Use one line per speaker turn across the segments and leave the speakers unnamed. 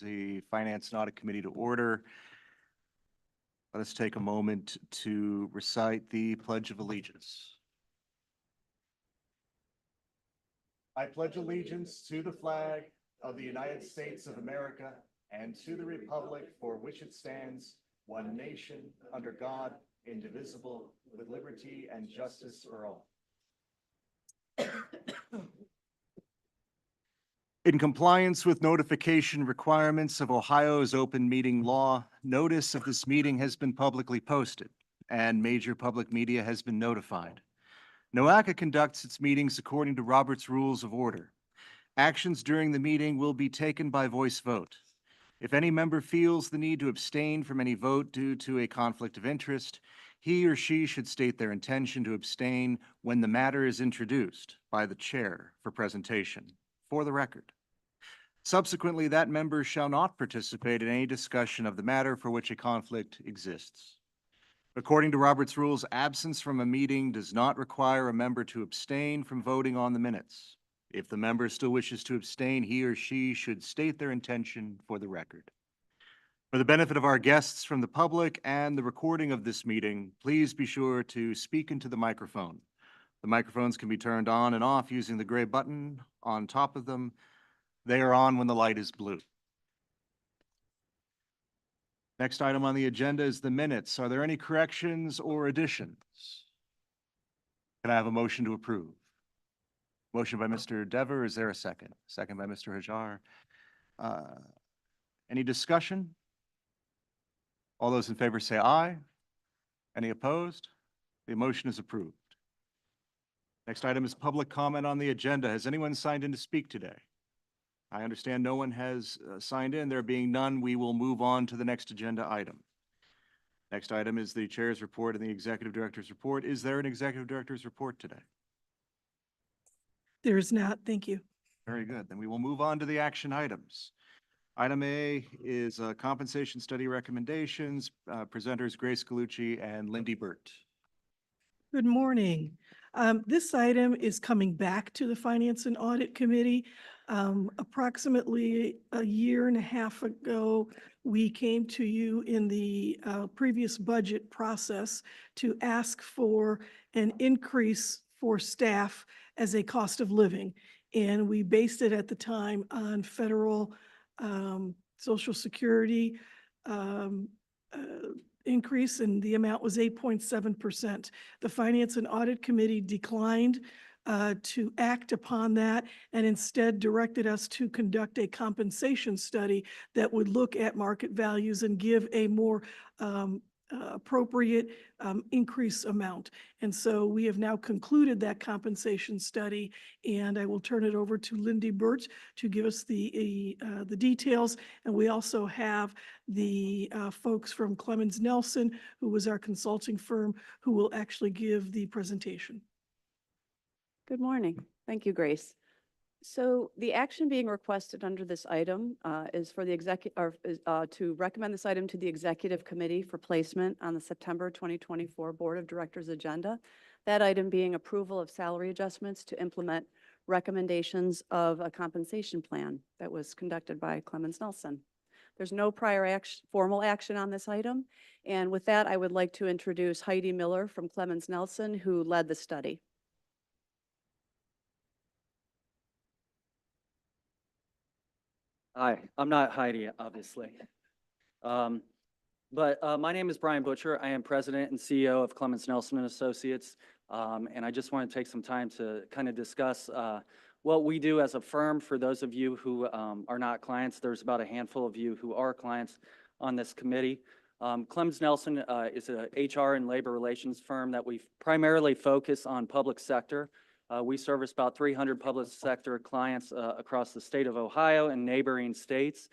the Finance and Audit Committee to order. Let us take a moment to recite the Pledge of Allegiance. I pledge allegiance to the flag of the United States of America and to the republic for which it stands, one nation, under God, indivisible, with liberty and justice for all. In compliance with notification requirements of Ohio's open meeting law, notice of this meeting has been publicly posted and major public media has been notified. NOACA conducts its meetings according to Robert's Rules of Order. Actions during the meeting will be taken by voice vote. If any member feels the need to abstain from any vote due to a conflict of interest, he or she should state their intention to abstain when the matter is introduced by the chair for presentation, for the record. Subsequently, that member shall not participate in any discussion of the matter for which a conflict exists. According to Robert's Rules, absence from a meeting does not require a member to abstain from voting on the minutes. If the member still wishes to abstain, he or she should state their intention for the record. For the benefit of our guests from the public and the recording of this meeting, please be sure to speak into the microphone. The microphones can be turned on and off using the gray button on top of them. They are on when the light is blue. Next item on the agenda is the minutes. Are there any corrections or additions? Can I have a motion to approve? Motion by Mr. Dever. Is there a second? Second by Mr. Hajar. Any discussion? All those in favor say aye. Any opposed? The motion is approved. Next item is public comment on the agenda. Has anyone signed in to speak today? I understand no one has signed in. There being none, we will move on to the next agenda item. Next item is the chair's report and the executive director's report. Is there an executive director's report today?
There is not. Thank you.
Very good. Then we will move on to the action items. Item A is compensation study recommendations. Presenters Grace Galucci and Lindy Burt.
Good morning. This item is coming back to the Finance and Audit Committee. Approximately a year and a half ago, we came to you in the previous budget process to ask for an increase for staff as a cost of living. And we based it at the time on federal Social Security increase, and the amount was 8.7%. The Finance and Audit Committee declined to act upon that and instead directed us to conduct a compensation study that would look at market values and give a more appropriate increase amount. And so we have now concluded that compensation study, and I will turn it over to Lindy Burt to give us the details. And we also have the folks from Clemens Nelson, who was our consulting firm, who will actually give the presentation.
Good morning. Thank you, Grace. So the action being requested under this item is for the to recommend this item to the Executive Committee for placement on the September 2024 Board of Directors agenda. That item being approval of salary adjustments to implement recommendations of a compensation plan that was conducted by Clemens Nelson. There's no prior formal action on this item. And with that, I would like to introduce Heidi Miller from Clemens Nelson, who led the study.
Hi, I'm not Heidi, obviously. But my name is Brian Butcher. I am president and CEO of Clemens Nelson and Associates. And I just want to take some time to kind of discuss what we do as a firm. For those of you who are not clients, there's about a handful of you who are clients on this committee. Clemens Nelson is an HR and labor relations firm that we primarily focus on public sector. We service about 300 public sector clients across the state of Ohio and neighboring states.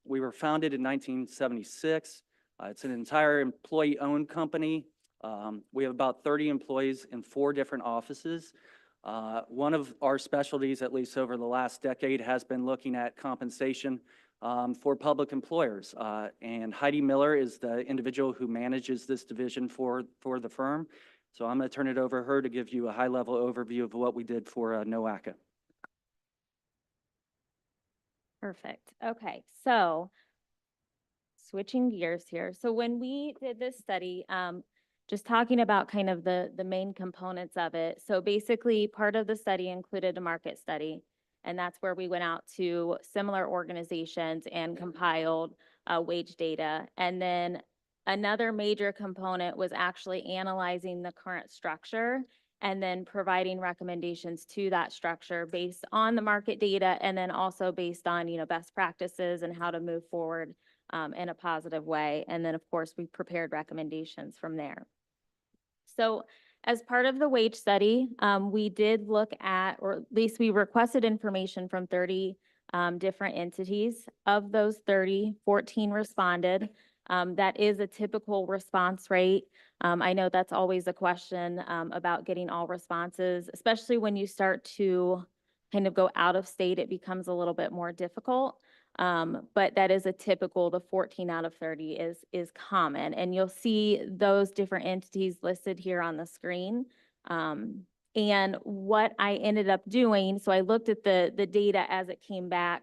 We were founded in 1976. It's an entire employee-owned company. We have about 30 employees in 4 different offices. One of our specialties, at least over the last decade, has been looking at compensation for public employers. And Heidi Miller is the individual who manages this division for the firm. So I'm going to turn it over to her to give you a high-level overview of what we did for NOACA.
Perfect. Okay, so switching gears here. So when we did this study, just talking about kind of the main components of it. So basically, part of the study included a market study, and that's where we went out to similar organizations and compiled wage data. And then another major component was actually analyzing the current structure and then providing recommendations to that structure based on the market data and then also based on, best practices and how to move forward in a positive way. And then, of course, we prepared recommendations from there. So as part of the wage study, we did look at, or at least we requested information from 30 different entities. Of those 30, 14 responded. That is a typical response rate. I know that's always a question about getting all responses, especially when you start to kind of go out of state, it becomes a little bit more difficult. But that is a typical, the 14 out of 30 is common. And you'll see those different entities listed here on the screen. And what I ended up doing, so I looked at the data as it came back,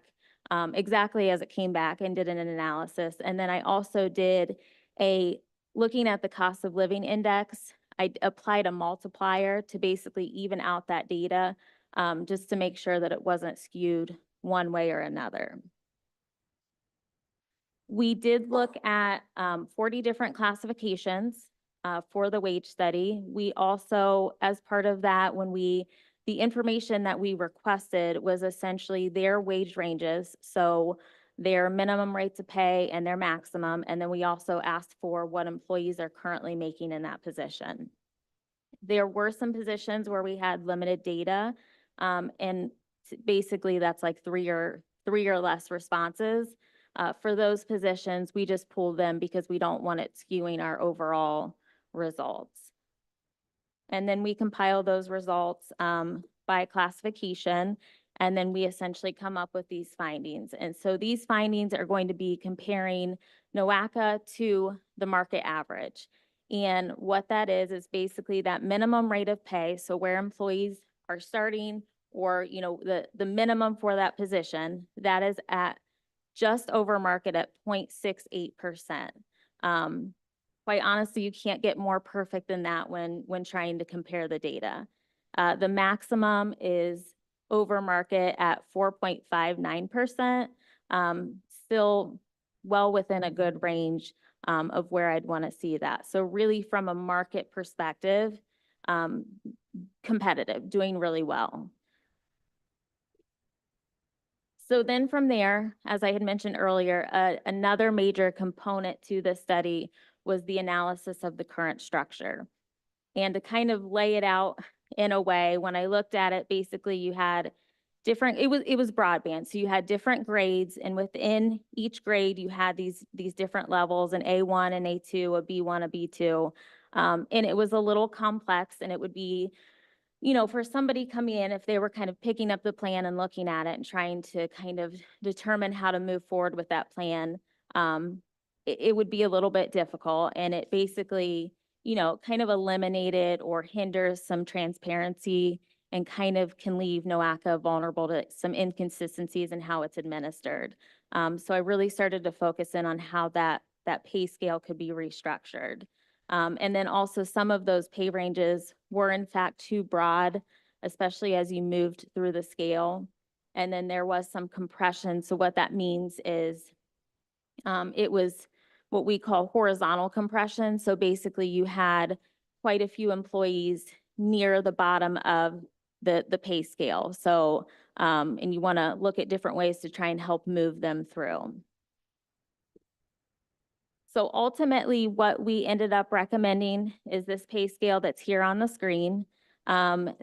exactly as it came back and did an analysis. And then I also did looking at the cost of living index, I applied a multiplier to basically even out that data, just to make sure that it wasn't skewed one way or another. We did look at 40 different classifications for the wage study. We also, as part of that, the information that we requested was essentially their wage ranges, so their minimum rates of pay and their maximum, and then we also asked for what employees are currently making in that position. There were some positions where we had limited data, and basically that's like three or less responses. For those positions, we just pulled them because we don't want it skewing our overall results. And then we compile those results by classification, and then we essentially come up with these findings. And so these findings are going to be comparing NOACA to the market average. And what that is basically that minimum rate of pay, so where employees are starting or, the minimum for that position, that is at just over market at 0.68%. Quite honestly, you can't get more perfect than that when trying to compare the data. The maximum is over market at 4.59%, still well within a good range of where I'd want to see that. So really from a market perspective, competitive, doing really well. So then from there, as I had mentioned earlier, another major component to the study was the analysis of the current structure. And to kind of lay it out in a way, when I looked at it, basically you had different, it was broadband. So you had different grades, and within each grade you had these different levels, an A1, an A2, a B1, a B2. And it was a little complex, and it would be, for somebody coming in, if they were kind of picking up the plan and looking at it and trying to kind of determine how to move forward with that plan, it would be a little bit difficult. And it basically, kind of eliminated or hinders some transparency and kind of can leave NOACA vulnerable to some inconsistencies in how it's administered. So I really started to focus in on how that pay scale could be restructured. And then also some of those pay ranges were in fact too broad, especially as you moved through the scale. And then there was some compression. So what that means is it was what we call horizontal compression. So basically you had quite a few employees near the bottom of the pay scale. So, and you want to look at different ways to try and help move them through. So ultimately, what we ended up recommending is this pay scale that's here on the screen.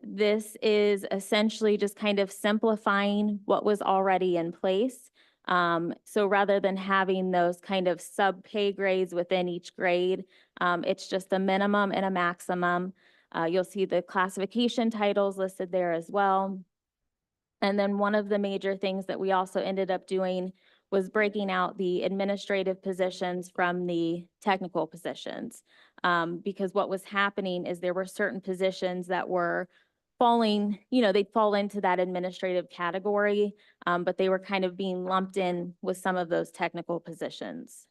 This is essentially just kind of simplifying what was already in place. So rather than having those kind of sub-pay grades within each grade, it's just a minimum and a maximum. You'll see the classification titles listed there as well. And then one of the major things that we also ended up doing was breaking out the administrative positions from the technical positions. Because what was happening is there were certain positions that were falling, they'd fall into that administrative category, but they were kind of being lumped in with some of those technical positions.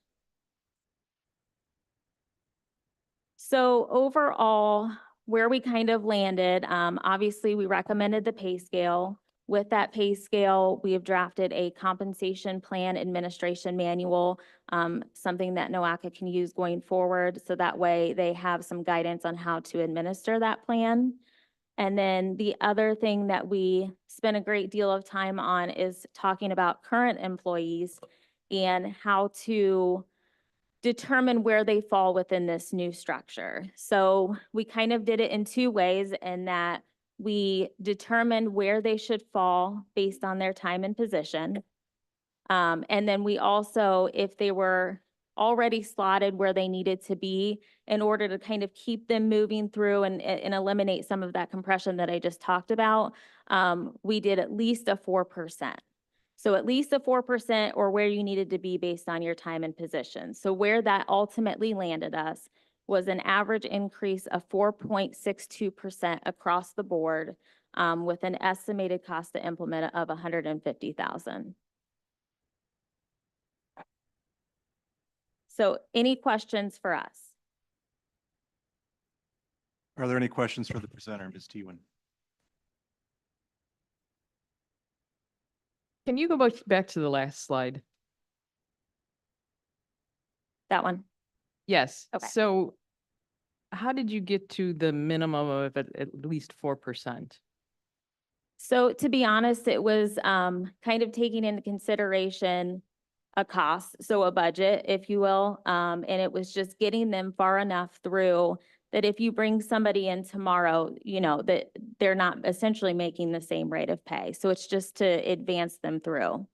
So overall, where we kind of landed, obviously, we recommended the pay scale. With that pay scale, we have drafted a compensation plan administration manual, something that NOACA can use going forward. So that way they have some guidance on how to administer that plan. And then the other thing that we spend a great deal of time on is talking about current employees and how to determine where they fall within this new structure. So we kind of did it in two ways, in that we determined where they should fall based on their time and position. And then we also, if they were already slotted where they needed to be, in order to kind of keep them moving through and eliminate some of that compression that I just talked about, we did at least a 4%. So at least a 4% or where you needed to be based on your time and position. So where that ultimately landed us was an average increase of 4.62% across the board, with an estimated cost to implement of $150,000. So any questions for us?
Are there any questions for the presenter, Ms. Tewan?
Can you go back to the last slide?
That one?
Yes.
Okay.
So how did you get to the minimum of at least 4%?
So to be honest, it was kind of taking into consideration a cost, so a budget, if you will. And it was just getting them far enough through that if you bring somebody in tomorrow, that they're not essentially making the same rate of pay. So it's just to advance them through.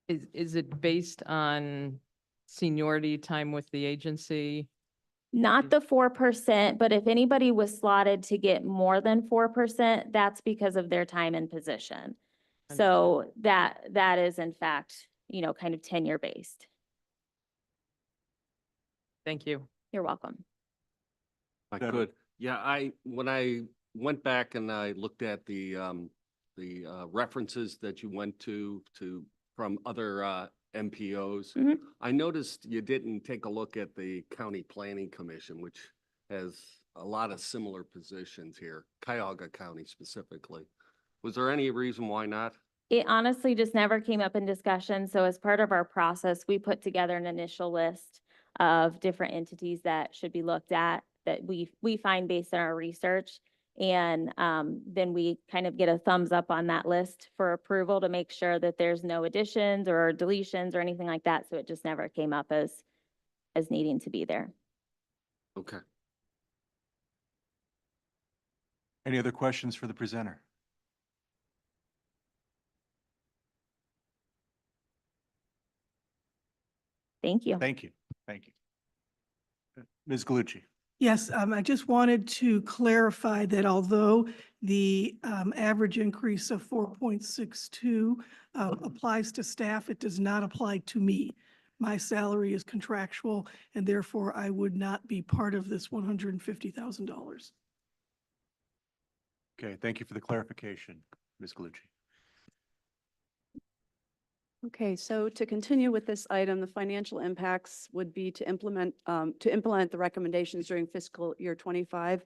Is it based on seniority, time with the agency?
Not the 4%, but if anybody was slotted to get more than 4%, that's because of their time and position. So that is in fact, kind of tenure based.
Thank you.
You're welcome.
I
Better.
could. Yeah, when I went back and I looked at the references that you went to from other MPOs,
Mhm.
I noticed you didn't take a look at the County Planning Commission, which has a lot of similar positions here, Cuyahoga County specifically. Was there any reason why not?
It honestly just never came up in discussion. So as part of our process, we put together an initial list of different entities that should be looked at that we find based on our research. And then we kind of get a thumbs up on that list for approval to make sure that there's no additions or deletions or anything like that. So it just never came up as needing to be there.
Okay.
Any other questions for the presenter?
Thank you.
Thank you. Thank you. Ms. Galucci?
Yes, I just wanted to clarify that although the average increase of 4.62 applies to staff, it does not apply to me. My salary is contractual, and therefore I would not be part of this $150,000.
Okay, thank you for the clarification, Ms. Galucci.
Okay, so to continue with this item, the financial impacts would be to implement the recommendations during fiscal year 25.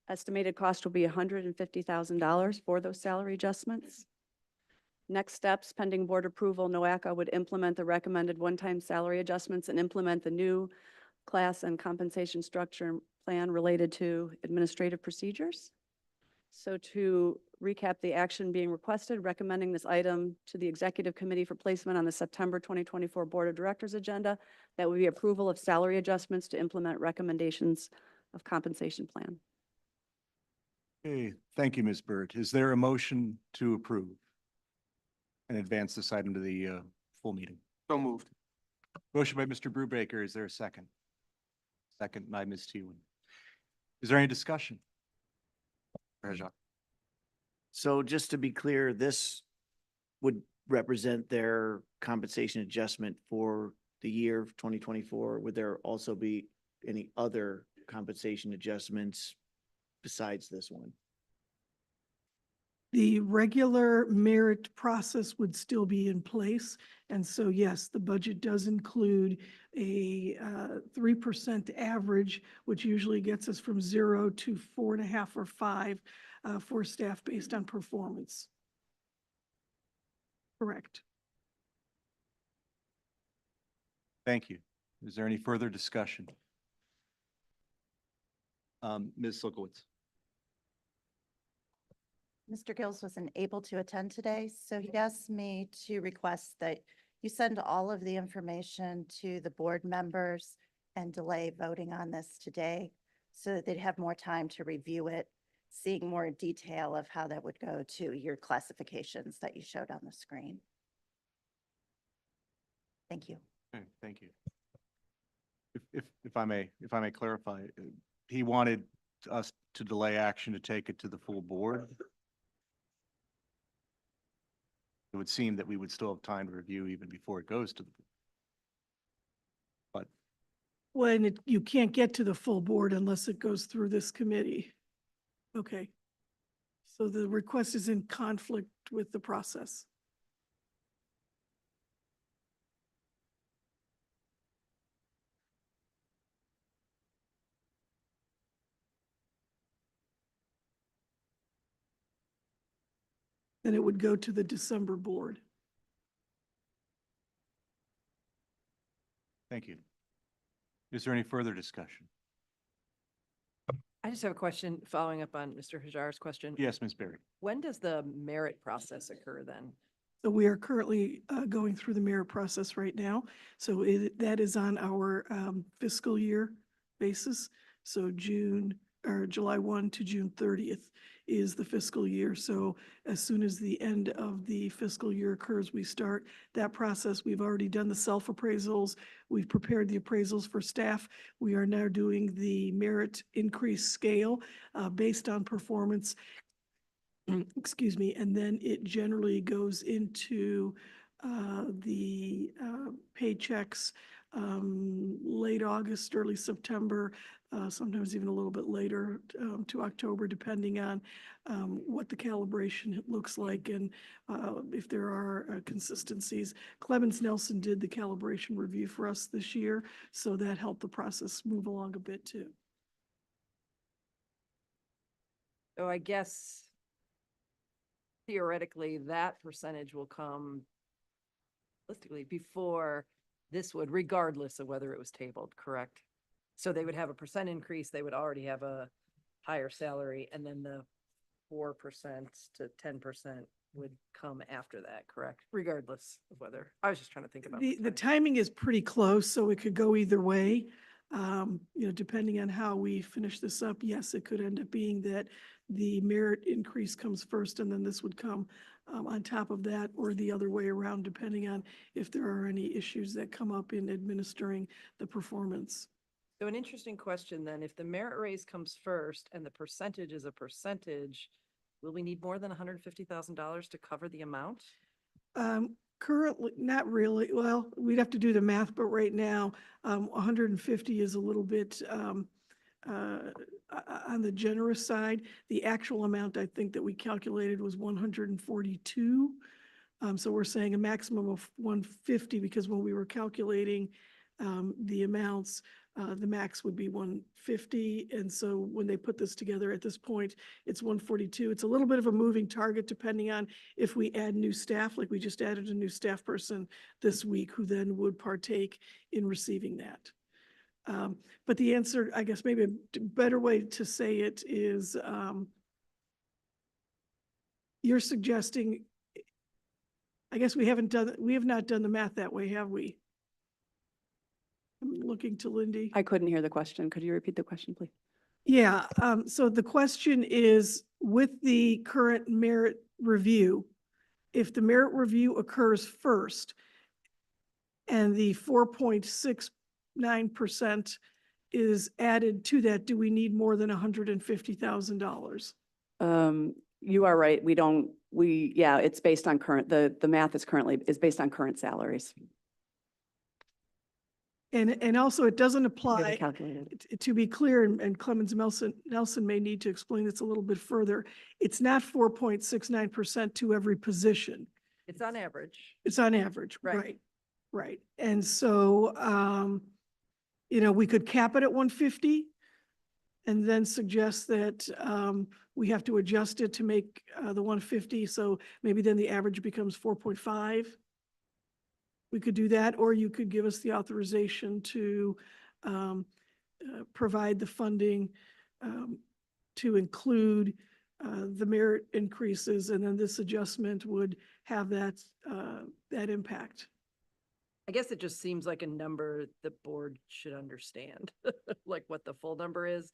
Estimated cost will be $150,000 for those salary adjustments. Next steps, pending board approval, NOACA would implement the recommended one-time salary adjustments and implement the new class and compensation structure plan related to administrative procedures. So to recap the action being requested, recommending this item to the Executive Committee for placement on the September 2024 Board of Directors agenda. That would be approval of salary adjustments to implement recommendations of compensation plan.
Okay, thank you, Ms. Burt. Is there a motion to approve and advance this item to the full meeting?
So moved.
Motion by Mr. Brubaker. Is there a second? Second by Ms. Tewan. Is there any discussion? Rajah?
So just to be clear, this would represent their compensation adjustment for the year of 2024. Would there also be any other compensation adjustments besides this one?
The regular merit process would still be in place. And so, yes, the budget does include a 3% average, which usually gets us from 0 to 4.5 or 5 for staff based on performance. Correct.
Thank you. Is there any further discussion? Ms. Silkowitz.
Mr. Gills wasn't able to attend today, so he asked me to request that you send all of the information to the board members and delay voting on this today so that they'd have more time to review it, seeing more detail of how that would go to your classifications that you showed on the screen. Thank you.
Okay, thank you. If I may clarify, he wanted us to delay action to take it to the full board. It would seem that we would still have time to review even before it goes to the, but
When you can't get to the full board unless it goes through this committee. Okay. So the request is in conflict with the process. Then it would go to the December board.
thank you. Is there any further discussion?
I just have a question following up on Mr. Hajar's question.
Yes, Ms. Berry.
When does the merit process occur then?
So we are currently going through the merit process right now. So that is on our fiscal year basis. So July 1 to June 30th is the fiscal year. So as soon as the end of the fiscal year occurs, we start that process. We've already done the self-appraisals. We've prepared the appraisals for staff. We are now doing the merit increase scale based on performance. Excuse me, and then it generally goes into the paychecks late August, early September, sometimes even a little bit later to October, depending on what the calibration looks like and if there are consistencies. Clemens Nelson did the calibration review for us this year, so that helped the process move along a bit too.
So I guess theoretically, that percentage will come realistically before this would, regardless of whether it was tabled, correct? So they would have a percent increase, they would already have a higher salary, and then the 4% to 10% would come after that, correct? Regardless of whether, I was just trying to think about.
The timing is pretty close, so it could go either way. Depending on how we finish this up, yes, it could end up being that the merit increase comes first and then this would come on top of that, or the other way around, depending on if there are any issues that come up in administering the performance.
So an interesting question then, if the merit raise comes first and the percentage is a percentage, will we need more than $150,000 to cover the amount?
Currently, not really. Well, we'd have to do the math, but right now, 150 is a little bit on the generous side. The actual amount I think that we calculated was 142. So we're saying a maximum of 150 because when we were calculating the amounts, the max would be 150. And so when they put this together at this point, it's 142. It's a little bit of a moving target depending on if we add new staff, like we just added a new staff person this week who then would partake in receiving that. But the answer, I guess maybe a better way to say it is you're suggesting, I guess we have not done the math that way, have we? I'm looking to Lindy.
I couldn't hear the question. Could you repeat the question, please?
Yeah, so the question is, with the current merit review, if the merit review occurs first and the 4.69% is added to that, do we need more than $150,000?
You are right. Yeah, it's based on current, the math is based on current salaries.
And also it doesn't
We have a
apply,
calculator.
to be clear, and Clemens Nelson may need to explain this a little bit further. It's not 4.69% to every position.
It's on average.
It's on average,
Right.
right, right. And so, we could cap it at 150 and then suggest that we have to adjust it to make the 150. So maybe then the average becomes 4.5. We could do that, or you could give us the authorization to provide the funding to include the merit increases, and then this adjustment would have that impact.
I guess it just seems like a number the board should understand, like what the full number is.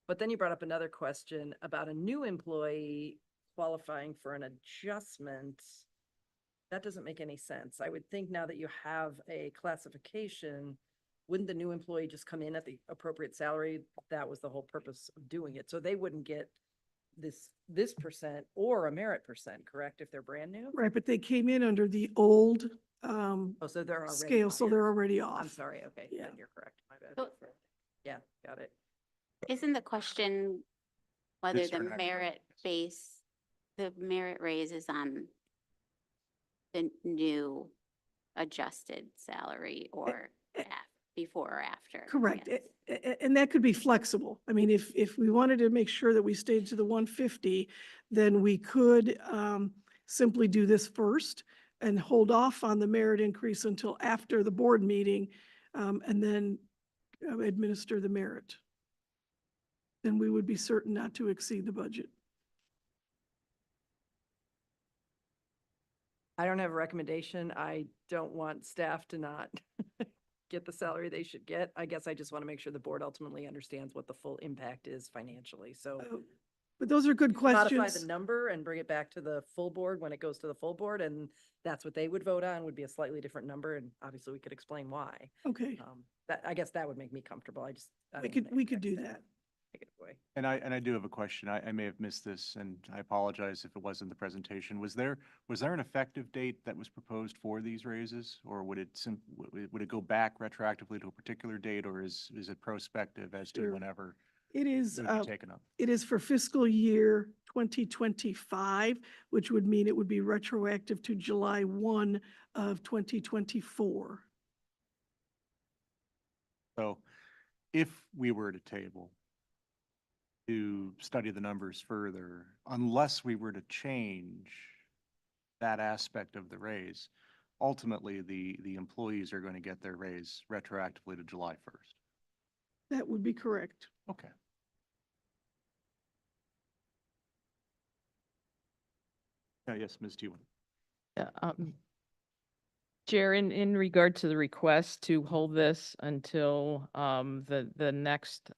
But then you brought up another question about a new employee qualifying for an adjustment. That doesn't make any sense. I would think now that you have a classification, wouldn't the new employee just come in at the appropriate salary? That was the whole purpose of doing it. So they wouldn't get this percent or a merit percent, correct, if they're brand new?
Right, but they came in under the old
Oh, so they're already
scale, so
higher.
they're already off.
I'm sorry, okay,
Yeah.
then you're correct, my bad.
So-
Yeah, got it.
Isn't the question whether
Yes,
the
sir.
the merit raise is on the new adjusted salary or before or after? I
Correct.
guess?
And that could be flexible. I mean, if we wanted to make sure that we stayed to the 150, then we could simply do this first and hold off on the merit increase until after the board meeting, and then administer the merit. Then we would be certain not to exceed the budget.
I don't have a recommendation. I don't want staff to not get the salary they should get. I guess I just want to make sure the board ultimately understands what the full impact is financially. So
But those are good
modify
questions.
the number and bring it back to the full board when it goes to the full board, and that's what they would vote on, would be a slightly different number, and obviously we could explain why.
Okay,
That, I guess that would make me comfortable. I
we
don't
could,
wanna
we could do
expect
that.
Take it away.
And I do have a question. I may have missed this, and I apologize if it was in the presentation. Was there an effective date that was proposed for these raises? Or would it go back retroactively to a particular date, or is it prospective as to
Sure.
whenever
It is,
it would be taken up?
it is for fiscal year 2025, which would mean it would be retroactive to July 1 of 2024.
So if we were to table to study the numbers further, unless we were to change that aspect of the raise, ultimately the employees are going to get their raise retroactively to July 1st.
That would be correct.
Okay. Yes, Ms. Tewan.
Yeah, Chair, in regard to the request to hold this until the next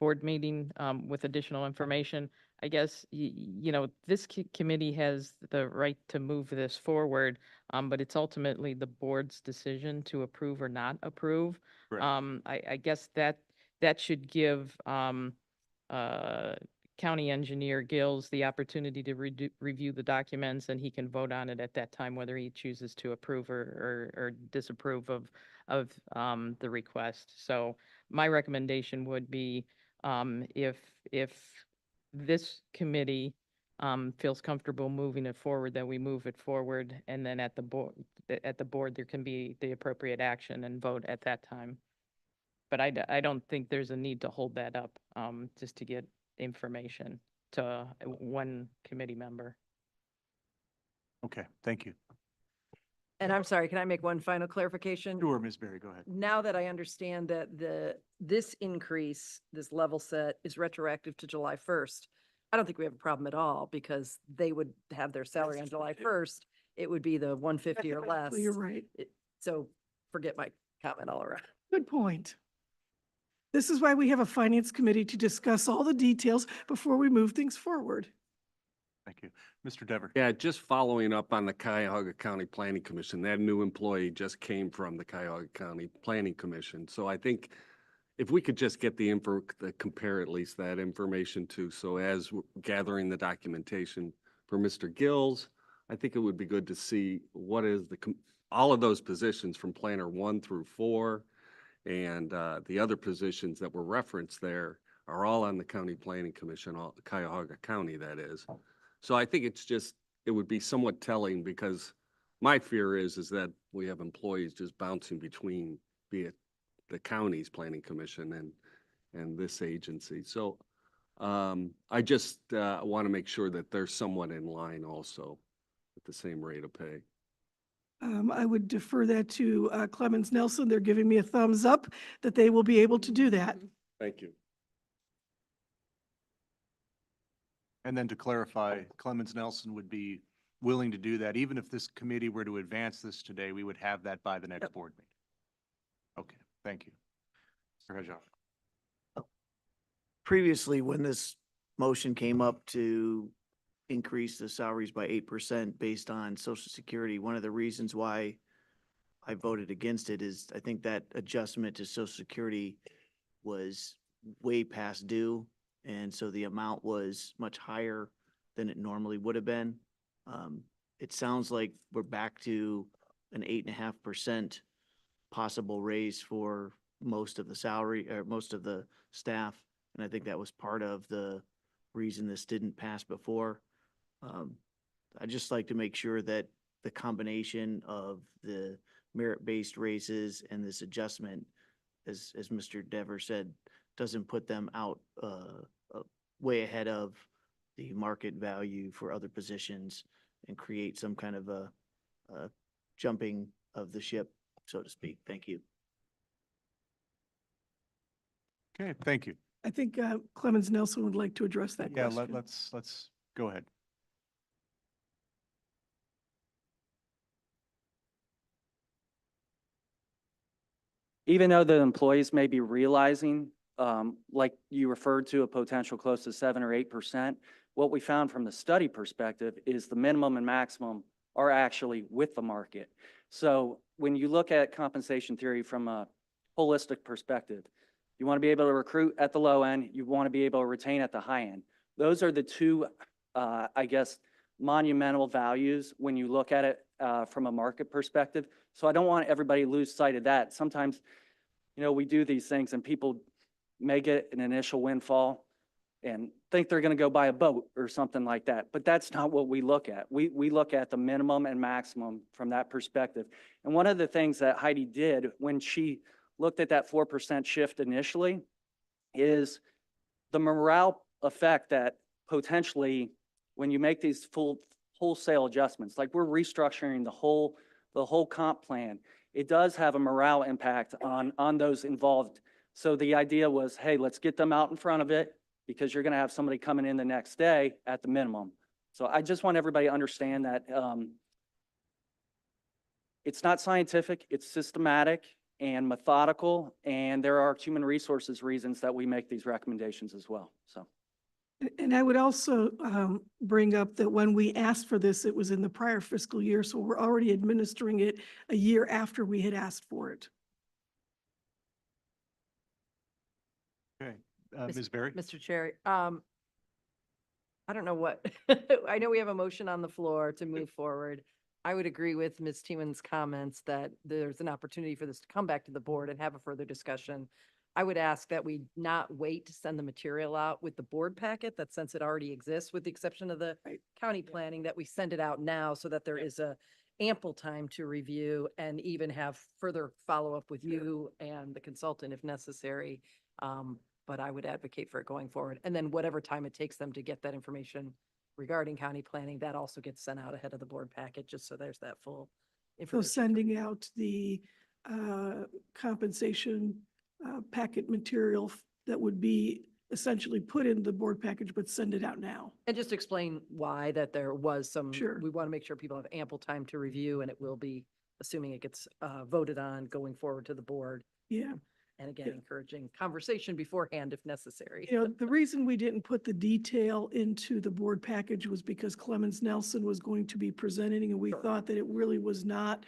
board meeting with additional information, I guess, this committee has the right to move this forward, but it's ultimately the board's decision to approve or not approve.
Correct.
I guess that should give County Engineer Gills the opportunity to review the documents, and he can vote on it at that time, whether he chooses to approve or disapprove of the request. So my recommendation would be, if this committee feels comfortable moving it forward, that we move it forward, and then at the board, there can be the appropriate action and vote at that time. But I don't think there's a need to hold that up, just to get information to one committee member.
Okay, thank you.
And I'm sorry, can I make one final clarification?
Sure, Ms. Berry, go ahead.
Now that I understand that this increase, this level set is retroactive to July 1st, I don't think we have a problem at all, because they would have their salary on July 1st. It would be the 150 or less.
You're right.
So forget my comment all around.
Good point. This is why we have a finance committee, to discuss all the details before we move things forward.
Thank you. Mr. Dever.
Yeah, just following up on the Cuyahoga County Planning Commission, that new employee just came from the Cuyahoga County Planning Commission. So I think if we could just get compare at least that information too. So as we're gathering the documentation for Mr. Gills, I think it would be good to see what is all of those positions from planner 1 through 4 and the other positions that were referenced there are all on the County Planning Commission, all Cuyahoga County, that is. So I think it would be somewhat telling because my fear is that we have employees just bouncing between, be it the county's planning commission and this agency. So I just want to make sure that they're somewhat in line also at the same rate of pay.
I would defer that to Clemens Nelson. They're giving me a thumbs up that they will be able to do that.
Thank you.
And then to clarify, Clemens Nelson would be willing to do that. Even if this committee were to advance this today, we would have that by the next board meeting. Okay, thank you. Mr. Hajoff.
Previously, when this motion came up to increase the salaries by 8% based on Social Security, one of the reasons why I voted against it is I think that adjustment to Social Security was way past due. And so the amount was much higher than it normally would have been. It sounds like we're back to an 8.5% possible raise for most of the salary or most of the staff. And I think that was part of the reason this didn't pass before. I'd just like to make sure that the combination of the merit-based raises and this adjustment, as Mr. Dever said, doesn't put them out way ahead of the market value for other positions and create some kind of a jumping of the ship, so to speak. Thank you.
Okay, thank you.
I think Clemens Nelson would like to address that
Yeah,
question.
let's go ahead.
Even though the employees may be realizing, like you referred to, a potential close to 7 or 8%, what we found from the study perspective is the minimum and maximum are actually with the market. So when you look at compensation theory from a holistic perspective, you want to be able to recruit at the low end, you want to be able to retain at the high end. Those are the two, I guess, monumental values when you look at it from a market perspective. So I don't want everybody to lose sight of that. Sometimes, we do these things and people may get an initial windfall and think they're going to go buy a boat or something like that. But that's not what we look at. We look at the minimum and maximum from that perspective. And one of the things that Heidi did when she looked at that 4% shift initially is the morale effect that potentially when you make these wholesale adjustments, like we're restructuring the whole comp plan, it does have a morale impact on those involved. So the idea was, hey, let's get them out in front of it because you're going to have somebody coming in the next day at the minimum. So I just want everybody to understand that it's not scientific, it's systematic and methodical, and there are human resources reasons that we make these recommendations as well. So.
And I would also bring up that when we asked for this, it was in the prior fiscal year, so we're already administering it a year after we had asked for it.
Okay, Ms. Berry?
Mr. Chair, I don't know what, I know we have a motion on the floor to move forward. I would agree with Ms. Teeman's comments that there's an opportunity for this to come back to the board and have a further discussion. I would ask that we not wait to send the material out with the board packet, that since it already exists, with the exception of the county planning, that we send it out now so that there is a ample time to review and even have further follow-up with you and the consultant if necessary. But I would advocate for it going forward. And then whatever time it takes them to get that information regarding county planning, that also gets sent out ahead of the board packet, just so there's that full
So
information.
sending out the compensation packet material that would be essentially put in the board package, but send it out now.
And just explain why that there was some,
Sure.
we want to make sure people have ample time to review, and it will be, assuming it gets voted on, going forward to the board.
Yeah.
And again, encouraging conversation beforehand if necessary.
The reason we didn't put the detail into the board package was because Clemens Nelson was going to be presenting, and we thought that it really was not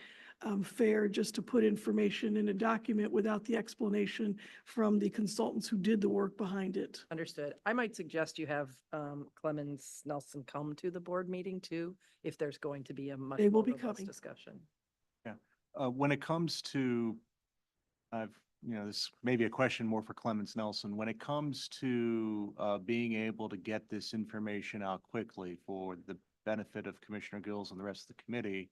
fair just to put information in a document without the explanation from the consultants who did the work behind it.
Understood. I might suggest you have Clemens Nelson come to the board meeting too, if there's going to be a much
They will
more
be
robust
coming.
discussion.
Yeah, When it comes to, this may be a question more for Clemens Nelson. When it comes to being able to get this information out quickly for the benefit of Commissioner Gills and the rest of the committee,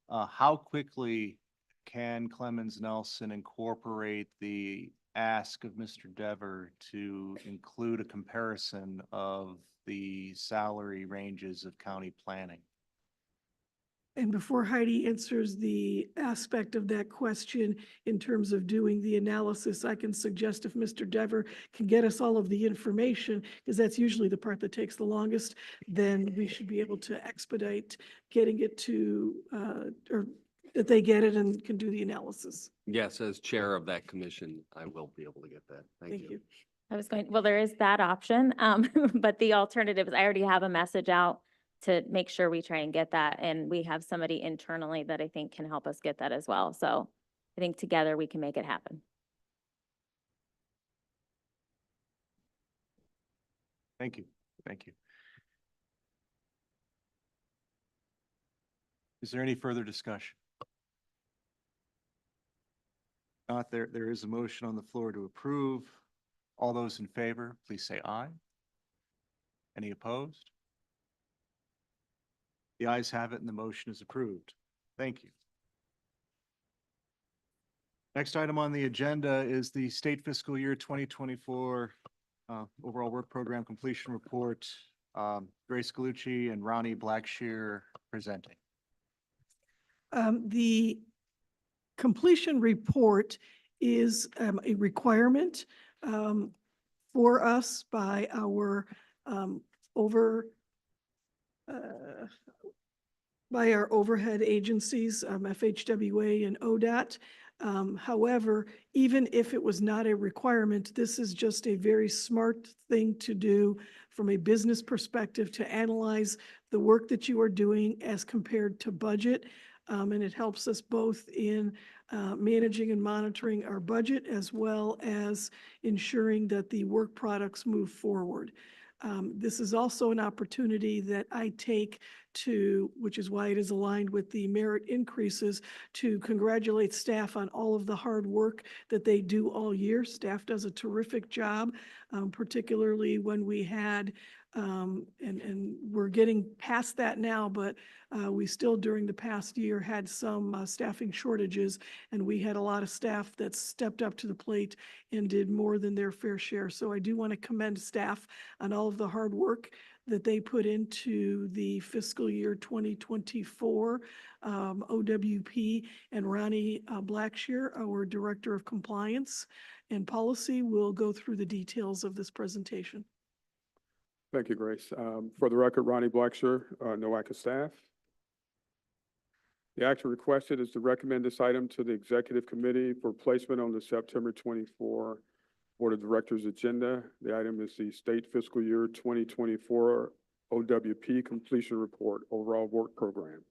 how quickly can Clemens Nelson incorporate the ask of Mr. Dever to include a comparison of the salary ranges of county planning?
And before Heidi answers the aspect of that question in terms of doing the analysis, I can suggest if Mr. Dever can get us all of the information, because that's usually the part that takes the longest, then we should be able to expedite getting it to, or that they get it and can do the analysis.
Yes, as chair of that commission, I will be able to get that. Thank you.
I was going, well, there is that option, but the alternative is I already have a message out to make sure we try and get that. And we have somebody internally that I think can help us get that as well. So I think together we can make it happen.
Thank you. Thank you. Is there any further discussion? Not there. There is a motion on the floor to approve. All those in favor, please say aye. Any opposed? The ayes have it and the motion is approved. Thank you. Next item on the agenda is the state fiscal year 2024 overall work program completion report. Grace Galucci and Ronnie Blackshear presenting.
The completion report is a requirement for us by our by our overhead agencies, FHWA and ODOT. However, even if it was not a requirement, this is just a very smart thing to do from a business perspective to analyze the work that you are doing as compared to budget. And it helps us both in managing and monitoring our budget as well as ensuring that the work products move forward. This is also an opportunity that I take to, which is why it is aligned with the merit increases, to congratulate staff on all of the hard work that they do all year. Staff does a terrific job, particularly when we had, and we're getting past that now, but we still during the past year had some staffing shortages, and we had a lot of staff that stepped up to the plate and did more than their fair share. So I do want to commend staff on all of the hard work that they put into the fiscal year 2024 OWP, and Ronnie Blackshear, our Director of Compliance and Policy, will go through the details of this presentation.
Thank you, Grace. For the record, Ronnie Blackshear, NOACA staff. The action requested is to recommend this item to the Executive Committee for placement on the September 24 Board of Directors agenda. The item is the State Fiscal Year 2024 OWP Completion Report, Overall Work Program.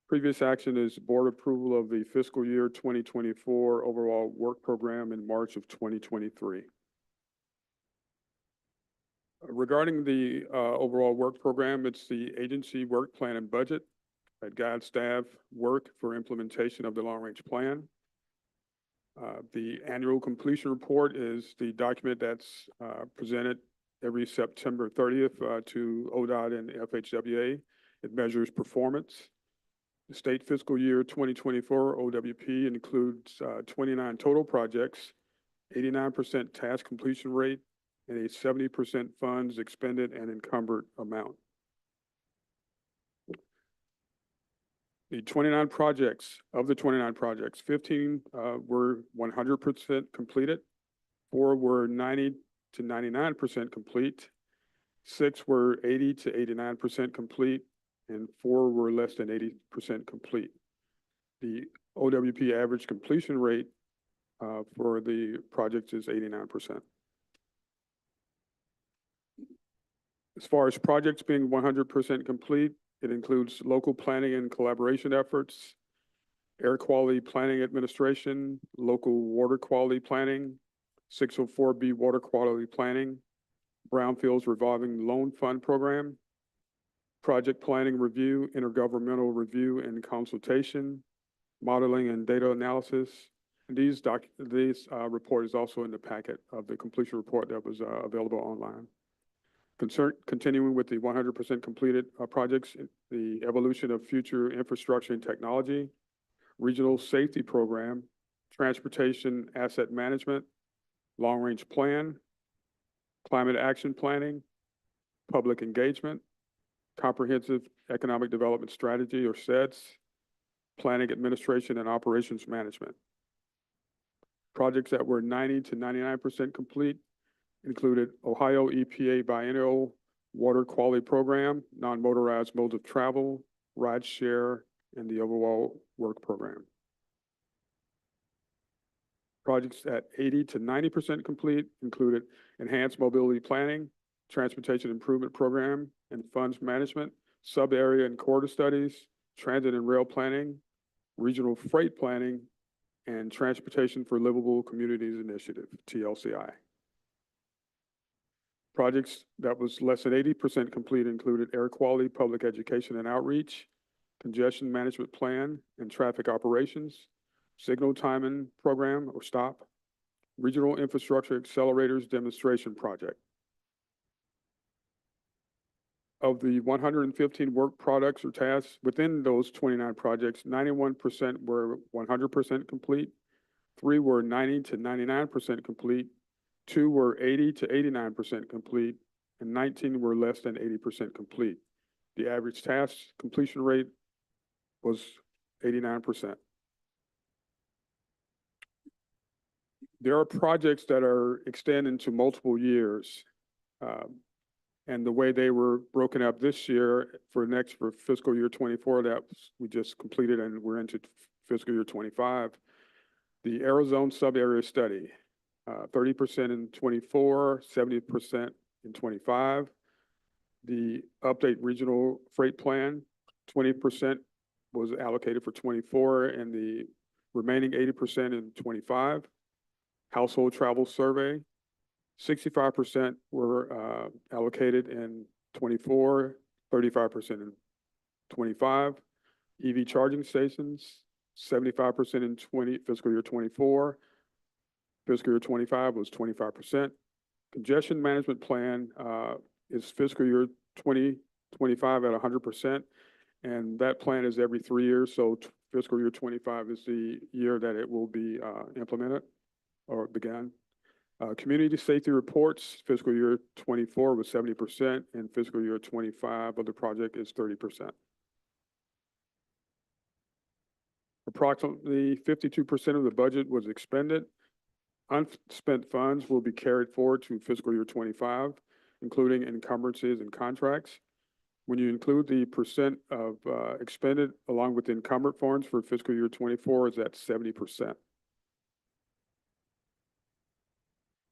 Previous action is board approval of the Fiscal Year 2024 Overall Work Program in March of 2023. Regarding the overall work program, it's the agency work plan and budget that guides staff work for implementation of the long-range plan. The annual completion report is the document that's presented every September 30th to ODOT and FHWA. It measures performance. The state fiscal year 2024 OWP includes 29 total projects, 89% task completion rate, and a 70% funds expended and encumbered amount. The 29 projects, of the 29 projects, 15 were 100% completed, 4 were 90 to 99% complete, 6 were 80 to 89% complete, and 4 were less than 80% complete. The OWP average completion rate for the projects is 89%. As far as projects being 100% complete, it includes local planning and collaboration efforts, air quality planning administration, local water quality planning, 604B water quality planning, brownfields revolving loan fund program, project planning review, intergovernmental review and consultation, modeling and data analysis. And this report is also in the packet of the completion report that was available online. Continuing with the 100% completed projects, the evolution of future infrastructure and technology, regional safety program, transportation asset management, long-range plan, climate action planning, public engagement, comprehensive economic development strategy or SEDS, planning, administration, and operations management. Projects that were 90 to 99% complete included Ohio EPA Biennial Water Quality Program, non-motorized modes of travel, ride share, and the overall work program. Projects at 80 to 90% complete included enhanced mobility planning, transportation improvement program and funds management, sub-area and corridor studies, transit and rail planning, regional freight planning, and Transportation for Livable Communities Initiative, TLCI. Projects that was less than 80% complete included air quality, public education and outreach, congestion management plan and traffic operations, signal timing program or STOP, regional infrastructure accelerators demonstration project. Of the 115 work products or tasks within those 29 projects, 91% were 100% complete, 3 were 90 to 99% complete, 2 were 80 to 89% complete, and 19 were less than 80% complete. The average task completion rate was 89%. There are projects that are extending to multiple years. And the way they were broken up this year for fiscal year 24, that we just completed and we're into fiscal year 25. The Arizona sub-area study, 30% in 24, 70% in 25. The update regional freight plan, 20% was allocated for 24 and the remaining 80% in 25. Household travel survey, 65% were allocated in 24, 35% in 25. EV charging stations, 75% in fiscal year 24. Fiscal year 25 was 25%. Congestion management plan is fiscal year 2025 at 100%. And that plan is every 3 years. So fiscal year 25 is the year that it will be implemented or began. Community safety reports, fiscal year 24 was 70%, and fiscal year 25 of the project is 30%. Approximately 52% of the budget was expended. Unspent funds will be carried forward to fiscal year 25, including encumbrances and contracts. When you include the percent of expended along with encumbered funds for fiscal year 24 is at 70%.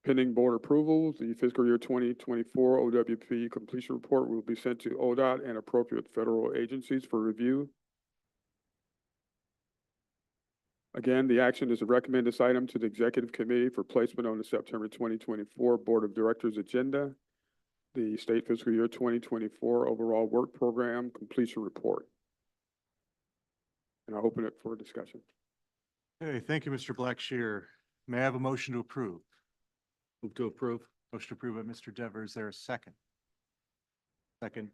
Pending board approval, the fiscal year 2024 OWP completion report will be sent to ODOT and appropriate federal agencies for review. Again, the action is to recommend this item to the Executive Committee for placement on the September 2024 Board of Directors agenda, the State Fiscal Year 2024 Overall Work Program Completion Report. And I'll open it for discussion.
Okay, thank you, Mr. Blackshear. May I have a motion to approve?
Move to approve.
Motion approved by Mr. Dever. Is there a second? Second.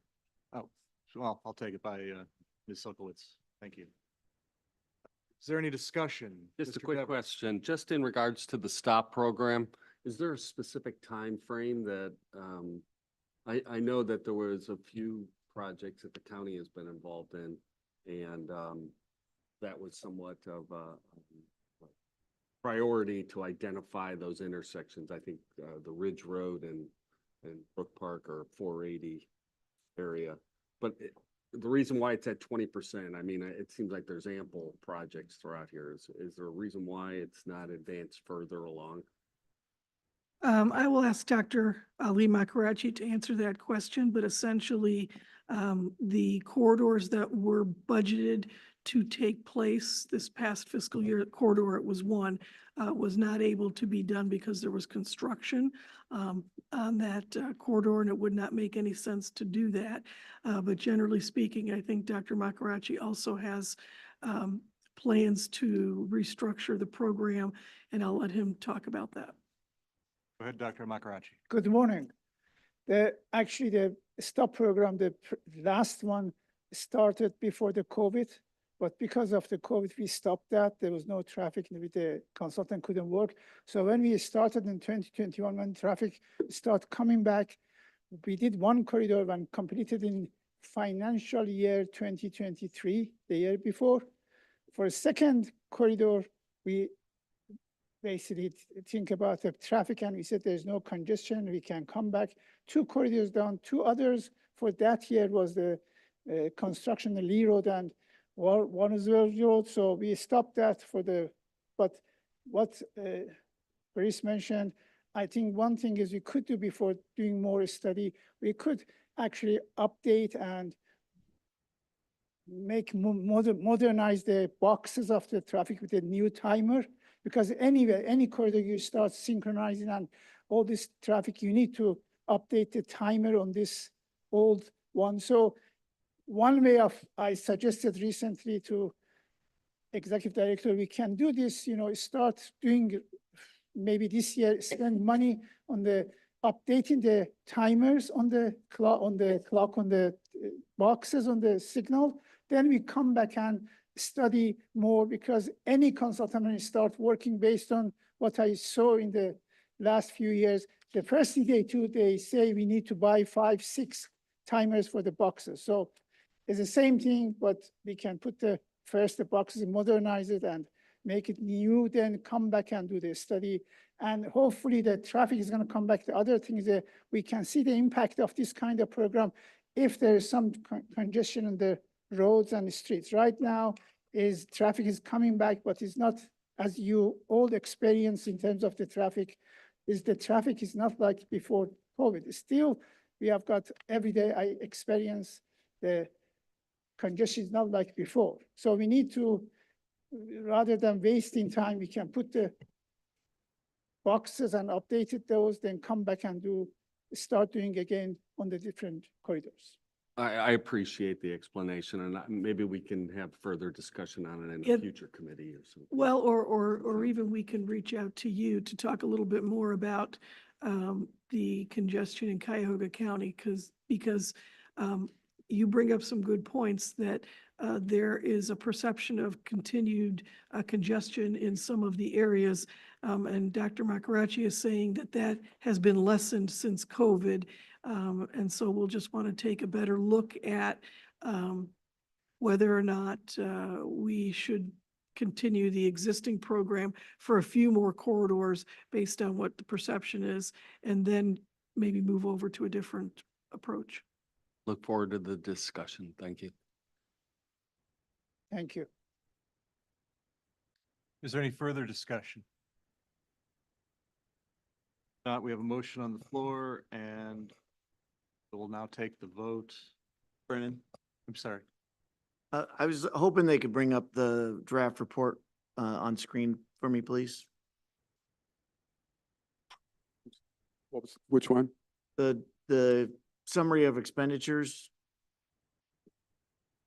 Oh, well, I'll take it by Ms. Silkowitz. Thank you. Is there any discussion?
Just a
Mr.
quick
Dever?
question, just in regards to the STOP program, is there a specific time frame that, I know that there was a few projects that the county has been involved in, and that was somewhat of a priority to identify those intersections. I think the Ridge Road and Brook Park or 480 area. But the reason why it's at 20%, I mean, it seems like there's ample projects throughout here. Is there a reason why it's not advanced further along?
I will ask Dr. Ali Makarachi to answer that question, but essentially, the corridors that were budgeted to take place this past fiscal year, corridor, it was one, was not able to be done because there was construction on that corridor, and it would not make any sense to do that. But generally speaking, I think Dr. Makarachi also has plans to restructure the program, and I'll let him talk about that.
Go ahead, Dr. Makarachi.
Good morning. Actually, the STOP program, the last one started before the COVID, but because of the COVID, we stopped that. There was no traffic, with the consultant couldn't work. So when we started in 2021, when traffic started coming back, we did one corridor and completed in financial year 2023, the year before. For a second corridor, we basically think about the traffic and we said there's no congestion, we can come back. 2 corridors down, 2 others for that year was the construction of Lee Road and Warrensville Road. So we stopped that for but what Chris mentioned, I think one thing is we could do before doing more study, we could actually update and make modernize the boxes of the traffic with a new timer. Because anyway, any corridor you start synchronizing and all this traffic, you need to update the timer on this old one. So one way I suggested recently to executive director, we can do this, start doing maybe this year, spend money on the updating the timers on the clock, on the boxes, on the signal. Then we come back and study more, because any consultant will start working based on what I saw in the last few years. The first thing they do, they say we need to buy 5, 6 timers for the boxes. So it's the same thing, but we can put the boxes, modernize it and make it new, then come back and do the study. And hopefully the traffic is going to come back. The other thing is that we can see the impact of this kind of program if there is some congestion on the roads and the streets. Right now, traffic is coming back, but it's not as you all experience in terms of the traffic. The traffic is not like before COVID. Still, we have got every day I experience the congestion is not like before. So we need to, rather than wasting time, we can put the boxes and updated those, then come back and start doing again on the different corridors.
I appreciate the explanation, and maybe we can have further discussion on it in
Yeah.
a future committee or something.
Well, or even we can reach out to you to talk a little bit more about the congestion in Cuyahoga County, because you bring up some good points that there is a perception of continued congestion in some of the areas. And Dr. Makarachi is saying that has been lessened since COVID. And so we'll just want to take a better look at whether or not we should continue the existing program for a few more corridors based on what the perception is, and then maybe move over to a different approach.
Look forward to the discussion. Thank you.
Thank you.
Is there any further discussion? Not, we have a motion on the floor and we'll now take the vote. Brennan, I'm sorry.
I was hoping they could bring up the draft report on screen for me, please.
Which one?
The summary of expenditures.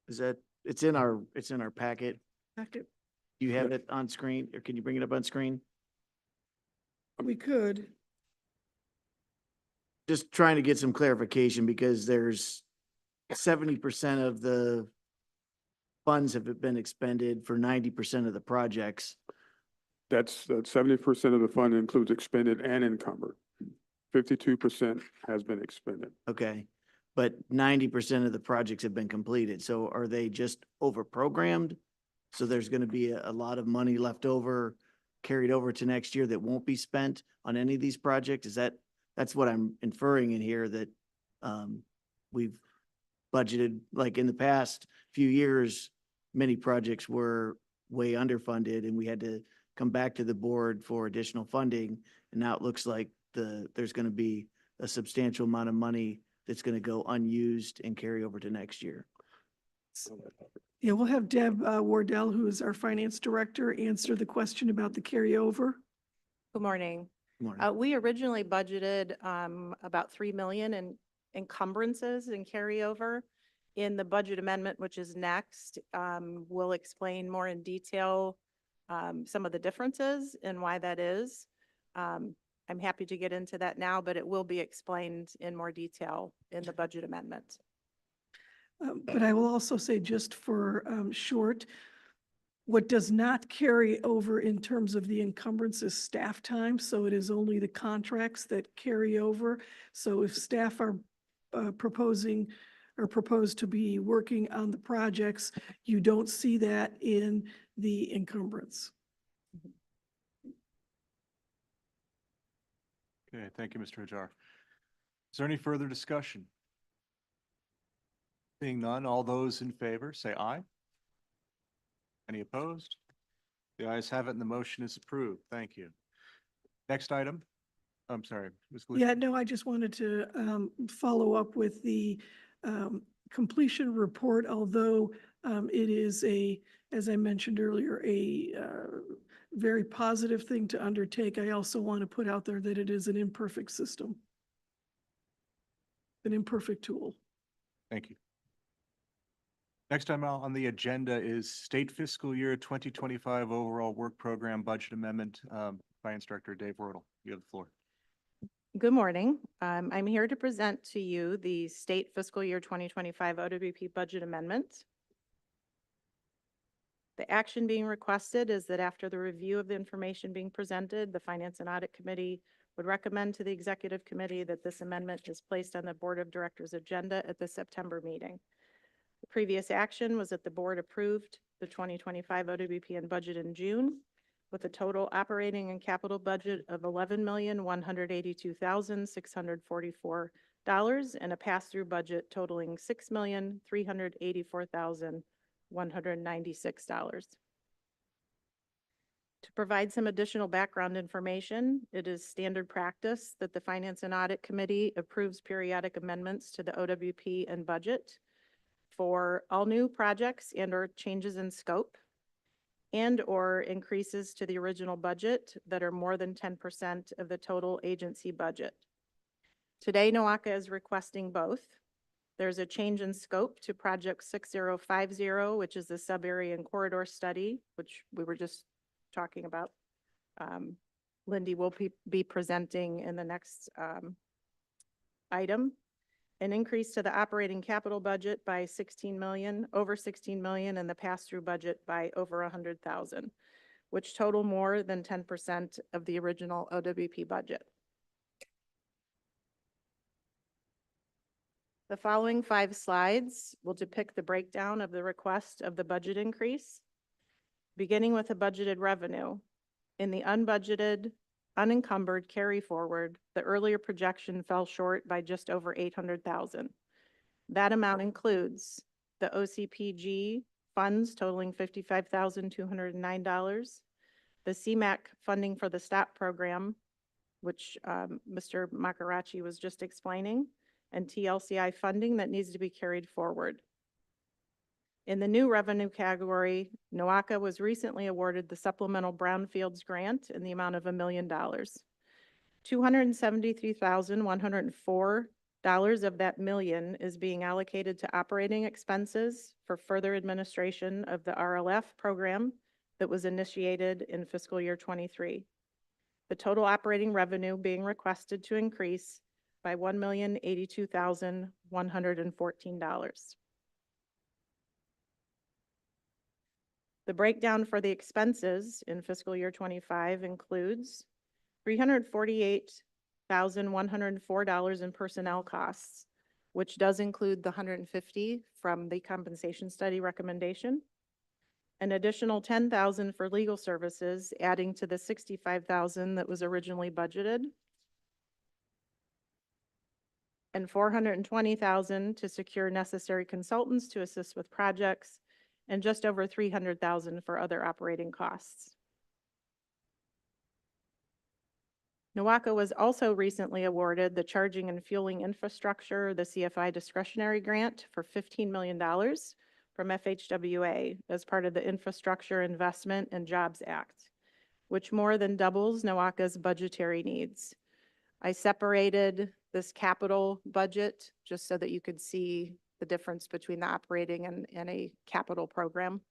It's in our packet.
Packet.
Do you have it on screen, or can you bring it up on screen?
We could.
Just trying to get some clarification, because there's 70% of the funds have been expended for 90% of the projects.
That's 70% of the fund includes expended and encumbered. 52% has been expended.
Okay, but 90% of the projects have been completed. So are they just over-programmed? So there's going to be a lot of money left over, carried over to next year that won't be spent on any of these projects? That's what I'm inferring in here, that we've budgeted, like in the past few years, many projects were way underfunded and we had to come back to the board for additional funding. And now it looks like there's going to be a substantial amount of money that's going to go unused and carry over to next year.
Yeah, we'll have Deb Wardell, who is our finance director, answer the question about the carryover.
Good morning.
Good morning.
We originally budgeted about 3 million in encumbrances and carryover. In the budget amendment, which is next, we'll explain more in detail some of the differences and why that is. I'm happy to get into that now, but it will be explained in more detail in the budget amendment.
But I will also say, just for short, what does not carry over in terms of the encumbrance is staff time, so it is only the contracts that carry over. So if staff are proposing or propose to be working on the projects, you don't see that in the encumbrance.
Okay, thank you, Mr. Hajar. Is there any further discussion? Seeing none, all those in favor, say aye. Any opposed? The ayes have it and the motion is approved. Thank you. Next item. I'm sorry, Ms. Galusha.
Yeah, no, I just wanted to follow up with the completion report, although it is as I mentioned earlier, a very positive thing to undertake. I also want to put out there that it is an imperfect system, an imperfect tool.
Thank you. Next item on the agenda is State Fiscal Year 2025 Overall Work Program Budget Amendment. Finance Director Dave Wordle, you have the floor.
Good morning. I'm here to present to you the state fiscal year 2025 OWP budget amendment. The action being requested is that after the review of the information being presented, the Finance and Audit Committee would recommend to the Executive Committee that this amendment is placed on the Board of Directors agenda at the September meeting. The previous action was that the board approved the 2025 OWP and budget in June with a total operating and capital budget of $11,182,644 and a pass-through budget totaling $6,384,196. To provide some additional background information, it is standard practice that the Finance and Audit Committee approves periodic amendments to the OWP and budget for all new projects and or changes in scope and or increases to the original budget that are more than 10% of the total agency budget. Today, NOACA is requesting both. There's a change in scope to Project 6050, which is the sub-area and corridor study, which we were just talking about. Lindy will be presenting in the next item. An increase to the operating capital budget by over 16 million, and the pass-through budget by over 100,000, which total more than 10% of the original OWP budget. The following 5 slides will depict the breakdown of the request of the budget increase, beginning with the budgeted revenue. In the unbudgeted, unencumbered carry forward, the earlier projection fell short by just over 800,000. That amount includes the OCPG funds totaling $55,209, the CMAQ funding for the STOP program, which Mr. Makarachi was just explaining, and TLCI funding that needs to be carried forward. In the new revenue category, NOACA was recently awarded the supplemental brownfields grant in the amount of $1 million. $273,104 of that million is being allocated to operating expenses for further administration of the RLF program that was initiated in fiscal year 23. The total operating revenue being requested to increase by $1,082,114. The breakdown for the expenses in fiscal year 25 includes $348,104 in personnel costs, which does include the $150 from the compensation study recommendation, an additional $10,000 for legal services, adding to the $65,000 that was originally budgeted, and $420,000 to secure necessary consultants to assist with projects, and just over $300,000 for other operating costs. NOACA was also recently awarded the Charging and Fueling Infrastructure, the CFI discretionary grant for $15 million from FHWA as part of the Infrastructure Investment and Jobs Act, which more than doubles NOACA's budgetary needs. I separated this capital budget just so that you could see the difference between the operating and a capital program.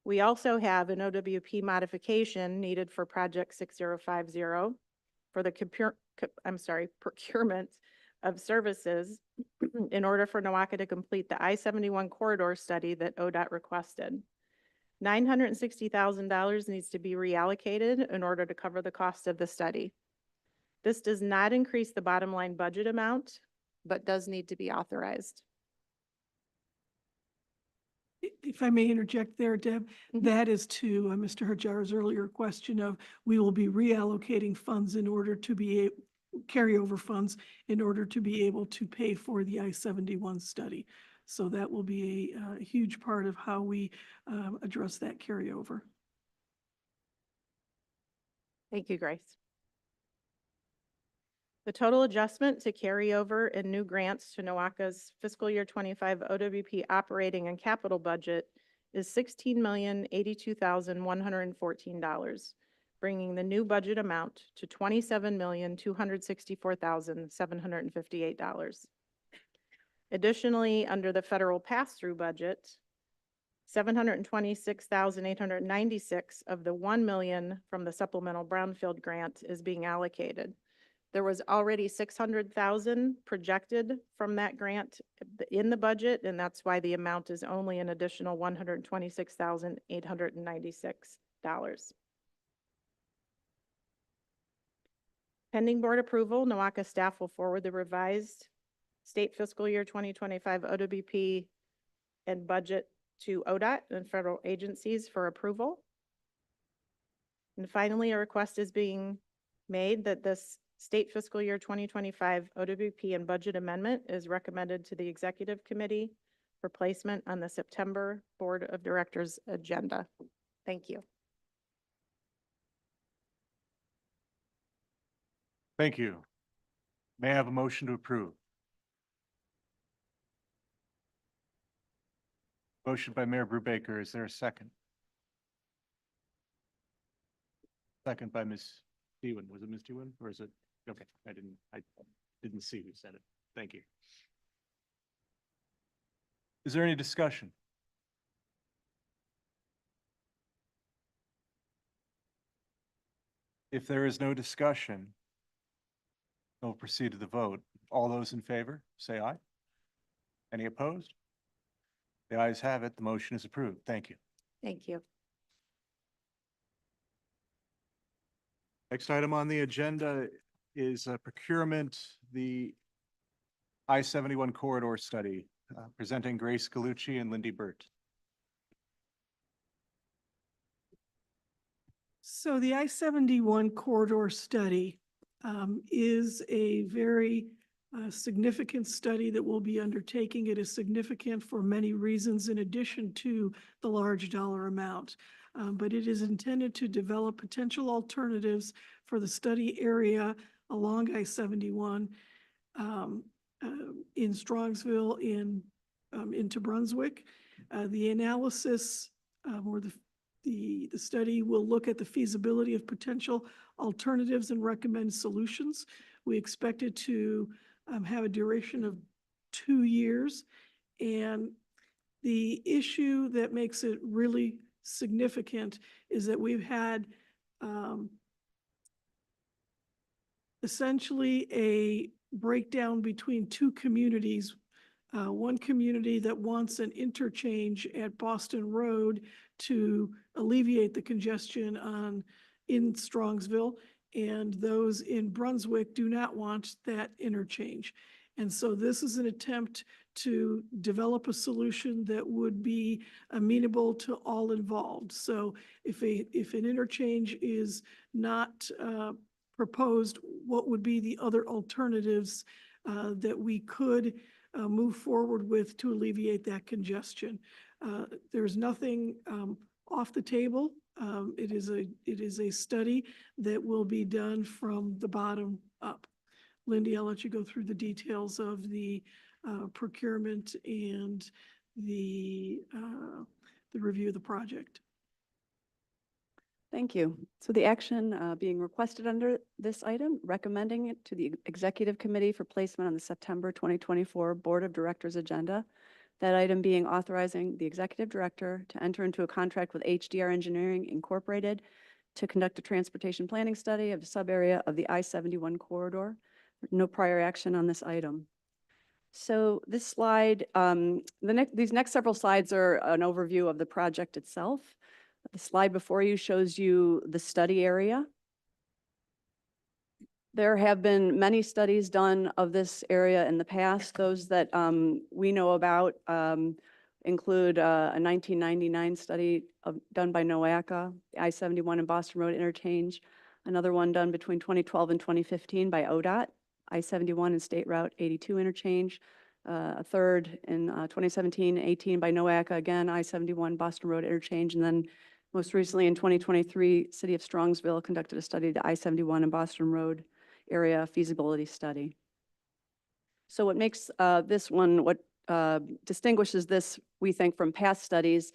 We also have an OWP modification needed for Project 6050 for the procurement of services in order for NOACA to complete the I-71 corridor study that ODOT requested. $960,000 needs to be reallocated in order to cover the cost of the study. This does not increase the bottom line budget amount, but does need to be authorized.
If I may interject there, Deb, that is to Mr. Hajar's earlier question of, we will be reallocating funds in order to be carryover funds in order to be able to pay for the I-71 study. So that will be a huge part of how we address that carryover.
Thank you, Grace. The total adjustment to carryover and new grants to NOACA's fiscal year 25 OWP operating and capital budget is $16,082,114, bringing the new budget amount to $27,264,758. Additionally, under the federal pass-through budget, $726,896 of the $1 million from the supplemental brownfield grant is being allocated. There was already $600,000 projected from that grant in the budget, and that's why the amount is only an additional $126,896. Pending board approval, NOACA staff will forward the revised state fiscal year 2025 OWP and budget to ODOT and federal agencies for approval. And finally, a request is being made that this state fiscal year 2025 OWP and budget amendment is recommended to the executive committee for placement on the September Board of Directors agenda. Thank you.
Thank you. May I have a motion to approve? Motion by Mayor Brubaker. Is there a second? Second by Ms. Dewan. Was it Ms. Dewan or is it? Okay, I didn't see who said it. Thank you. Is there any discussion? If there is no discussion, we'll proceed to the vote. All those in favor, say aye. Any opposed? The ayes have it. The motion is approved. Thank you.
Thank you.
Next item on the agenda is procurement, the I-71 corridor study, presenting Grace Galucci and Lindy Burt.
So the I-71 corridor study is a very significant study that we'll be undertaking. It is significant for many reasons in addition to the large dollar amount. But it is intended to develop potential alternatives for the study area along I-71 in Strongsville, into Brunswick. The analysis or the study will look at the feasibility of potential alternatives and recommend solutions. We expect it to have a duration of 2 years. And the issue that makes it really significant is that we've had essentially a breakdown between two communities. One community that wants an interchange at Boston Road to alleviate the congestion in Strongsville, and those in Brunswick do not want that interchange. And so this is an attempt to develop a solution that would be amenable to all involved. So if an interchange is not proposed, what would be the other alternatives that we could move forward with to alleviate that congestion? There's nothing off the table. It is a study that will be done from the bottom up. Lindy, I'll let you go through the details of the procurement and the review of the project.
Thank you. So the action being requested under this item, recommending it to the Executive Committee for placement on the September 2024 Board of Directors agenda. That item being authorizing the Executive Director to enter into a contract with HDR Engineering Incorporated to conduct a transportation planning study of a sub-area of the I-71 corridor. No prior action on this item. So this slide, these next several slides are an overview of the project itself. The slide before you shows you the study area. There have been many studies done of this area in the past. Those that we know about include a 1999 study done by NOACA, the I-71 and Boston Road interchange. Another one done between 2012 and 2015 by ODOT, I-71 and State Route 82 interchange. A third in 2017-18 by NOACA, again, I-71 Boston Road interchange. And then most recently in 2023, City of Strongsville conducted a study, the I-71 and Boston Road area feasibility study. So what makes this one, what distinguishes this, we think, from past studies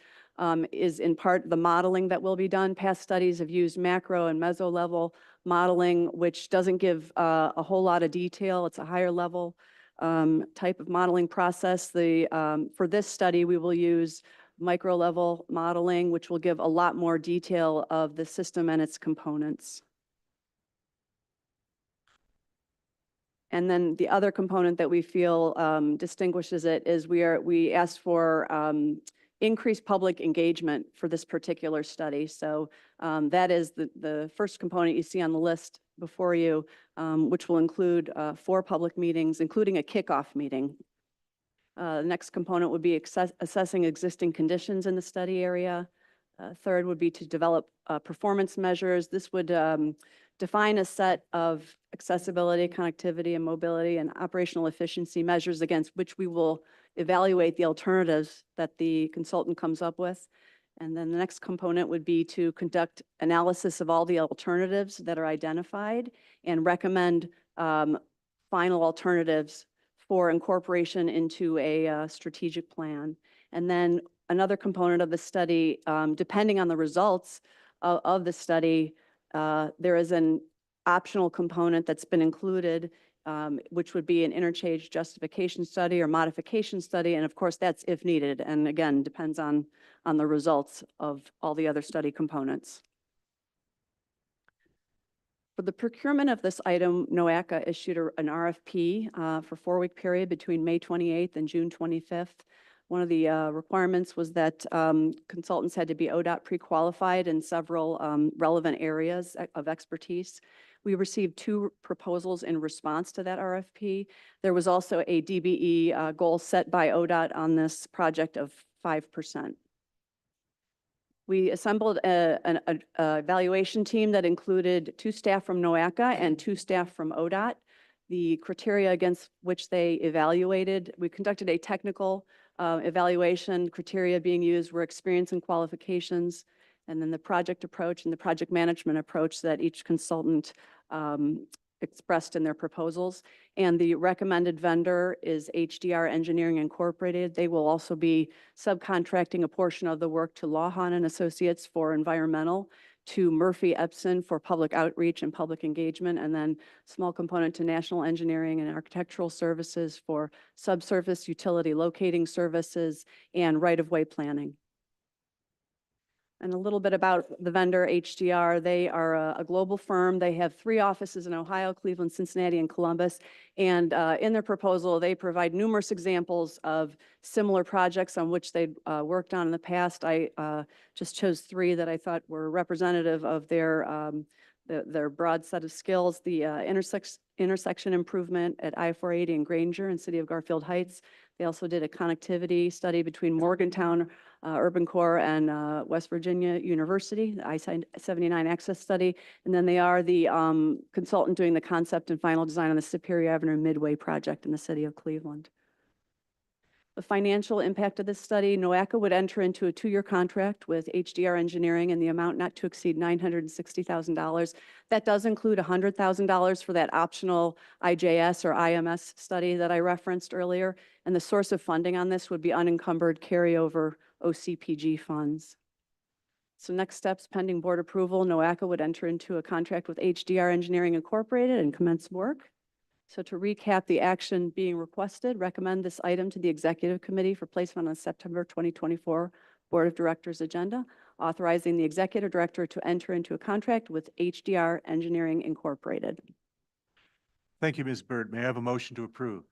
is in part the modeling that will be done. Past studies have used macro and meso level modeling, which doesn't give a whole lot of detail. It's a higher level type of modeling process. For this study, we will use micro level modeling, which will give a lot more detail of the system and its components. And then the other component that we feel distinguishes it is we asked for increased public engagement for this particular study. So that is the first component you see on the list before you, which will include 4 public meetings, including a kickoff meeting. The next component would be assessing existing conditions in the study area. Third would be to develop performance measures. This would define a set of accessibility, connectivity, and mobility and operational efficiency measures against which we will evaluate the alternatives that the consultant comes up with. And then the next component would be to conduct analysis of all the alternatives that are identified and recommend final alternatives for incorporation into a strategic plan. And then another component of the study, depending on the results of the study, there is an optional component that's been included, which would be an interchange justification study or modification study. And of course, that's if needed. And again, depends on the results of all the other study components. For the procurement of this item, NOACA issued an RFP for a 4-week period between May 28th and June 25th. One of the requirements was that consultants had to be ODOT pre-qualified in several relevant areas of expertise. We received 2 proposals in response to that RFP. There was also a DBE goal set by ODOT on this project of 5%. We assembled an evaluation team that included 2 staff from NOACA and 2 staff from ODOT. The criteria against which they evaluated, we conducted a technical evaluation. Criteria being used were experience and qualifications, and then the project approach and the project management approach that each consultant expressed in their proposals. And the recommended vendor is HDR Engineering Incorporated. They will also be subcontracting a portion of the work to Lawhon and Associates for environmental, to Murphy Epson for public outreach and public engagement, and then small component to National Engineering and Architectural Services for subsurface utility locating services and right-of-way planning. And a little bit about the vendor, HDR. They are a global firm. They have 3 offices in Ohio, Cleveland, Cincinnati, and Columbus. And in their proposal, they provide numerous examples of similar projects on which they'd worked on in the past. I just chose 3 that I thought were representative of their broad set of skills. The intersection improvement at I-480 in Granger and City of Garfield Heights. They also did a connectivity study between Morgantown Urban Core and West Virginia University, the I-79 access study. And then they are the consultant doing the concept and final design on the Superior Avenue Midway project in the city of Cleveland. The financial impact of this study, NOACA would enter into a 2-year contract with HDR Engineering in the amount not to exceed $960,000. That does include $100,000 for that optional IJS or IMS study that I referenced earlier. And the source of funding on this would be unencumbered carryover OCPG funds. So next steps, pending board approval, NOACA would enter into a contract with HDR Engineering Incorporated and commence work. So to recap, the action being requested, recommend this item to the Executive Committee for placement on September 2024 Board of Directors agenda, authorizing the Executive Director to enter into a contract with HDR Engineering Incorporated.
Thank you, Ms. Byrd. May I have a motion to approve?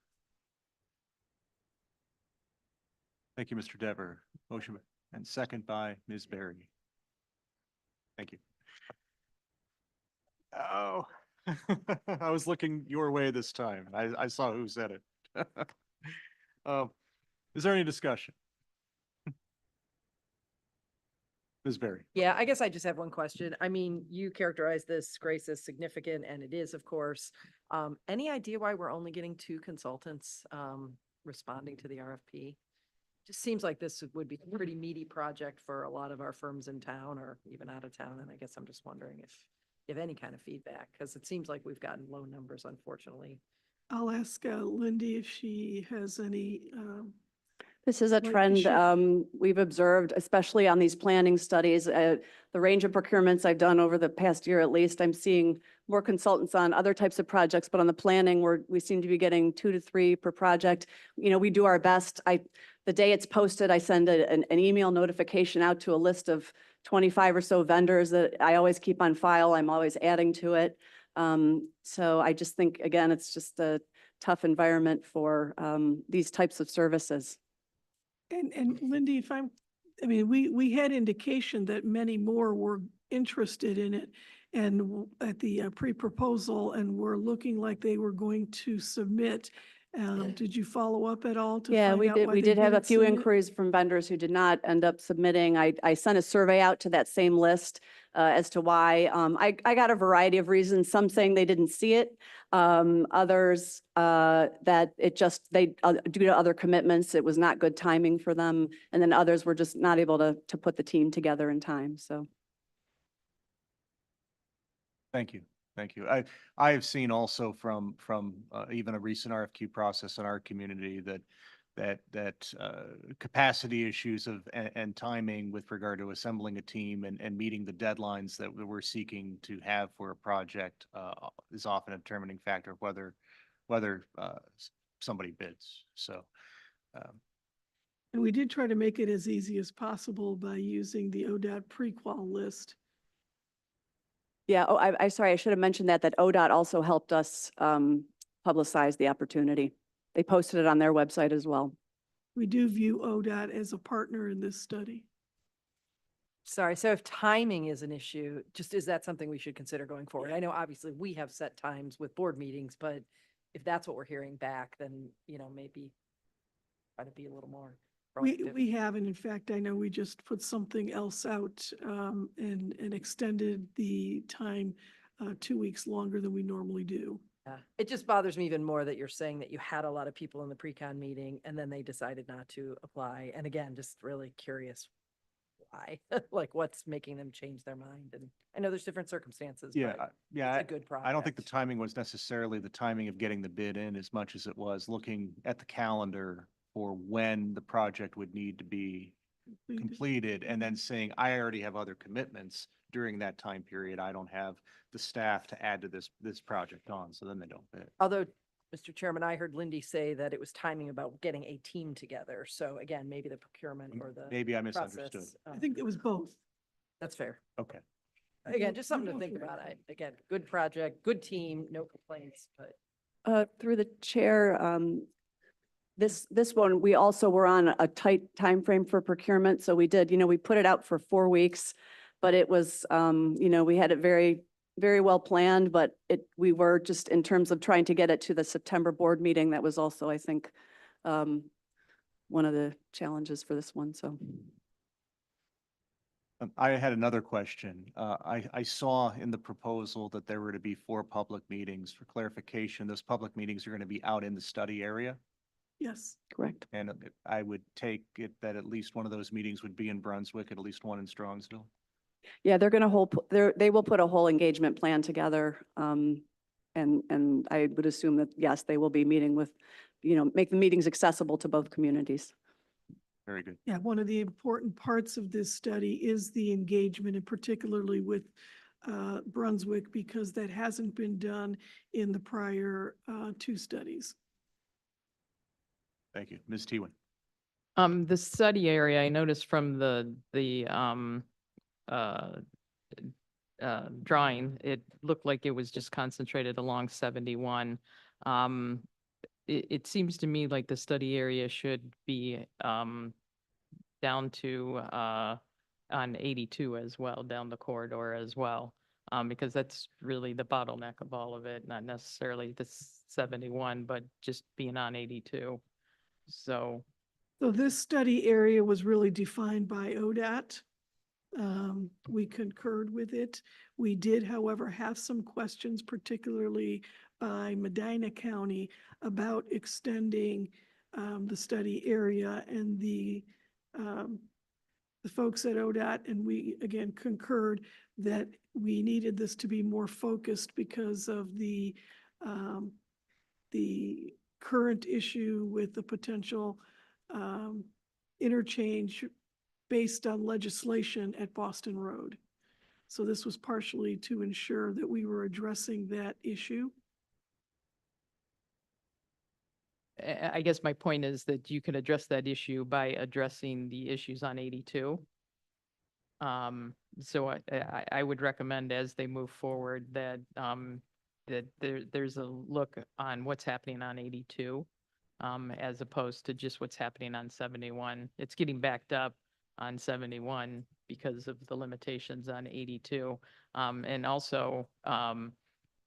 Thank you, Mr. Dever. Motion and second by Ms. Berry. Thank you. Oh, I was looking your way this time. I saw who said it. Is there any discussion? Ms. Berry?
Yeah, I guess I just have one question. I mean, you characterize this, Grace, as significant, and it is, of course. Any idea why we're only getting 2 consultants responding to the RFP? Just seems like this would be a pretty meaty project for a lot of our firms in town or even out of town. And I guess I'm just wondering if you have any kind of feedback, because it seems like we've gotten low numbers, unfortunately.
I'll ask Lindy if she has any,
This is a
like to
trend
share.
we've observed, especially on these planning studies. The range of procurements I've done over the past year at least, I'm seeing more consultants on other types of projects, but on the planning, we seem to be getting 2 to 3 per project. You know, we do our best. The day it's posted, I send an email notification out to a list of 25 or so vendors that I always keep on file. I'm always adding to it. So I just think, again, it's just a tough environment for these types of services.
And Lindy, I mean, we had indication that many more were interested in it and at the pre-proposal and were looking like they were going to submit. Did you follow up at all to
Yeah,
find
we
out
did.
why
We
they
did have a
didn't
few
submit?
inquiries from vendors who did not end up submitting. I sent a survey out to that same list as to why. I got a variety of reasons, some saying they didn't see it, others that it just, due to other commitments, it was not good timing for them. And then others were just not able to put the team together in time, so.
Thank you. Thank you. I have seen also from even a recent RFQ process in our community that capacity issues and timing with regard to assembling a team and meeting the deadlines that we're seeking to have for a project is often a determining factor of whether somebody bids. So.
And we did try to make it as easy as possible by using the ODOT pre-qual list.
Yeah, oh, I sorry, I should have mentioned that ODOT also helped us publicize the opportunity. They posted it on their website as well.
We do view ODOT as a partner in this study.
Sorry, so if timing is an issue, just is that something we should consider going forward? I know obviously we have set times with board meetings, but if that's what we're hearing back, then, you know, maybe try to be a little more proactive.
We have, and in fact, I know we just put something else out and extended the time 2 weeks longer than we normally do.
Yeah, it just bothers me even more that you're saying that you had a lot of people in the pre-con meeting and then they decided not to apply. And again, just really curious why, like what's making them change their mind? And I know there's different circumstances,
Yeah,
but
yeah.
it's a good project.
I don't think the timing was necessarily the timing of getting the bid in as much as it was looking at the calendar for when the project would need to be completed and then saying, I already have other commitments during that time period. I don't have the staff to add to this project on, so then they don't bid.
Although, Mr. Chairman, I heard Lindy say that it was timing about getting a team together. So again, maybe the procurement or the
Maybe I misunderstood.
process,
I think it was both.
that's fair.
Okay.
Again, just something to think about. Again, good project, good team, no complaints, but.
Through the chair, this one, we also were on a tight time frame for procurement. So we did, we put it out for 4 weeks, but it was, we had it very, very well planned, but we were just in terms of trying to get it to the September board meeting. That was also, I think, one of the challenges for this one, so.
I had another question. I saw in the proposal that there were to be 4 public meetings. For clarification, those public meetings are going to be out in the study area.
Yes.
Correct.
And I would take it that at least one of those meetings would be in Brunswick, at least one in Strongsville.
Yeah, they're going to they will put a whole engagement plan together. And I would assume that, yes, they will be meeting with, make the meetings accessible to both communities.
Very good.
Yeah, one of the important parts of this study is the engagement, and particularly with Brunswick, because that hasn't been done in the prior two studies.
Thank you. Ms. Tewan.
The study area, I noticed from the drawing, it looked like it was just concentrated along 71. It seems to me like the study area should be down to on 82 as well, down the corridor as well, because that's really the bottleneck of all of it, not necessarily the 71, but just being on 82. So
So this study area was really defined by ODAT. We concurred with it. We did, however, have some questions, particularly by Medina County, about extending the study area, and the folks at ODAT, and we again concurred that we needed this to be more focused because of the current issue with the potential interchange based on legislation at Boston Road. So this was partially to ensure that we were addressing that issue.
I guess my point is that you can address that issue by addressing the issues on 82. So I would recommend as they move forward that that there's a look on what's happening on 82, as opposed to just what's happening on 71. It's getting backed up on 71 because of the limitations on 82. And also,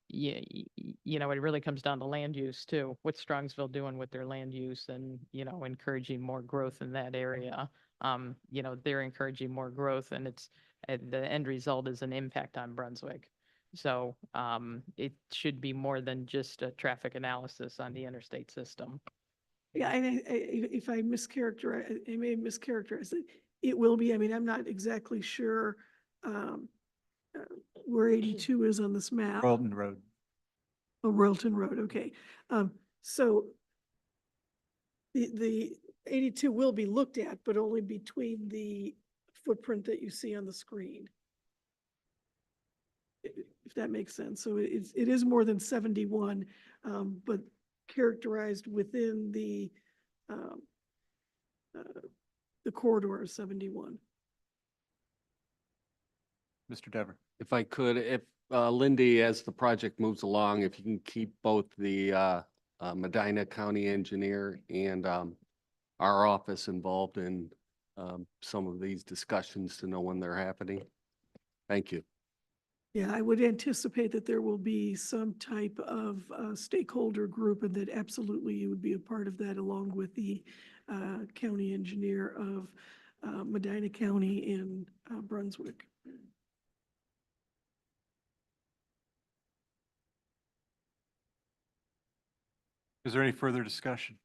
you know, it really comes down to land use too. What's Strongsville doing with their land use and, you know, encouraging more growth in that area? You know, they're encouraging more growth, and it's the end result is an impact on Brunswick. So it should be more than just a traffic analysis on the interstate system.
Yeah, and if I mischaracterize, I may have mischaracterized it. It will be, I mean, I'm not exactly sure where 82 is on this map.
Rollton Road.
Oh, Royalton Road, okay. So the 82 will be looked at, but only between the footprint that you see on the screen. If that makes sense. So it is more than 71, but characterized within the corridor of 71.
Mr. Dever.
If I could, if Lindy, as the project moves along, if you can keep both the Medina County engineer and our office involved in some of these discussions to know when they're happening. Thank you.
Yeah, I would anticipate that there will be some type of stakeholder group, and that absolutely you would be a part of that, along with the county engineer of Medina County in Brunswick.
Is there any further discussion?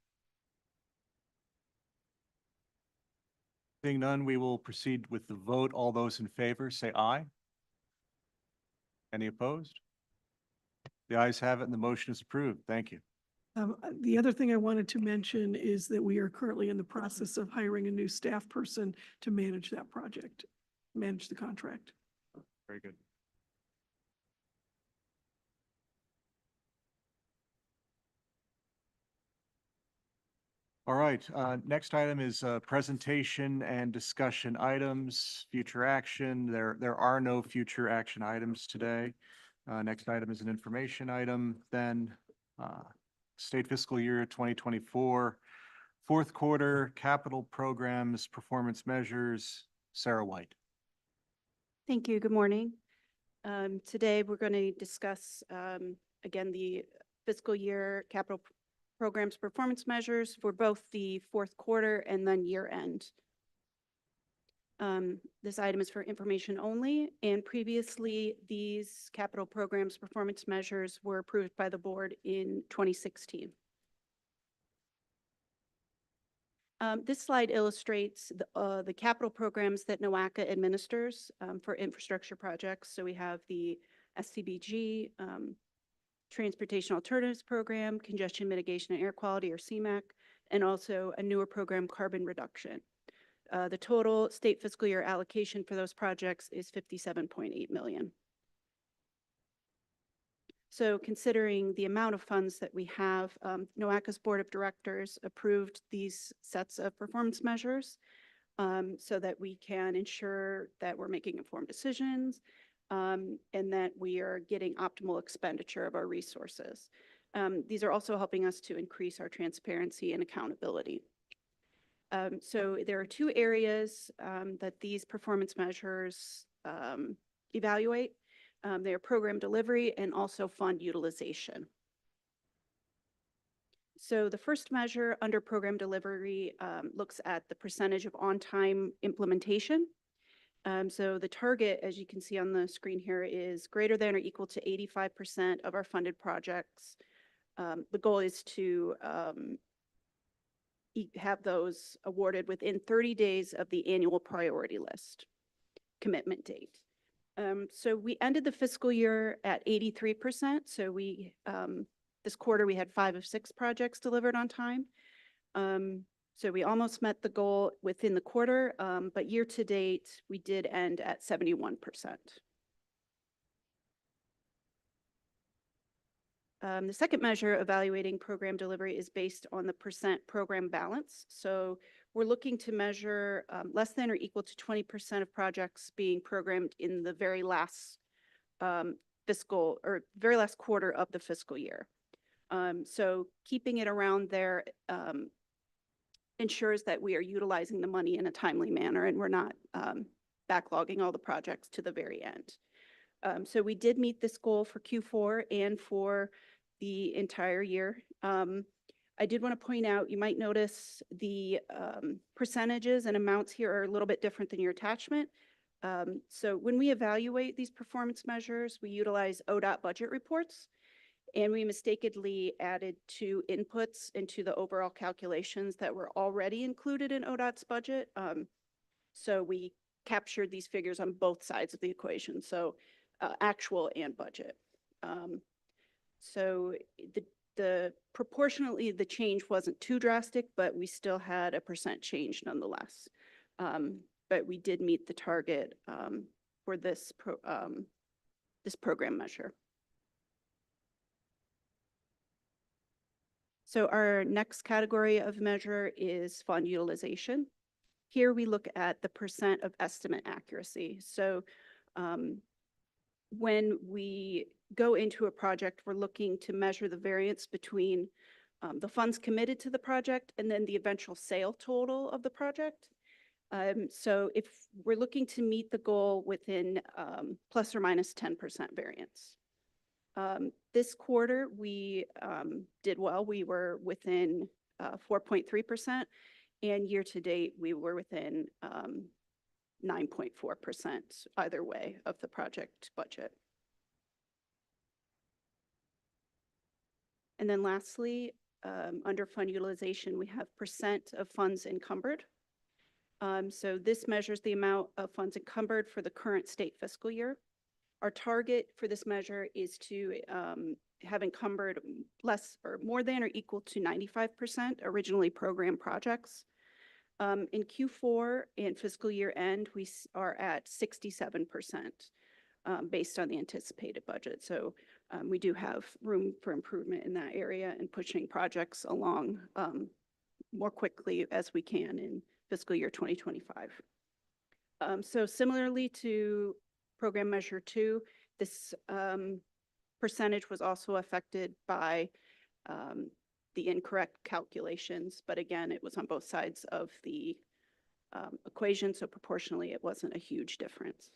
Seeing none, we will proceed with the vote. All those in favor, say aye. Any opposed? The ayes have it, and the motion is approved. Thank you.
The other thing I wanted to mention is that we are currently in the process of hiring a new staff person to manage that project, manage the contract.
Very good. All right, next item is presentation and discussion items, future action. There are no future action items today. Next item is an information item, then state fiscal year 2024, fourth quarter capital programs, performance measures. Sarah White.
Thank you. Good morning. Today, we're going to discuss, again, the fiscal year capital programs performance measures for both the fourth quarter and then year end. This item is for information only, and previously these capital programs performance measures were approved by the board in 2016. This slide illustrates the capital programs that NOACA administers for infrastructure projects. So we have the SCBG, Transportation Alternatives Program, Congestion Mitigation and Air Quality, or CMAQ, and also a newer program, Carbon Reduction.
The total state fiscal year allocation for those projects is 57.8 million. So considering the amount of funds that we have, NOACA's Board of Directors approved these sets of performance measures so that we can ensure that we're making informed decisions and that we are getting optimal expenditure of our resources. These are also helping us to increase our transparency and accountability. So there are two areas that these performance measures evaluate. They are program delivery and also fund utilization. So the first measure under program delivery looks at the percentage of on-time implementation. So the target, as you can see on the screen here, is greater than or equal to 85% of our funded projects. The goal is to have those awarded within 30 days of the annual priority list commitment date. So we ended the fiscal year at 83%. So we, this quarter, we had 5 of 6 projects delivered on time. So we almost met the goal within the quarter, but year to date, we did end at 71%. The second measure evaluating program delivery is based on the percent program balance. So we're looking to measure less than or equal to 20% of projects being programmed in the very last fiscal or very last quarter of the fiscal year. So keeping it around there ensures that we are utilizing the money in a timely manner and we're not backlogging all the projects to the very end. So we did meet this goal for Q4 and for the entire year. I did want to point out, you might notice the percentages and amounts here are a little bit different than your attachment. So when we evaluate these performance measures, we utilize ODOT budget reports, and we mistakenly added 2 inputs into the overall calculations that were already included in ODOT's budget. So we captured these figures on both sides of the equation, so actual and budget. So the proportionally, the change wasn't too drastic, but we still had a percent change nonetheless. But we did meet the target for this program measure. So our next category of measure is fund utilization. Here we look at the percent of estimate accuracy. So when we go into a project, we're looking to measure the variance between the funds committed to the project and then the eventual sale total of the project. So if we're looking to meet the goal within plus or minus 10% variance. This quarter, we did well. We were within 4.3%, and year to date, we were within 9.4% either way of the project budget. And then lastly, under fund utilization, we have percent of funds encumbered. So this measures the amount of funds encumbered for the current state fiscal year. Our target for this measure is to have encumbered less or more than or equal to 95% originally programmed projects. In Q4 and fiscal year end, we are at 67% based on the anticipated budget. So we do have room for improvement in that area and pushing projects along more quickly as we can in fiscal year 2025. So similarly to program measure 2, this percentage was also affected by the incorrect calculations, but again, it was on both sides of the equation, so proportionally it wasn't a huge difference.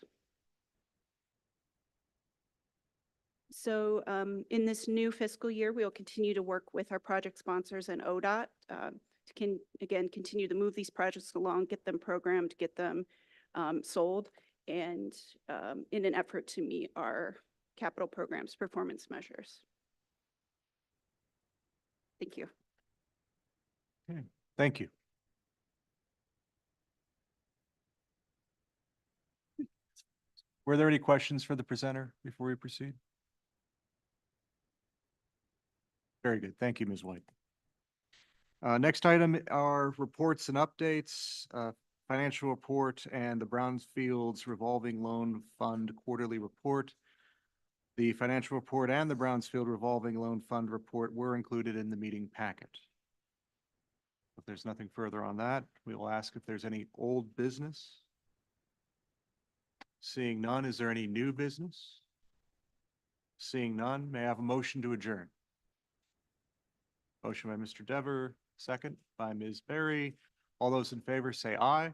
So in this new fiscal year, we will continue to work with our project sponsors and ODOT to continue to move these projects along, get them programmed, get them sold, and in an effort to meet our capital programs performance measures. Thank you.
Okay, thank you. Were there any questions for the presenter before we proceed? Very good. Thank you, Ms. White. Next item are reports and updates. financial report and the Brownfields revolving loan fund quarterly report. The financial report and the Brownsfield revolving loan fund report were included in the meeting packet. If there's nothing further on that, we will ask if there's any old business. Seeing none, is there any new business? Seeing none, may I have a motion to adjourn? Motion by Mr. Dever, second by Ms. Berry. All those in favor say aye.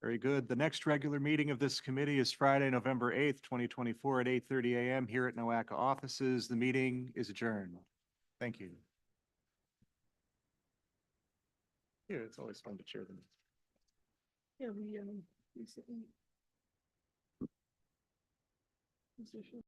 Very good. The next regular meeting of this committee is Friday, November 8th, 2024 at 8:30 a.m. here at NOACA offices. The meeting is adjourned. Thank you. Yeah, it's always fun to chair them.
Yeah, we, recently. Position.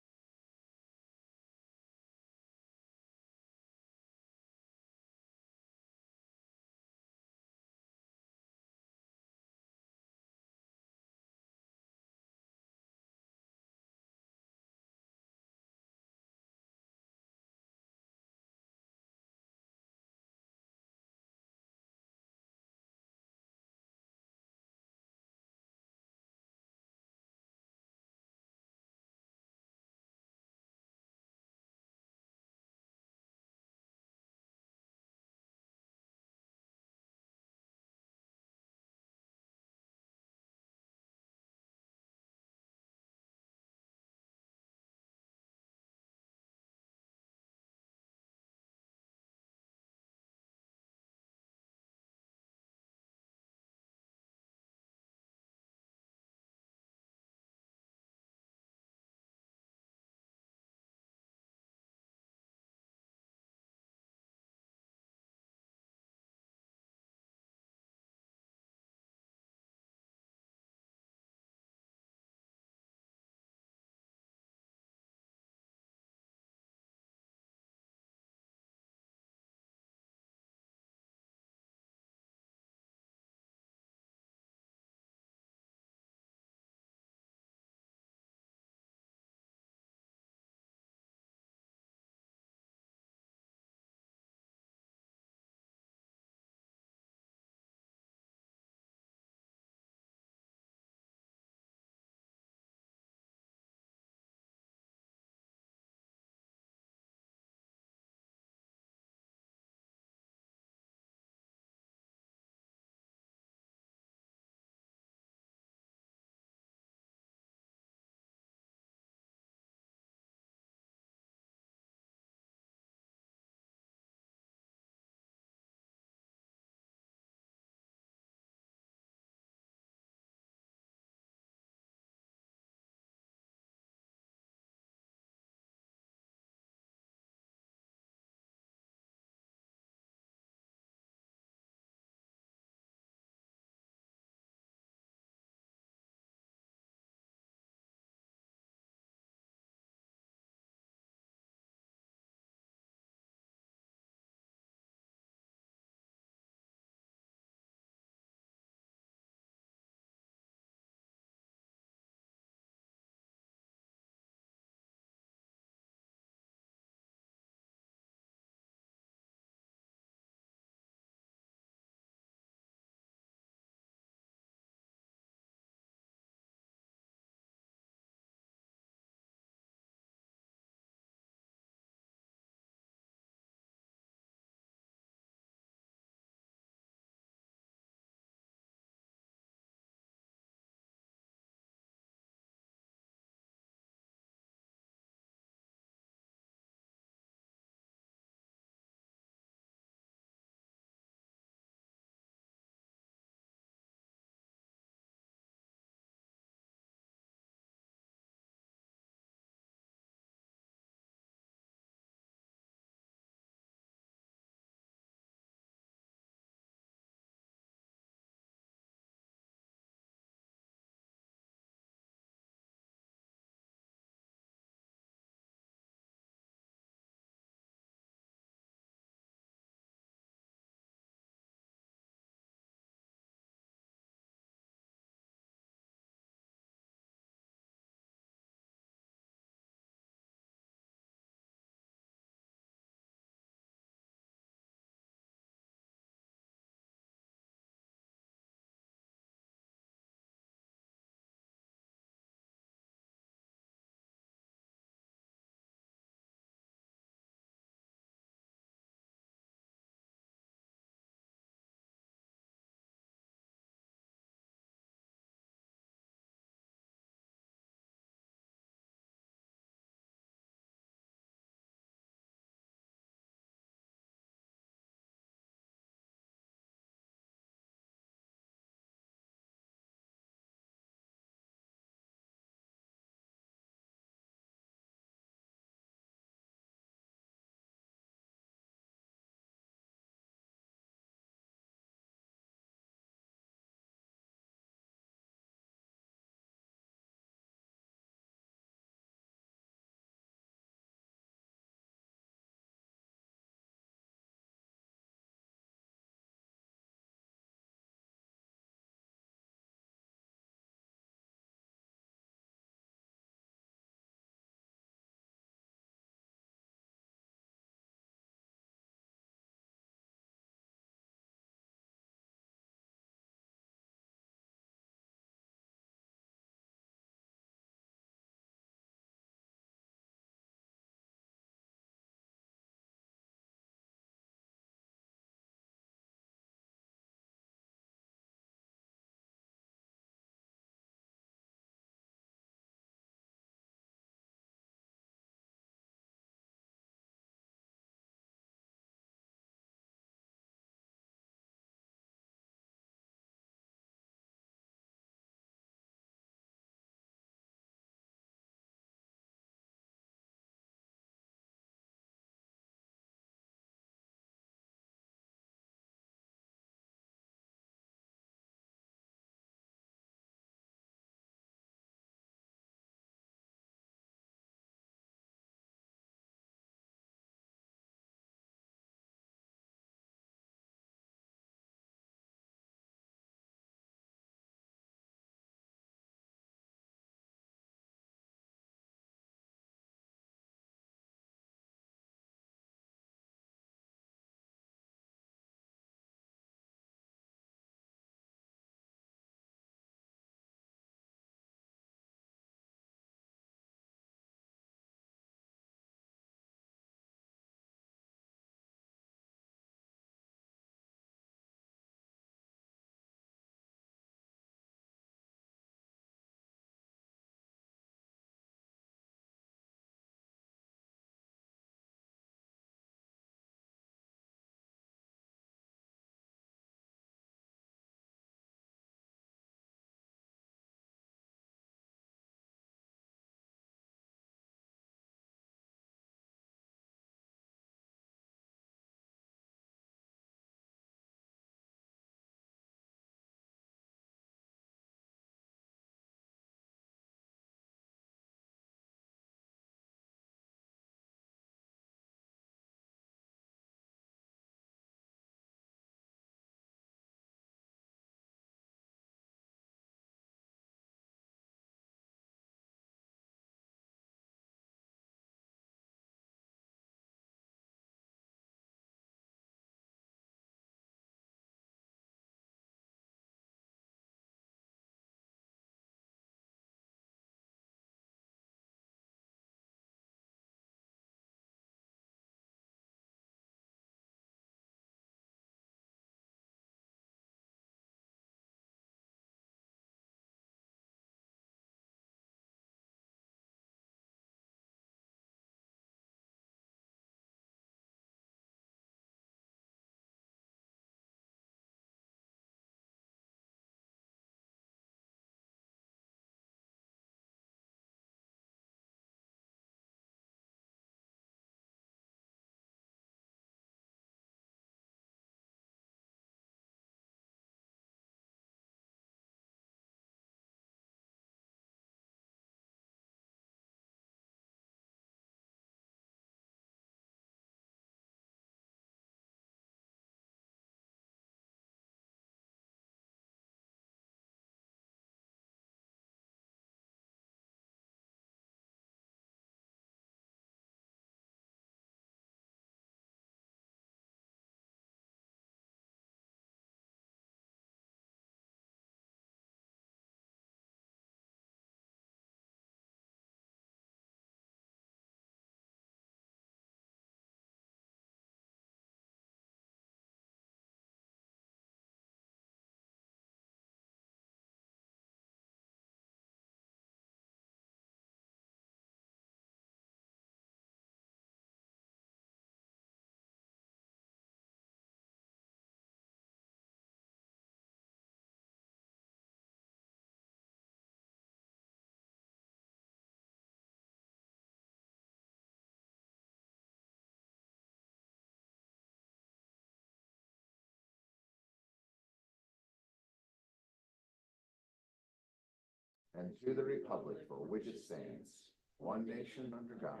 and to the republic for which it stands, one nation under God,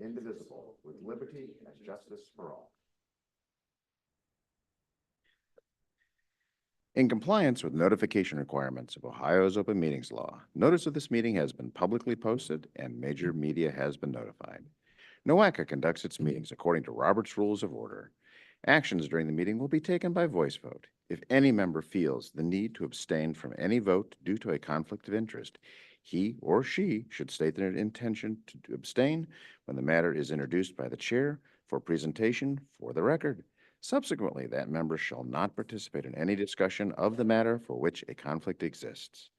indivisible, with liberty and justice for all. In compliance with notification requirements of Ohio's open meetings law, notice of this meeting has been publicly posted and major media has been notified. NOACA conducts its meetings according to Robert's Rules of Order. Actions during the meeting will be taken by voice vote. If any member feels the need to abstain from any vote due to a conflict of interest, he or she should state their intention to abstain when the matter is introduced by the chair for presentation for the record. Subsequently, that member shall not participate in any discussion of the matter for which a conflict exists.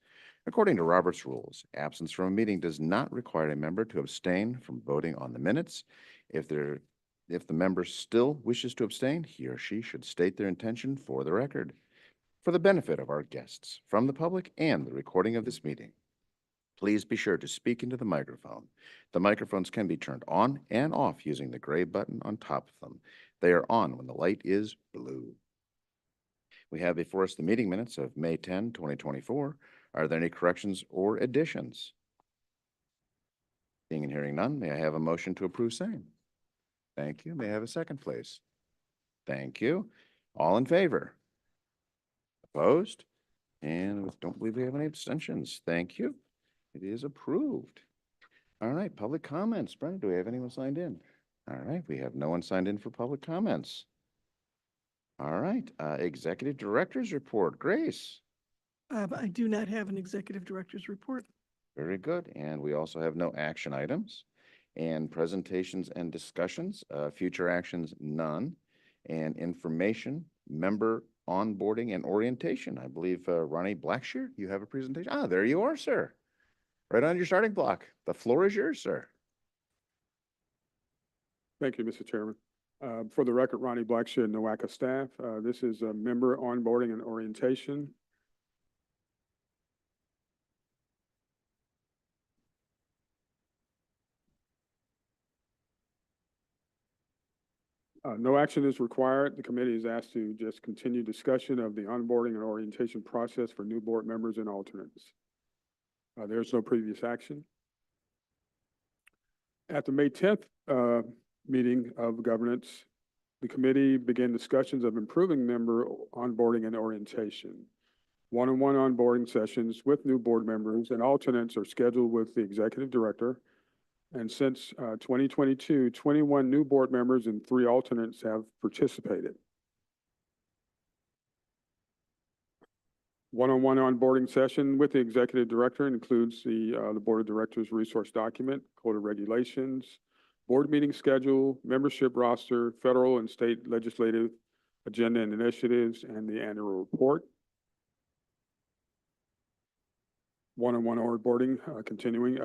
According to Robert's rules, absence from a meeting does not require a member to abstain from voting on the minutes. If the member still wishes to abstain, he or she should state their intention for the record. For the benefit of our guests, from the public and the recording of this meeting, please be sure to speak into the microphone. The microphones can be turned on and off using the gray button on top of them. They are on when the light is blue. We have before us the meeting minutes of May 10, 2024. Are there any corrections or additions? Seeing and hearing none, may I have a motion to approve same? Thank you. May I have a second, please? Thank you. All in favor? Opposed? And don't believe we have any abstentions. Thank you. It is approved. All right, public comments. Brenda, do we have anyone signed in? All right, we have no one signed in for public comments. All right, executive director's report. Grace.
I do not have an executive director's report.
Very good. And we also have no action items and presentations and discussions. Future actions, none. And information, member onboarding and orientation. I believe Ronnie Blackshear, you have a presentation. Ah, there you are, sir. Right on your starting block. The floor is yours, sir.
Thank you, Mr. Chairman. For the record, Ronnie Blackshear, NOACA staff. This is a member onboarding and orientation. No action is required. The committee is asked to just continue discussion of the onboarding and orientation process for new board members and alternates. There's no previous action. At the May 10th meeting of governance, the committee began discussions of improving member onboarding and orientation. One-on-one onboarding sessions with new board members and alternates are scheduled with the executive director. And since 2022, 21 new board members and 3 alternates have participated. One-on-one onboarding session with the executive director includes the board of directors resource document, code of regulations, board meeting schedule, membership roster, federal and state legislative agenda and initiatives, and the annual report. One-on-one onboarding, continuing.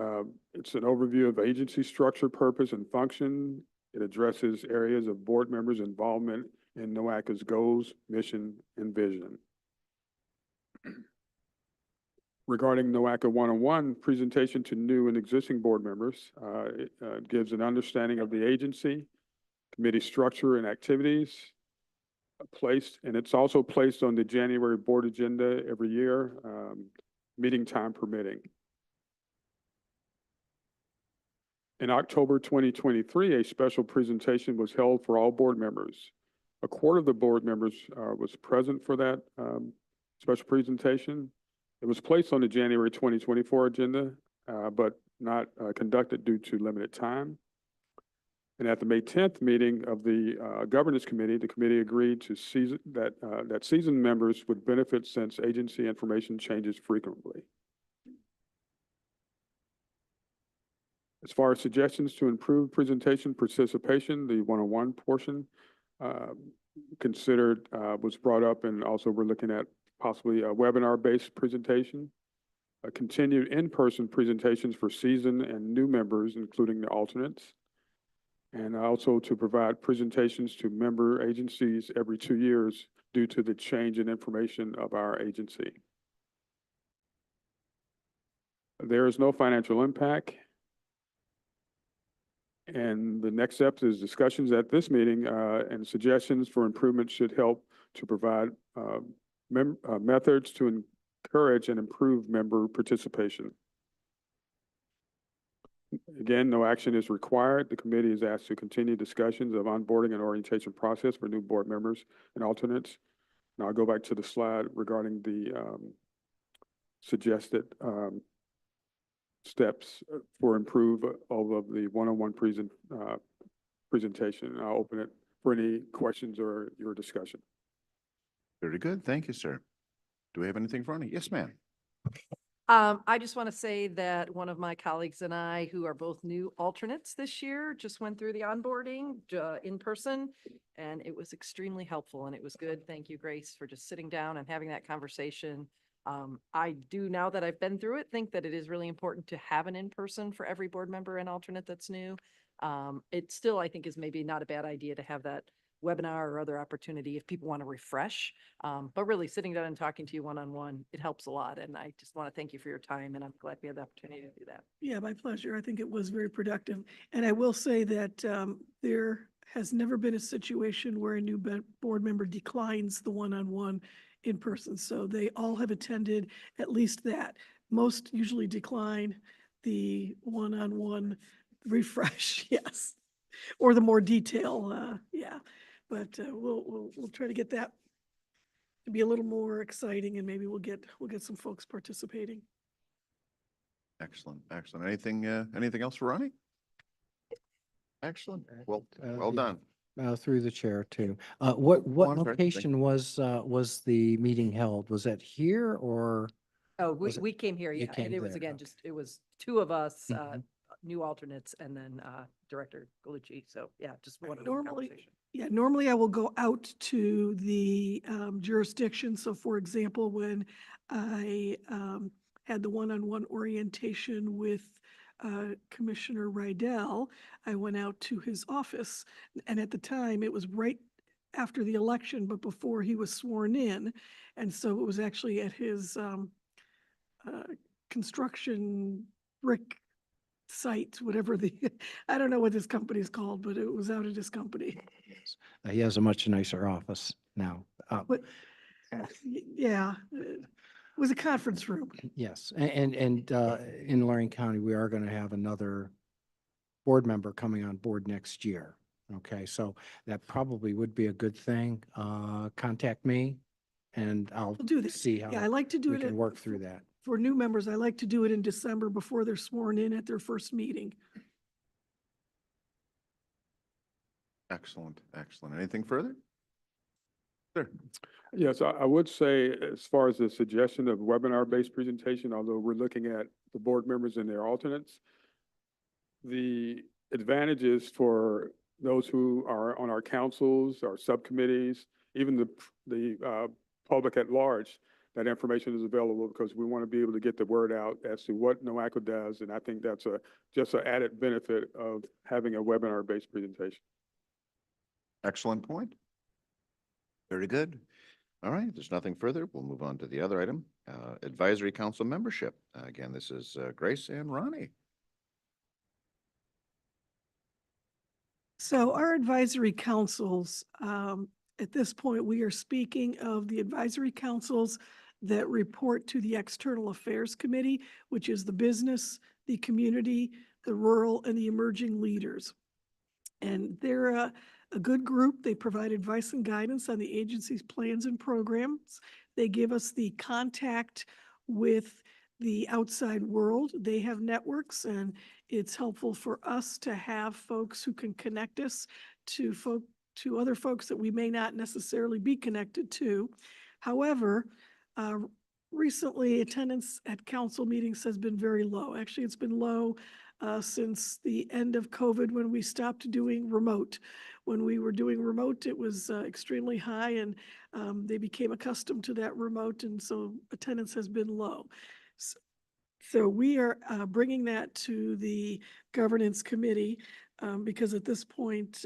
It's an overview of agency structure, purpose, and function. It addresses areas of board members' involvement in NOACA's goals, mission, and vision. Regarding NOACA one-on-one presentation to new and existing board members, it gives an understanding of the agency, committee structure and activities and it's also placed on the January board agenda every year, meeting time permitting. In October 2023, a special presentation was held for all board members. A quarter of the board members was present for that special presentation. It was placed on the January 2024 agenda, but not conducted due to limited time. And at the May 10th meeting of the governance committee, the committee agreed to that seasoned members would benefit since agency information changes frequently. As far as suggestions to improve presentation participation, the one-on-one portion considered was brought up, and also we're looking at possibly a webinar-based presentation, continued in-person presentations for seasoned and new members, including the alternates, and also to provide presentations to member agencies every 2 years due to the change in information of our agency. There is no financial impact. And the next steps is discussions at this meeting and suggestions for improvement should help to provide methods to encourage and improve member participation. Again, no action is required. The committee is asked to continue discussions of onboarding and orientation process for new board members and alternates. Now I'll go back to the slide regarding the suggested steps for improve of the one-on-one presentation. I'll open it for any questions or your discussion.
Very good. Thank you, sir. Do we have anything for Ronnie? Yes, ma'am.
I just want to say that one of my colleagues and I, who are both new alternates this year, just went through the onboarding in person, and it was extremely helpful and it was good. Thank you, Grace, for just sitting down and having that conversation. I do, now that I've been through it, think that it is really important to have an in-person for every board member and alternate that's new. It still, I think, is maybe not a bad idea to have that webinar or other opportunity if people want to refresh. But really sitting down and talking to you one-on-one, it helps a lot. And I just want to thank you for your time, and I'm glad we had the opportunity to do that.
Yeah, my pleasure. I think it was very productive. And I will say that there has never been a situation where a new board member declines the one-on-one in person. So they all have attended at least that. Most usually decline the one-on-one refresh, yes, or the more detail, yeah. But we'll try to get that to be a little more exciting, and maybe we'll get some folks participating.
Excellent, excellent. Anything else for Ronnie? Excellent. Well, well
yeah.
done.
Through the chair too. What
I'm sorry.
location was the meeting held? Was that here or?
Oh,
Was it-
we came here,
you
yeah, and
came
it was
there,
again,
okay.
just, it was two of us,
Mhm.
new alternates, and then Director Galucci. So yeah, just one of the
Normally,
conversation.
yeah, normally I will go out to the jurisdiction. So for example, when I had the one-on-one orientation with Commissioner Rydell, I went out to his office. And at the time, it was right after the election, but before he was sworn in. And so it was actually at his construction brick site, whatever the, I don't know what this company is called, but it was out at his company.
He has a much nicer office now.
But, yeah, it was a conference room.
Yes, and in Lorraine County, we are going to have another board member coming on board next year. Okay, so that probably would be a good thing. Contact me and I'll
We'll do that.
see how
Yeah, I like to do
we
it
can work through that.
for new members. I like to do it in December before they're sworn in at their first meeting.
Excellent, excellent. Anything further? Sir.
Yes, I would say as far as the suggestion of webinar-based presentation, although we're looking at the board members and their alternates, the advantages for those who are on our councils, our subcommittees, even the public at large, that information is available because we want to be able to get the word out as to what NOACA does. And I think that's just an added benefit of having a webinar-based presentation.
Excellent point. Very good. All right, if there's nothing further, we'll move on to the other item, advisory council membership. Again, this is Grace and Ronnie.
So our advisory councils, at this point, we are speaking of the advisory councils that report to the External Affairs Committee, which is the business, the community, the rural, and the emerging leaders. And they're a good group. They provide advice and guidance on the agency's plans and programs. They give us the contact with the outside world. They have networks, and it's helpful for us to have folks who can connect us to other folks that we may not necessarily be connected to. However, recently attendance at council meetings has been very low. Actually, it's been low since the end of COVID when we stopped doing remote. When we were doing remote, it was extremely high, and they became accustomed to that remote, and so attendance has been low. So we are bringing that to the governance committee because at this point,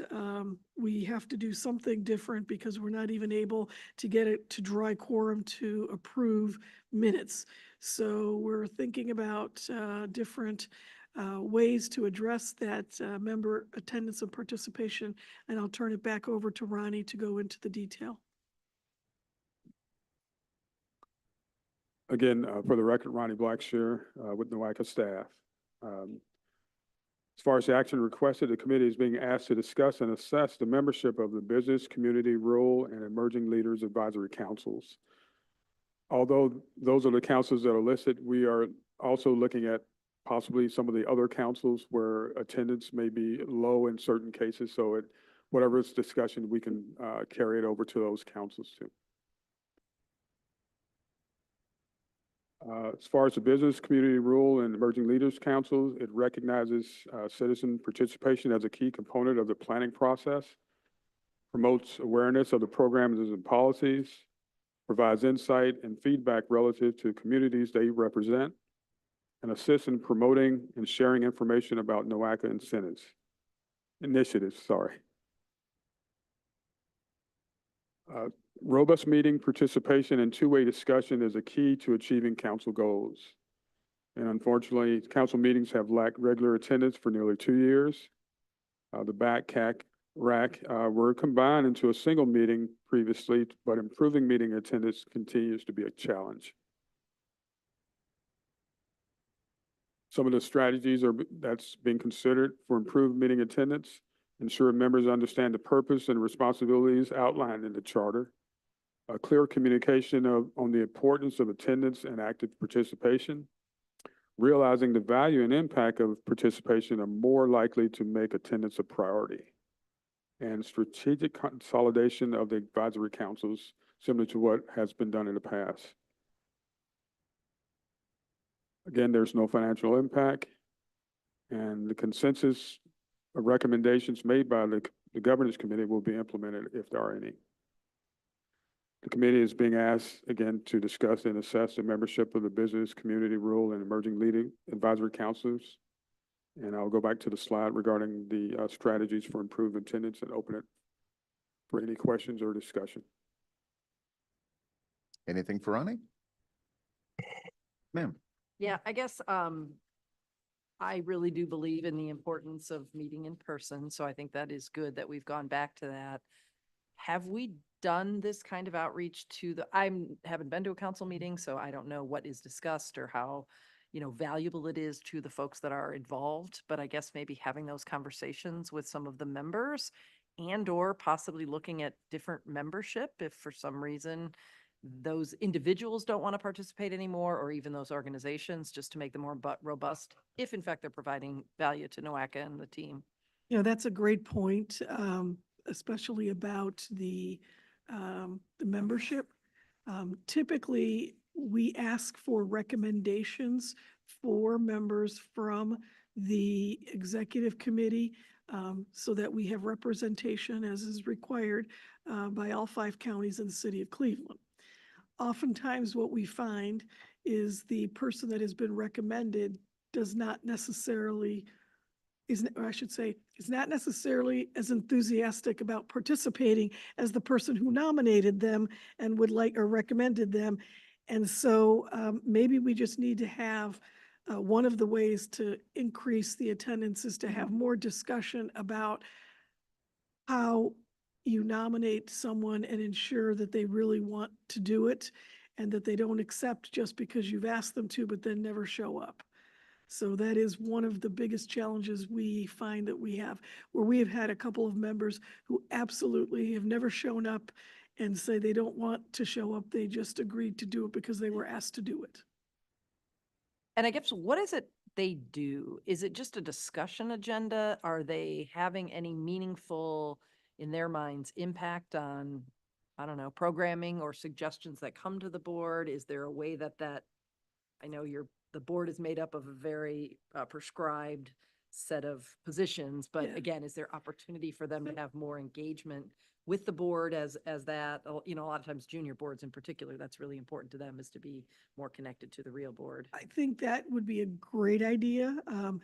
we have to do something different because we're not even able to get it to dry quorum to approve minutes. So we're thinking about different ways to address that member attendance and participation, and I'll turn it back over to Ronnie to go into the detail.
Again, for the record, Ronnie Blackshear with NOACA staff. As far as the action requested, the committee is being asked to discuss and assess the membership of the Business, Community, Rural, and Emerging Leaders Advisory Councils. Although those are the councils that are listed, we are also looking at possibly some of the other councils where attendance may be low in certain cases. So whatever is discussion, we can carry it over to those councils too. As far as the Business, Community, Rural, and Emerging Leaders Council, it recognizes citizen participation as a key component of the planning process, promotes awareness of the programs and policies, provides insight and feedback relative to communities they represent, and assists in promoting and sharing information about NOACA initiatives. Robust meeting participation and two-way discussion is a key to achieving council goals. And unfortunately, council meetings have lacked regular attendance for nearly 2 years. The BAC, CAC, RAC were combined into a single meeting previously, but improving meeting attendance continues to be a challenge. Some of the strategies that's being considered for improved meeting attendance: ensure members understand the purpose and responsibilities outlined in the charter, a clear communication on the importance of attendance and active participation, realizing the value and impact of participation are more likely to make attendance a priority, and strategic consolidation of the advisory councils, similar to what has been done in the past. Again, there's no financial impact, and the consensus of recommendations made by the governance committee will be implemented if there are any. The committee is being asked again to discuss and assess the membership of the Business, Community, Rural, and Emerging Leading Advisory Councils. And I'll go back to the slide regarding the strategies for improved attendance and open it for any questions or discussion.
Anything for Ronnie? Ma'am.
Yeah, I guess I really do believe in the importance of meeting in person. So I think that is good that we've gone back to that. Have we done this kind of outreach to I haven't been to a council meeting, so I don't know what is discussed or how, valuable it is to the folks that are involved. But I guess maybe having those conversations with some of the members and or possibly looking at different membership if for some reason those individuals don't want to participate anymore, or even those organizations, just to make them more robust if in fact they're providing value to NOACA and the team.
That's a great point, especially about the membership. Typically, we ask for recommendations for members from the executive committee so that we have representation as is required by all 5 counties in the city of Cleveland. Oftentimes what we find is the person that has been recommended does not necessarily is not necessarily as enthusiastic about participating as the person who nominated them and would like or recommended them. And so maybe we just need to have one of the ways to increase the attendance is to have more discussion about how you nominate someone and ensure that they really want to do it and that they don't accept just because you've asked them to, but then never show up. So that is one of the biggest challenges we find that we have, where we have had a couple of members who absolutely have never shown up and say they don't want to show up. They just agreed to do it because they were asked to do it.
And I guess, what is it they do? Is it just a discussion agenda? Are they having any meaningful, in their minds, impact on, I don't know, programming or suggestions that come to the board? Is there a way that I know the board is made up of a very prescribed set of positions, but again, is there opportunity for them to have more engagement with the board as that, a lot of times junior boards in particular, that's really important to them, is to be more connected to the real board.
I think that would be a great idea.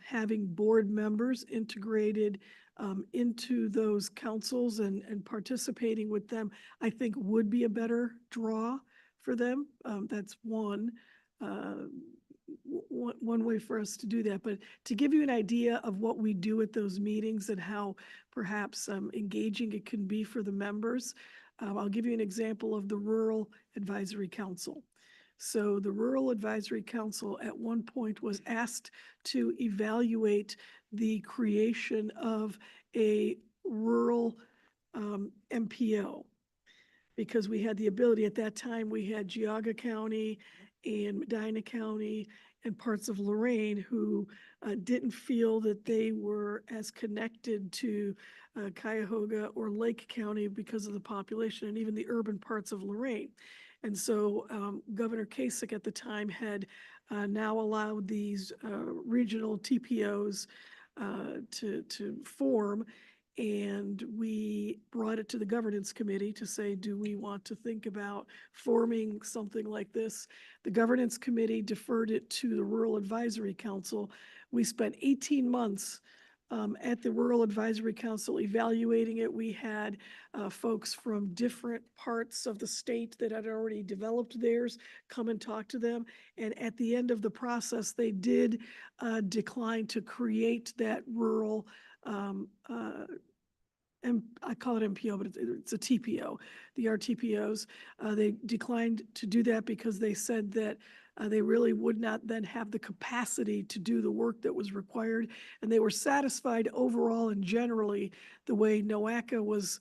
Having board members integrated into those councils and participating with them, I think would be a better draw for them. That's one way for us to do that. But to give you an idea of what we do at those meetings and how perhaps engaging it can be for the members, I'll give you an example of the Rural Advisory Council. So the Rural Advisory Council at one point was asked to evaluate the creation of a rural MPO. Because we had the ability, at that time, we had Geauga County and Medina County and parts of Lorraine who didn't feel that they were as connected to Cuyahoga or Lake County because of the population and even the urban parts of Lorraine. And so Governor Kasich at the time had now allowed these regional TPOs to form. And we brought it to the governance committee to say, do we want to think about forming something like this? The governance committee deferred it to the Rural Advisory Council. We spent 18 months at the Rural Advisory Council evaluating it. We had folks from different parts of the state that had already developed theirs come and talk to them. And at the end of the process, they did decline to create that rural and I call it MPO, but it's a TPO, the RTPOs. They declined to do that because they said that they really would not then have the capacity to do the work that was required. And they were satisfied overall and generally the way NOACA was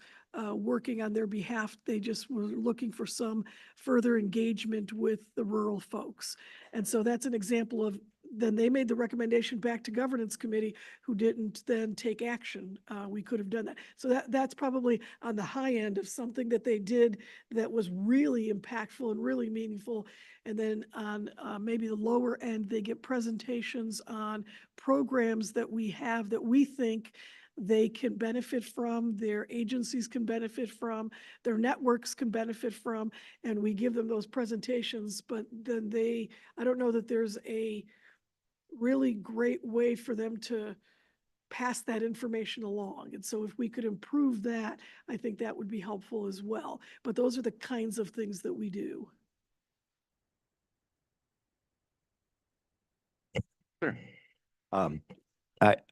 working on their behalf. They just were looking for some further engagement with the rural folks. And so that's an example of, then they made the recommendation back to governance committee who didn't then take action. We could have done that. So that's probably on the high end of something that they did that was really impactful and really meaningful. And then on maybe the lower end, they get presentations on programs that we have that we think they can benefit from, their agencies can benefit from, their networks can benefit from, and we give them those presentations. But then I don't know that there's a really great way for them to pass that information along. And so if we could improve that, I think that would be helpful as well. But those are the kinds of things that we do.
Sure.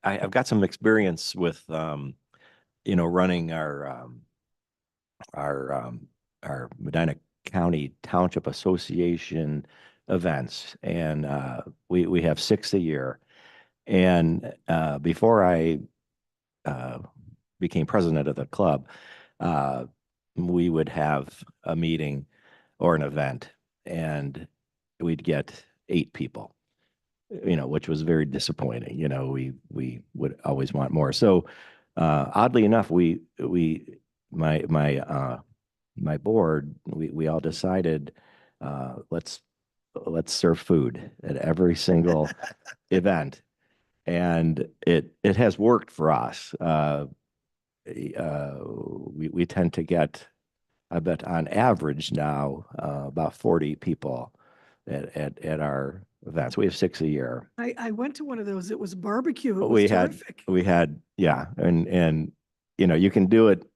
I've got some experience with, running our Medina County Township Association events, and we have 6 a year. And before I became president of the club, we would have a meeting or an event, and we'd get 8 people, which was very disappointing. We would always want more. So oddly enough, my board, we all decided, let's serve food at every single event. And it has worked for us. We tend to get, I bet on average now, about 40 people at our events. We have 6 a year.
I went to one of those. It was barbecue. It was
We
terrific.
yeah. And, you can do it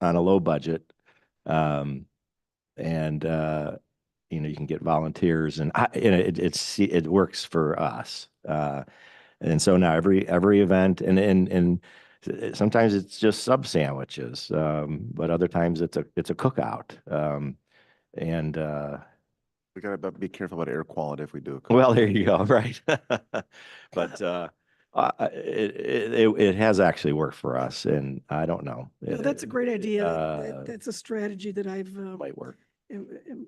on a low budget. You can get volunteers and it works for us. And so now every event and sometimes it's just sub sandwiches, but other times it's a cookout.
We gotta be careful about air quality if we do.
Well, there you go. Right. But it has actually worked for us, and I don't know.
No, that's a great idea. That's a strategy that I've
Might work.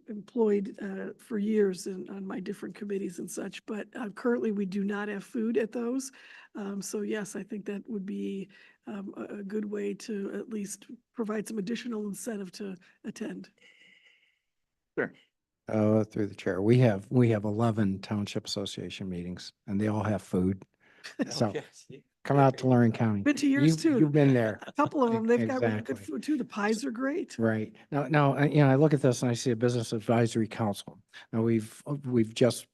employed for years on my different committees and such. But currently, we do not have food at those. So yes, I think that would be a good way to at least provide some additional incentive to attend.
Sure.
Through the chair, we have 11 township association meetings, and they all have food. So come out to Lorraine County.
Been to yours too.
You've been there.
A couple of them, they've got really good
Exactly.
food too. The pies are great.
Right. Now, I look at this and I see a business advisory council. Now, we've just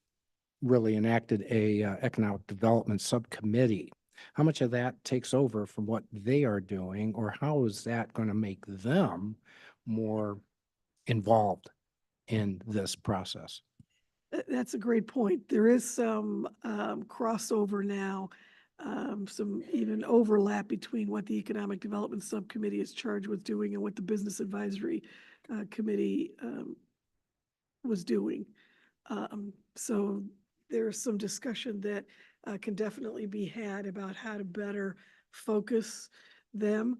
really enacted a economic development subcommittee. How much of that takes over from what they are doing, or how is that going to make them more involved in this process?
That's a great point. There is some crossover now, some even overlap between what the Economic Development Subcommittee is charged with doing and what the Business Advisory Committee was doing. So there's some discussion that can definitely be had about how to better focus them.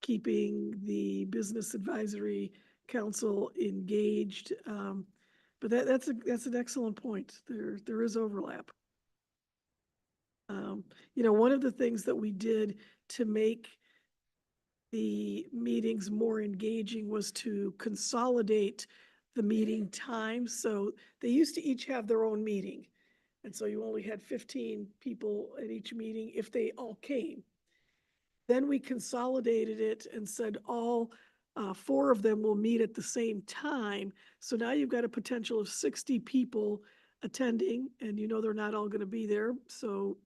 Keeping the Business Advisory Council engaged. But that's an excellent point. There is overlap. One of the things that we did to make the meetings more engaging was to consolidate the meeting times. So they used to each have their own meeting. And so you only had 15 people at each meeting if they all came. Then we consolidated it and said all 4 of them will meet at the same time. So now you've got a potential of 60 people attending, and they're not all going to be there. So,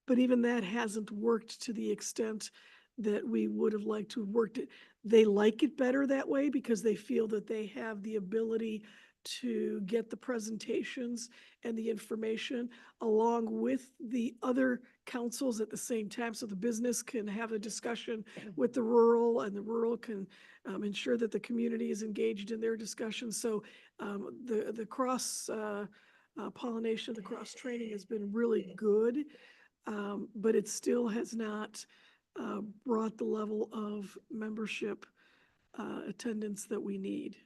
but even that hasn't worked to the extent that we would have liked to have worked it. They like it better that way because they feel that they have the ability to get the presentations and the information along with the other councils at the same time. So the business can have a discussion with the rural, and the rural can ensure that the community is engaged in their discussion. So the cross pollination, the cross training has been really good, but it still has not brought the level of membership attendance that we need.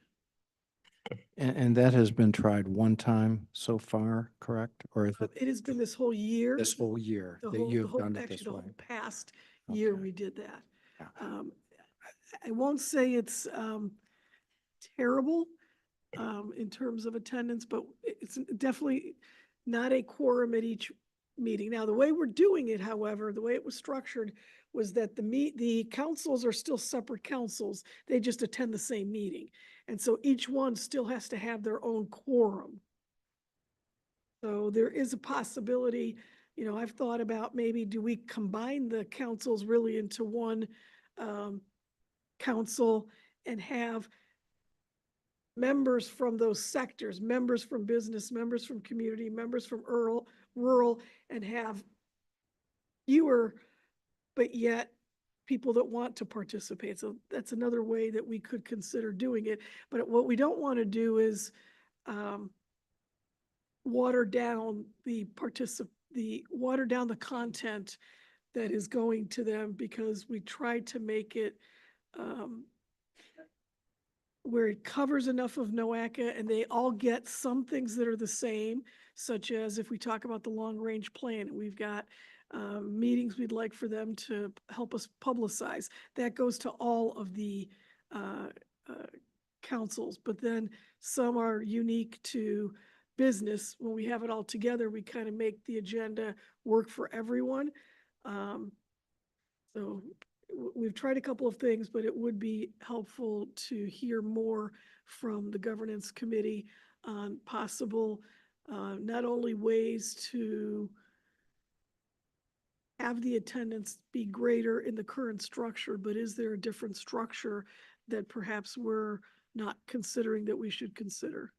And that has been tried one time so far, correct? Or is it
It has been this whole year.
this whole year
The
that
whole,
you've done it this
actually, the
way?
whole past year
Okay.
we did that.
Yeah.
I won't say it's terrible in terms of attendance, but it's definitely not a quorum at each meeting. Now, the way we're doing it, however, the way it was structured was that the councils are still separate councils. They just attend the same meeting. And so each one still has to have their own quorum. So there is a possibility, I've thought about maybe do we combine the councils really into one council and have members from those sectors, members from business, members from community, members from rural, and have fewer, but yet people that want to participate. So that's another way that we could consider doing it. But what we don't want to do is water down the content that is going to them, because we tried to make it where it covers enough of NOACA and they all get some things that are the same, such as if we talk about the long-range plan, we've got meetings we'd like for them to help us publicize. That goes to all of the councils, but then some are unique to business. When we have it all together, we kind of make the agenda work for everyone. So we've tried a couple of things, but it would be helpful to hear more from the governance committee on possible, not only ways to have the attendance be greater in the current structure, but is there a different structure that perhaps we're not considering that we should consider?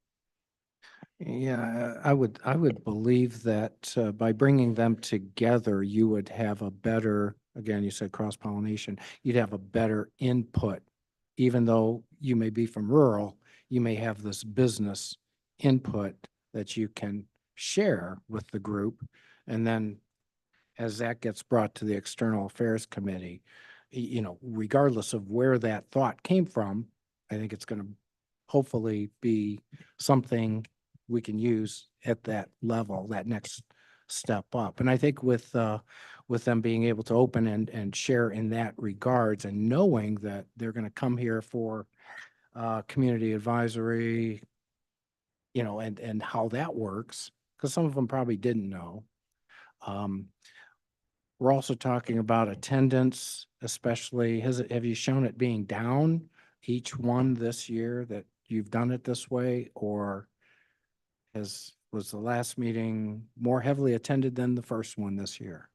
Yeah, I would believe that by bringing them together, you would have a better, again, you said cross-pollination, you'd have a better input. Even though you may be from rural, you may have this business input that you can share with the group. And then as that gets brought to the External Affairs Committee, regardless of where that thought came from, I think it's going to hopefully be something we can use at that level, that next step up. And I think with them being able to open and share in that regards, and knowing that they're going to come here for community advisory, and how that works, because some of them probably didn't know. We're also talking about attendance, especially, have you shown it being down each one this year that you've done it this way, or was the last meeting more heavily attended than the first one this year?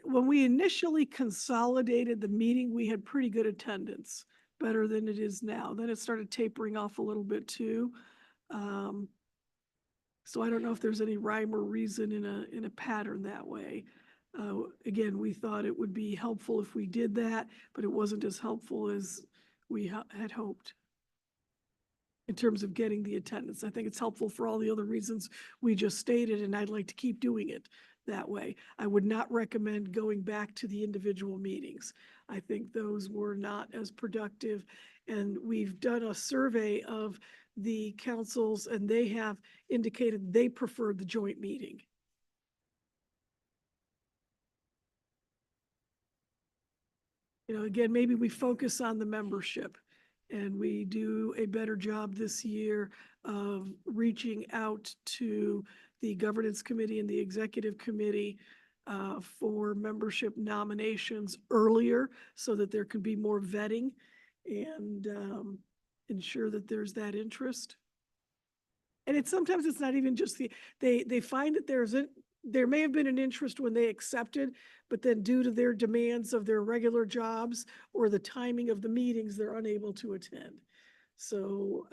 When we initially consolidated the meeting, we had pretty good attendance, better than it is now. Then it started tapering off a little bit too. So I don't know if there's any rhyme or reason in a pattern that way. Again, we thought it would be helpful if we did that, but it wasn't as helpful as we had hoped in terms of getting the attendance. I think it's helpful for all the other reasons we just stated, and I'd like to keep doing it that way. I would not recommend going back to the individual meetings. I think those were not as productive. And we've done a survey of the councils, and they have indicated they prefer the joint meeting. You know, again, maybe we focus on the membership and we do a better job this year of reaching out to the governance committee and the executive committee for membership nominations earlier so that there can be more vetting and ensure that there's that interest. And sometimes it's not even just they find that there may have been an interest when they accepted, but then due to their demands of their regular jobs or the timing of the meetings, they're unable to attend. So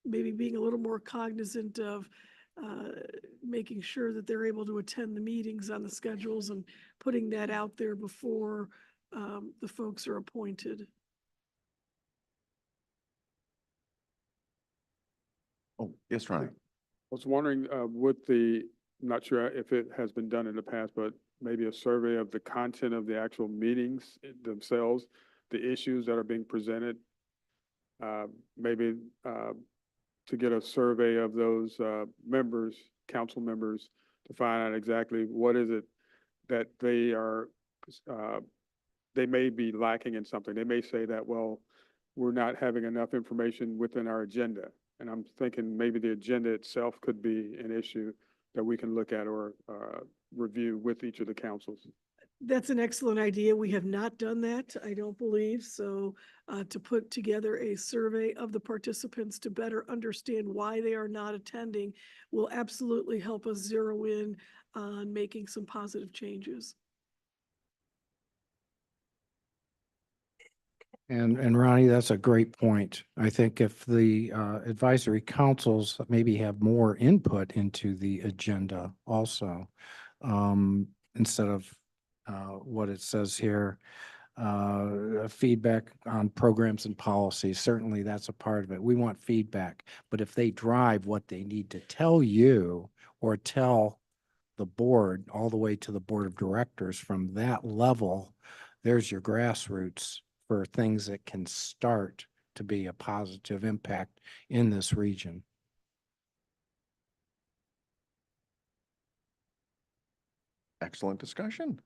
maybe being a little more cognizant of making sure that they're able to attend the meetings on the schedules and putting that out there before the folks are appointed.
Oh, yes, Ronnie.
I was wondering, not sure if it has been done in the past, but maybe a survey of the content of the actual meetings themselves, the issues that are being presented. Maybe to get a survey of those members, council members, to find out exactly what is it that they may be lacking in something. They may say that, well, we're not having enough information within our agenda. And I'm thinking maybe the agenda itself could be an issue that we can look at or review with each of the councils.
That's an excellent idea. We have not done that, I don't believe. So to put together a survey of the participants to better understand why they are not attending will absolutely help us zero in on making some positive changes.
And Ronnie, that's a great point. I think if the advisory councils maybe have more input into the agenda also, instead of what it says here, feedback on programs and policies, certainly that's a part of it. We want feedback, but if they drive what they need to tell you or tell the board all the way to the board of directors from that level, there's your grassroots for things that can start to be a positive impact in this region.
Excellent discussion.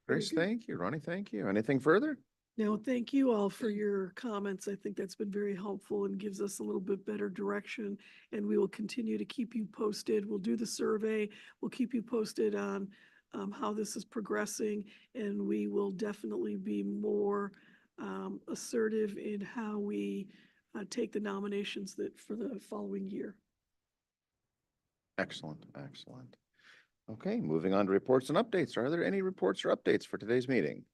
Grace, thank you. Ronnie, thank you. Anything further?
No, thank you all for your comments. I think that's been very helpful and gives us a little bit better direction. And we will continue to keep you posted. We'll do the survey. We'll keep you posted on how this is progressing. And we will definitely be more assertive in how we take the nominations for the following year.
Excellent, excellent. Okay, moving on to reports and updates. Are there any reports or updates for today's meeting?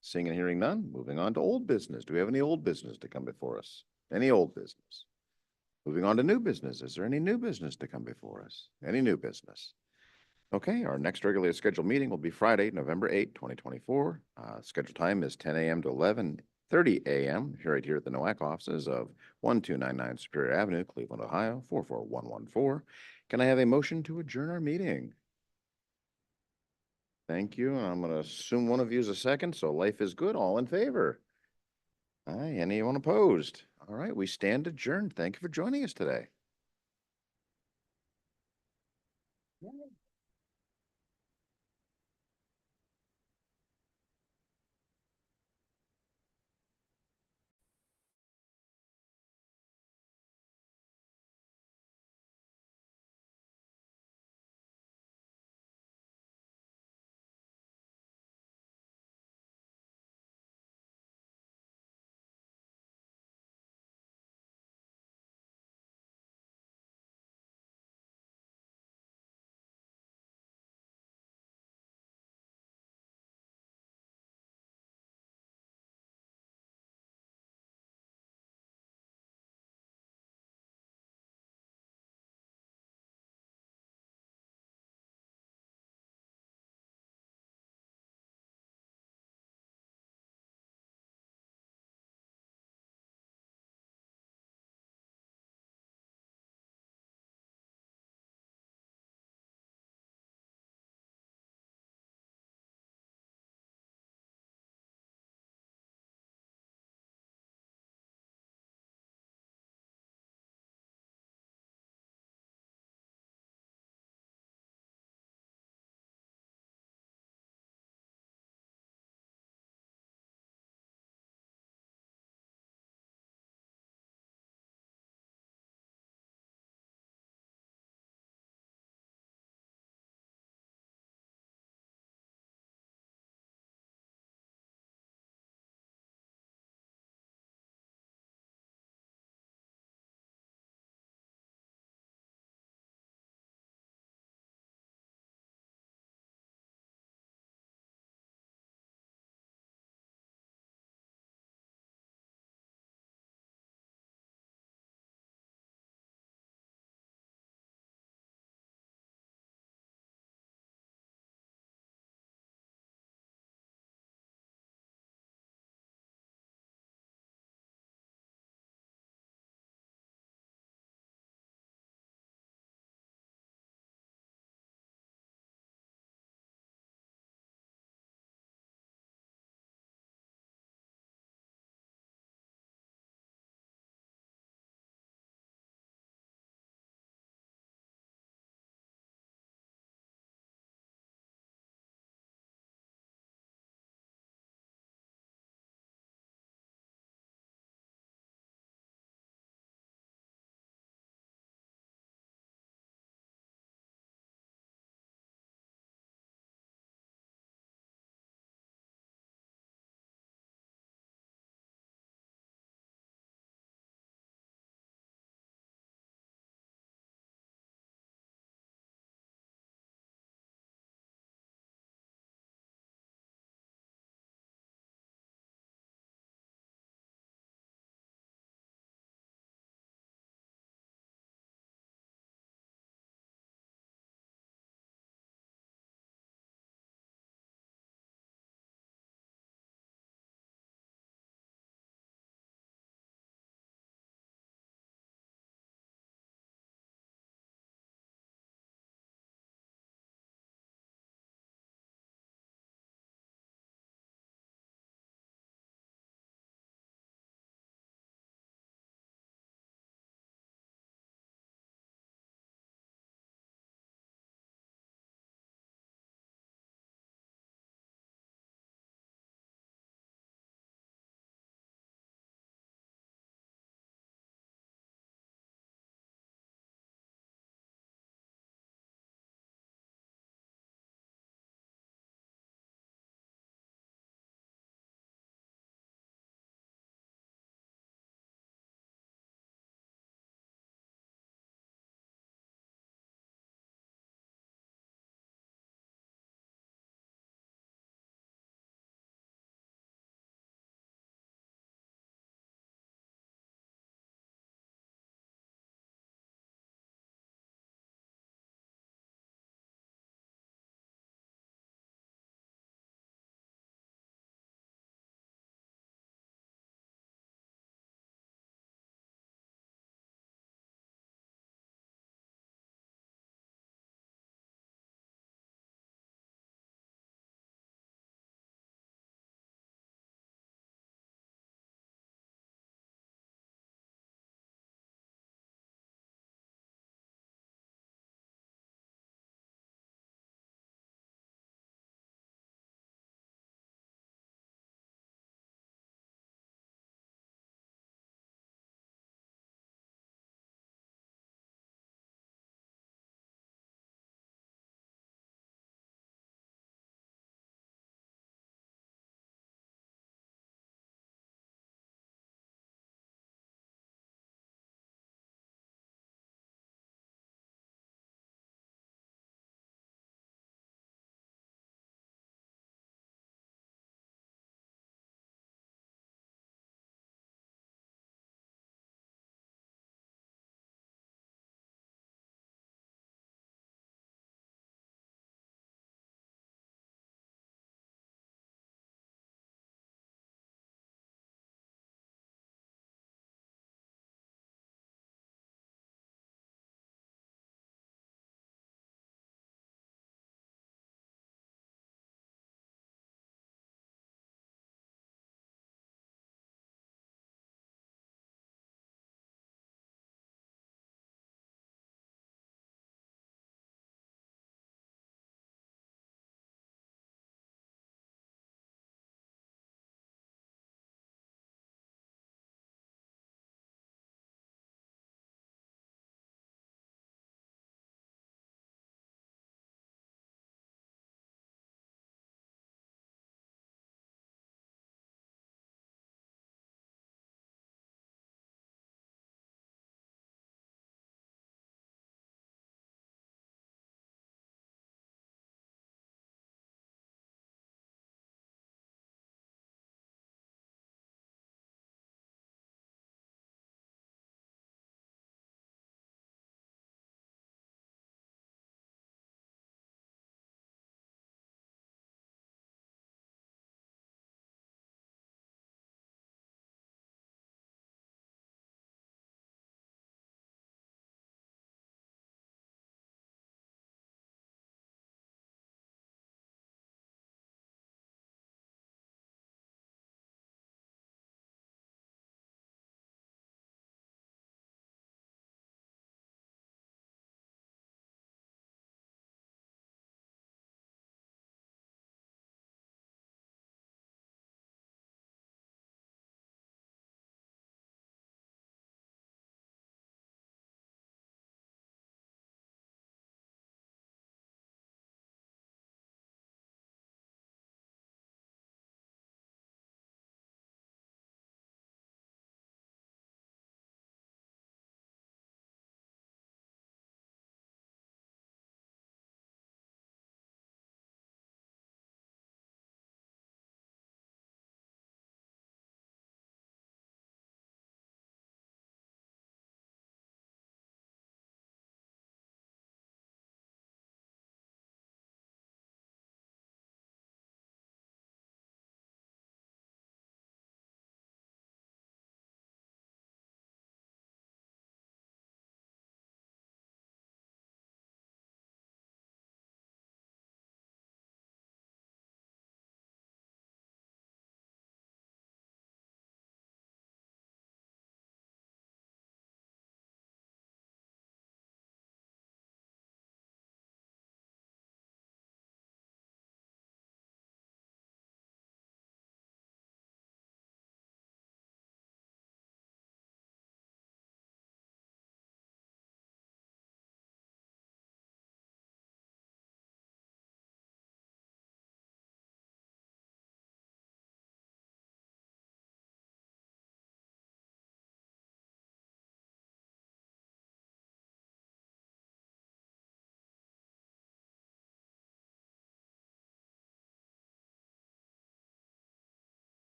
Seeing and hearing none, moving on to old business. Do we have any old business to come before us? Any old business? Moving on to new business. Is there any new business to come before us? Any new business? Okay, our next regularly scheduled meeting will be Friday, November 8, 2024. Scheduled time is 10 a.m. to 11:30 a.m. right here at the NOAC offices of 1299 Superior Avenue, Cleveland, Ohio, 44114. Can I have a motion to adjourn our meeting? Thank you. I'm going to assume one of you is a second, so life is good. All in favor? Aye, anyone opposed? All right, we stand adjourned. Thank you for joining us today.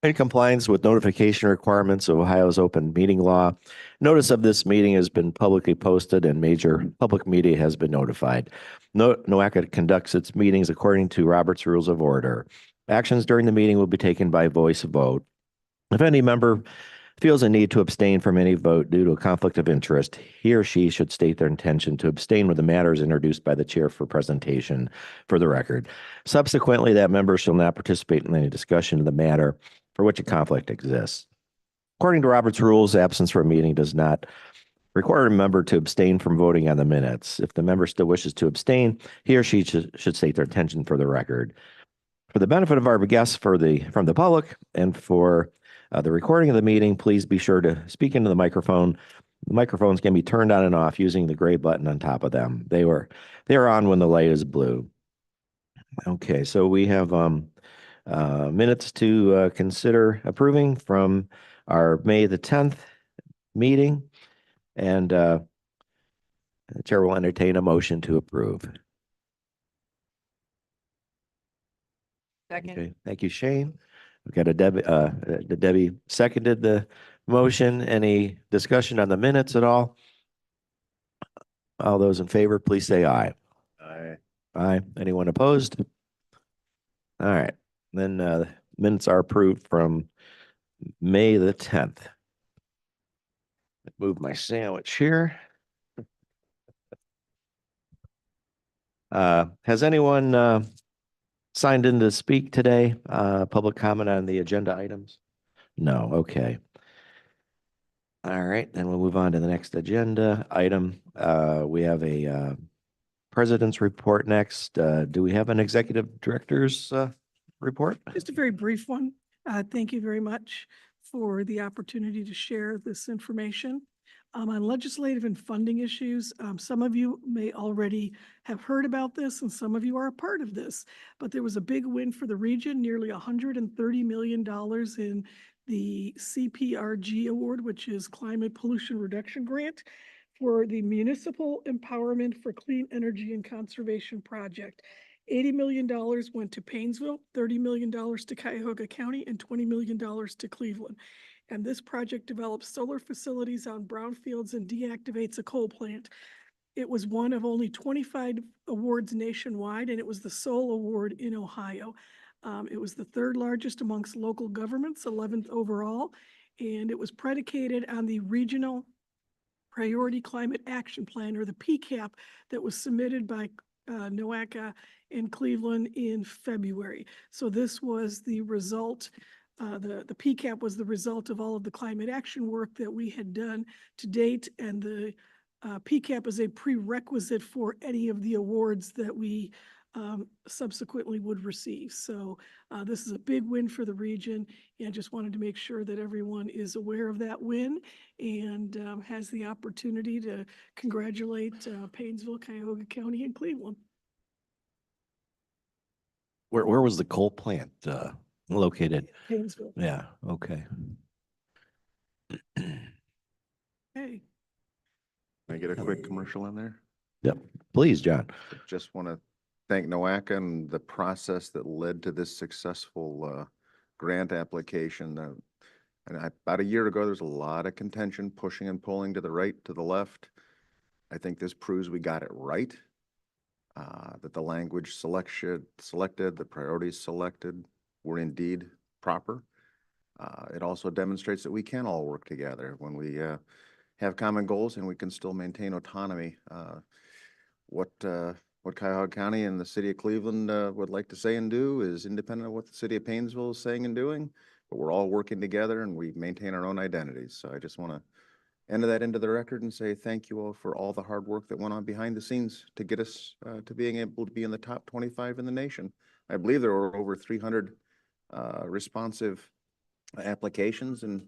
In compliance with notification requirements of Ohio's open meeting law, notice of this meeting has been publicly posted and major public media has been notified. NOACA conducts its meetings according to Robert's Rules of Order. Actions during the meeting will be taken by voice vote. If any member feels a need to abstain from any vote due to a conflict of interest, he or she should state their intention to abstain when the matter is introduced by the chair for presentation for the record. Subsequently, that member shall not participate in any discussion of the matter for which a conflict exists. According to Robert's rules, absence from a meeting does not require a member to abstain from voting on the minutes. If the member still wishes to abstain, he or she should state their intention for the record. For the benefit of our guests from the public and for the recording of the meeting, please be sure to speak into the microphone. The microphones can be turned on and off using the gray button on top of them. They are on when the light is blue. Okay, so we have minutes to consider approving from our May the 10th meeting, and the chair will entertain a motion to approve.
Second.
Okay, thank you, Shane. We've got Debbie seconded the motion. Any discussion on the minutes at all? All those in favor, please say aye.
Aye.
Aye. Anyone opposed? All right, then minutes are approved from May the 10th. Move my sandwich here. Has anyone signed in to speak today? Public comment on the agenda items? No, okay. All right, then we'll move on to the next agenda item. We have a president's report next. Do we have an executive director's report?
Just a very brief one. Thank you very much for the opportunity to share this information. On legislative and funding issues, some of you may already have heard about this and some of you are a part of this, but there was a big win for the region, nearly $130 million in the CPRG award, which is Climate Pollution Reduction Grant, for the Municipal Empowerment for Clean Energy and Conservation Project. $80 million went to Painesville, $30 million to Cuyahoga County, and $20 million to Cleveland. And this project develops solar facilities on brownfields and deactivates a coal plant. It was one of only 25 awards nationwide, and it was the sole award in Ohio. It was the third largest amongst local governments, 11th overall, and it was predicated on the Regional Priority Climate Action Plan, or the PCAP, that was submitted by NOACA in Cleveland in February. So this was the result. The PCAP was the result of all of the climate action work that we had done to date, and the PCAP is a prerequisite for any of the awards that we subsequently would receive. So this is a big win for the region, and just wanted to make sure that everyone is aware of that win and has the opportunity to congratulate Painesville, Cuyahoga County, and Cleveland.
Where was the coal plant located?
Painesville.
Yeah, okay.
Hey.
Can I get a quick commercial in there?
Yep, please, John.
Just want to thank NOACA and the process that led to this successful grant application. About a year ago, there was a lot of contention, pushing and pulling to the right, to the left. I think this proves we got it right, that the language selected, the priorities selected were indeed proper. It also demonstrates that we can all work together when we have common goals and we can still maintain autonomy. What Cuyahoga County and the city of Cleveland would like to say and do is independent of what the city of Painesville is saying and doing, but we're all working together and we maintain our own identities. So I just want to enter that into the record and say thank you all for all the hard work that went on behind the scenes to get us to being able to be in the top 25 in the nation. I believe there were over 300 responsive applications and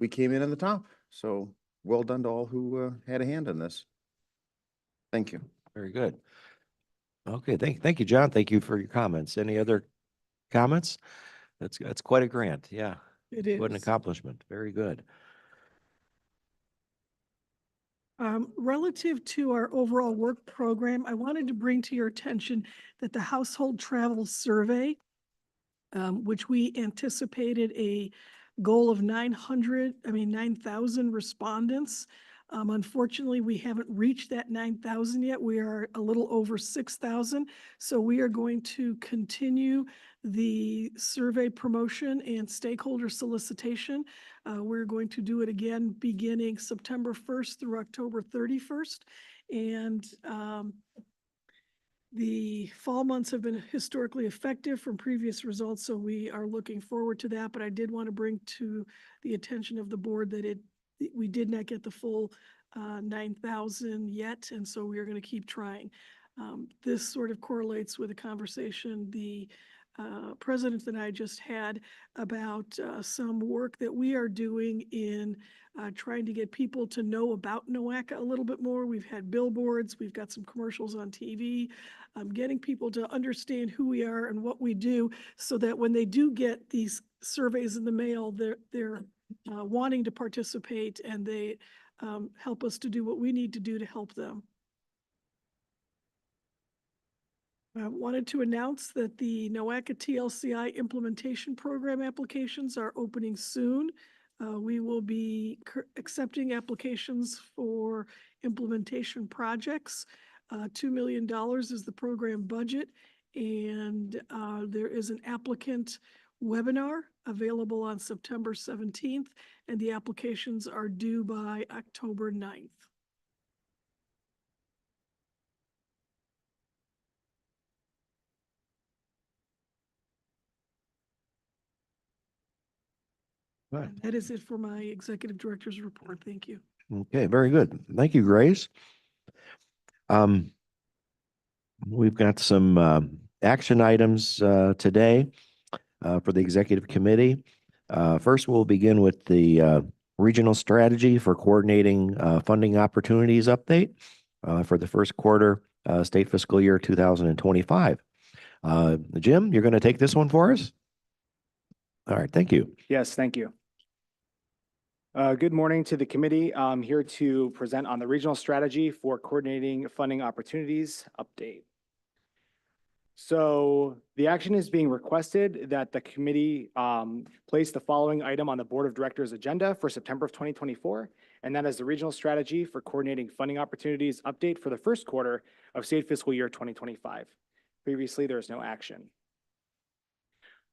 we came in the top. So well done to all who had a hand in this. Thank you.
Very good. Okay, thank you, John. Thank you for your comments. Any other comments? That's quite a grant. Yeah.
It is.
What an accomplishment. Very good.
Relative to our overall work program, I wanted to bring to your attention that the household travel survey which we anticipated a goal of 9,000 respondents. Unfortunately, we haven't reached that 9,000 yet. We are a little over 6,000. So we are going to continue the survey promotion and stakeholder solicitation. We're going to do it again beginning September 1st through October 31st. And the fall months have been historically effective from previous results, so we are looking forward to that. But I did want to bring to the attention of the board that we did not get the full 9,000 yet, and so we are going to keep trying. This sort of correlates with a conversation the president and I just had about some work that we are doing in trying to get people to know about NOACA a little bit more. We've had billboards, we've got some commercials on TV, getting people to understand who we are and what we do so that when they do get these surveys in the mail, they're wanting to participate, and they help us to do what we need to do to help them. I wanted to announce that the NOACA TLCI implementation program applications are opening soon. We will be accepting applications for implementation projects. $2 million is the program budget, and there is an applicant webinar available on September 17th, and the applications are due by October 9th.
Right.
That is it for my executive director's report. Thank you.
Okay, very good. Thank you, Grace. We've got some action items today for the executive committee. First, we'll begin with the regional strategy for coordinating funding opportunities update for the first quarter state fiscal year 2025. Jim, you're going to take this one for us? All right, thank you.
Yes, thank you. Good morning to the committee. I'm here to present on the regional strategy for coordinating funding opportunities update. So the action is being requested that the committee place the following item on the board of directors agenda for September of 2024, and that is the regional strategy for coordinating funding opportunities update for the first quarter of state fiscal year 2025. Previously, there was no action.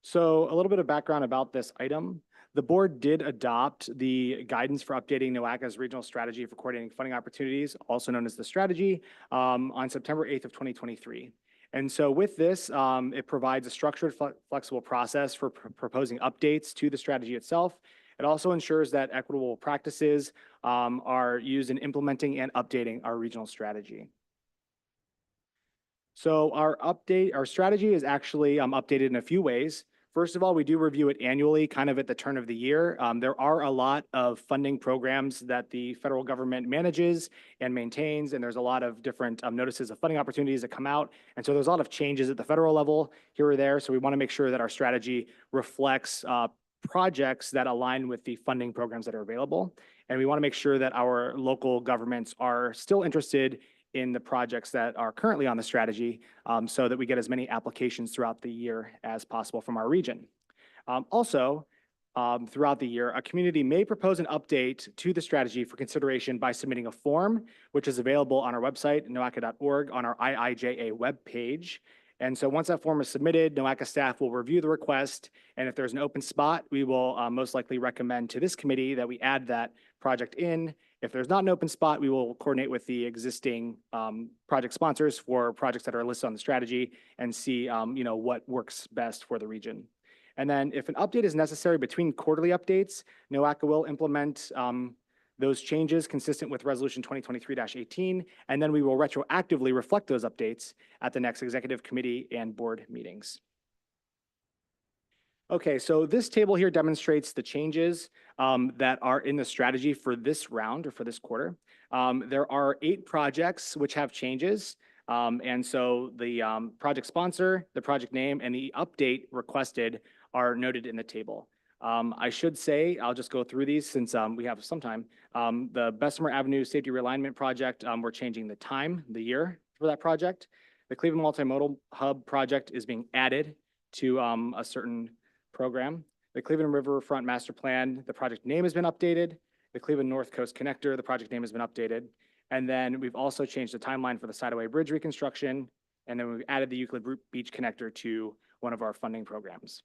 So a little bit of background about this item. The board did adopt the guidance for updating NOACA's regional strategy for coordinating funding opportunities, also known as the strategy, on September 8th of 2023. And so with this, it provides a structured, flexible process for proposing updates to the strategy itself. It also ensures that equitable practices are used in implementing and updating our regional strategy. So our strategy is actually updated in a few ways. First of all, we do review it annually, kind of at the turn of the year. There are a lot of funding programs that the federal government manages and maintains, and there's a lot of different notices of funding opportunities that come out. And so there's a lot of changes at the federal level here or there. So we want to make sure that our strategy reflects projects that align with the funding programs that are available. And we want to make sure that our local governments are still interested in the projects that are currently on the strategy, so that we get as many applications throughout the year as possible from our region. Also, throughout the year, a community may propose an update to the strategy for consideration by submitting a form, which is available on our website, noaca.org, on our IIJA webpage. And so once that form is submitted, NOACA staff will review the request, and if there's an open spot, we will most likely recommend to this committee that we add that project in. If there's not an open spot, we will coordinate with the existing project sponsors for projects that are listed on the strategy and see what works best for the region. And then if an update is necessary between quarterly updates, NOACA will implement those changes consistent with Resolution 2023-18, and then we will retroactively reflect those updates at the next executive committee and board meetings. Okay, so this table here demonstrates the changes that are in the strategy for this round or for this quarter. There are 8 projects which have changes. And so the project sponsor, the project name, and the update requested are noted in the table. I should say, I'll just go through these since we have some time. The Bessemer Avenue Safety Realignment Project, we're changing the time, the year for that project. The Cleveland Multimodal Hub project is being added to a certain program. The Cleveland Riverfront Master Plan, the project name has been updated. The Cleveland North Coast Connector, the project name has been updated. And then we've also changed the timeline for the Sideway Bridge reconstruction. And then we've added the Euclid Beach Connector to one of our funding programs.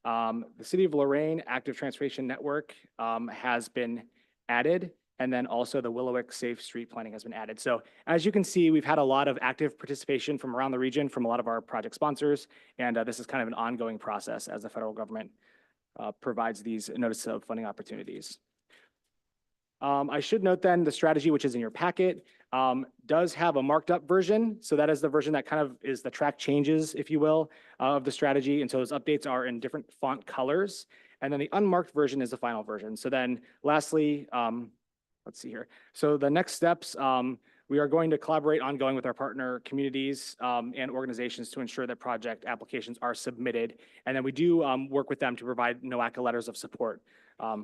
The City of Lorraine Active Transportation Network has been added. And then also the Willowick Safe Street Planning has been added. So as you can see, we've had a lot of active participation from around the region from a lot of our project sponsors. And this is kind of an ongoing process as the federal government provides these notices of funding opportunities. I should note then the strategy, which is in your packet, does have a marked up version. So that is the version that kind of is the track changes, if you will, of the strategy. And so those updates are in different font colors. And then the unmarked version is the final version. So then lastly, let's see here. So the next steps, we are going to collaborate ongoing with our partner communities and organizations to ensure that project applications are submitted. And then we do work with them to provide NOACA letters of support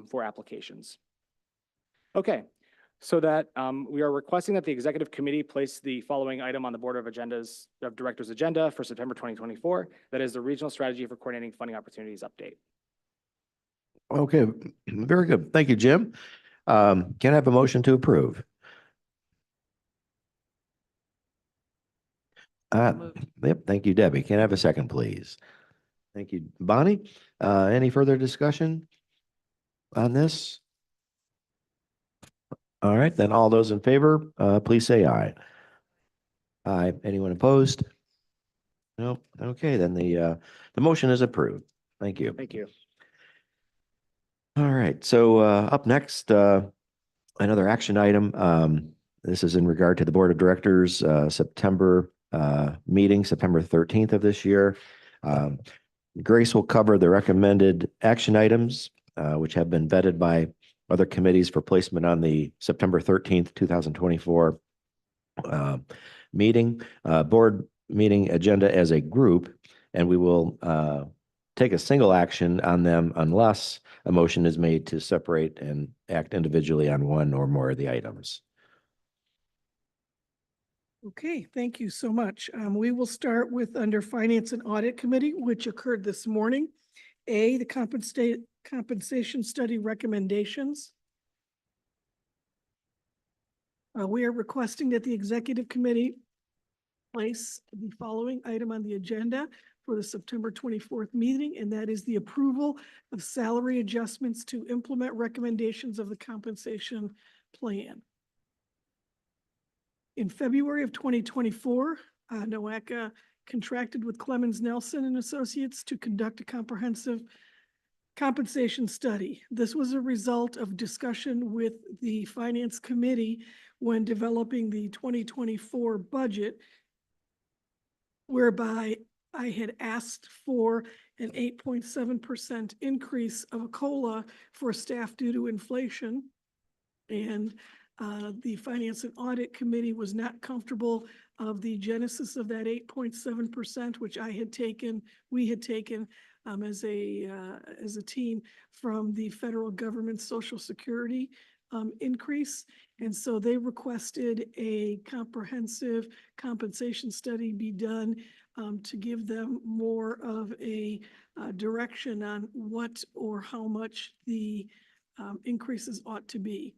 for applications. Okay, so that we are requesting that the executive committee place the following item on the Board of Directors agenda for September 2024. That is the Regional Strategy for Coordinating Funding Opportunities update.
Okay, very good. Thank you, Jim. Can I have a motion to approve? Yep, thank you, Debbie. Can I have a second, please? Thank you, Bonnie. Any further discussion on this? All right, then all those in favor, please say aye. Aye. Anyone opposed? No. Okay, then the motion is approved. Thank you.
Thank you.
All right, so up next, another action item. This is in regard to the Board of Directors September meeting, September 13th of this year. Grace will cover the recommended action items, which have been vetted by other committees for placement on the September 13th, 2024 meeting, board meeting agenda as a group, and we will take a single action on them unless a motion is made to separate and act individually on one or more of the items.
Okay, thank you so much. We will start with under Finance and Audit Committee, which occurred this morning. A, the compensation study recommendations. We are requesting that the executive committee place the following item on the agenda for the September 24th meeting, and that is the approval of salary adjustments to implement recommendations of the compensation plan. In February of 2024, NOACA contracted with Clemens Nelson and Associates to conduct a comprehensive compensation study. This was a result of discussion with the Finance Committee when developing the 2024 budget, whereby I had asked for an 8.7% increase of a COLA for staff due to inflation. And the Finance and Audit Committee was not comfortable of the genesis of that 8.7%, which we had taken as a team from the federal government Social Security increase. And so they requested a comprehensive compensation study be done to give them more of a direction on what or how much the increases ought to be.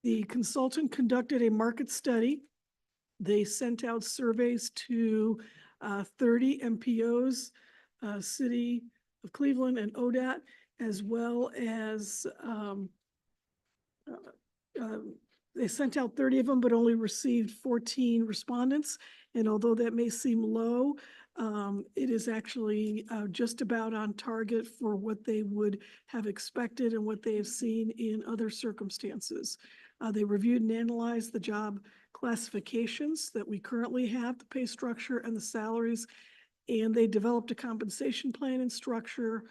The consultant conducted a market study. They sent out surveys to 30 MPOs, City of Cleveland and ODOT, as well as they sent out 30 of them, but only received 14 respondents. And although that may seem low, it is actually just about on target for what they would have expected and what they have seen in other circumstances. They reviewed and analyzed the job classifications that we currently have, the pay structure and the salaries, and they developed a compensation plan and structure.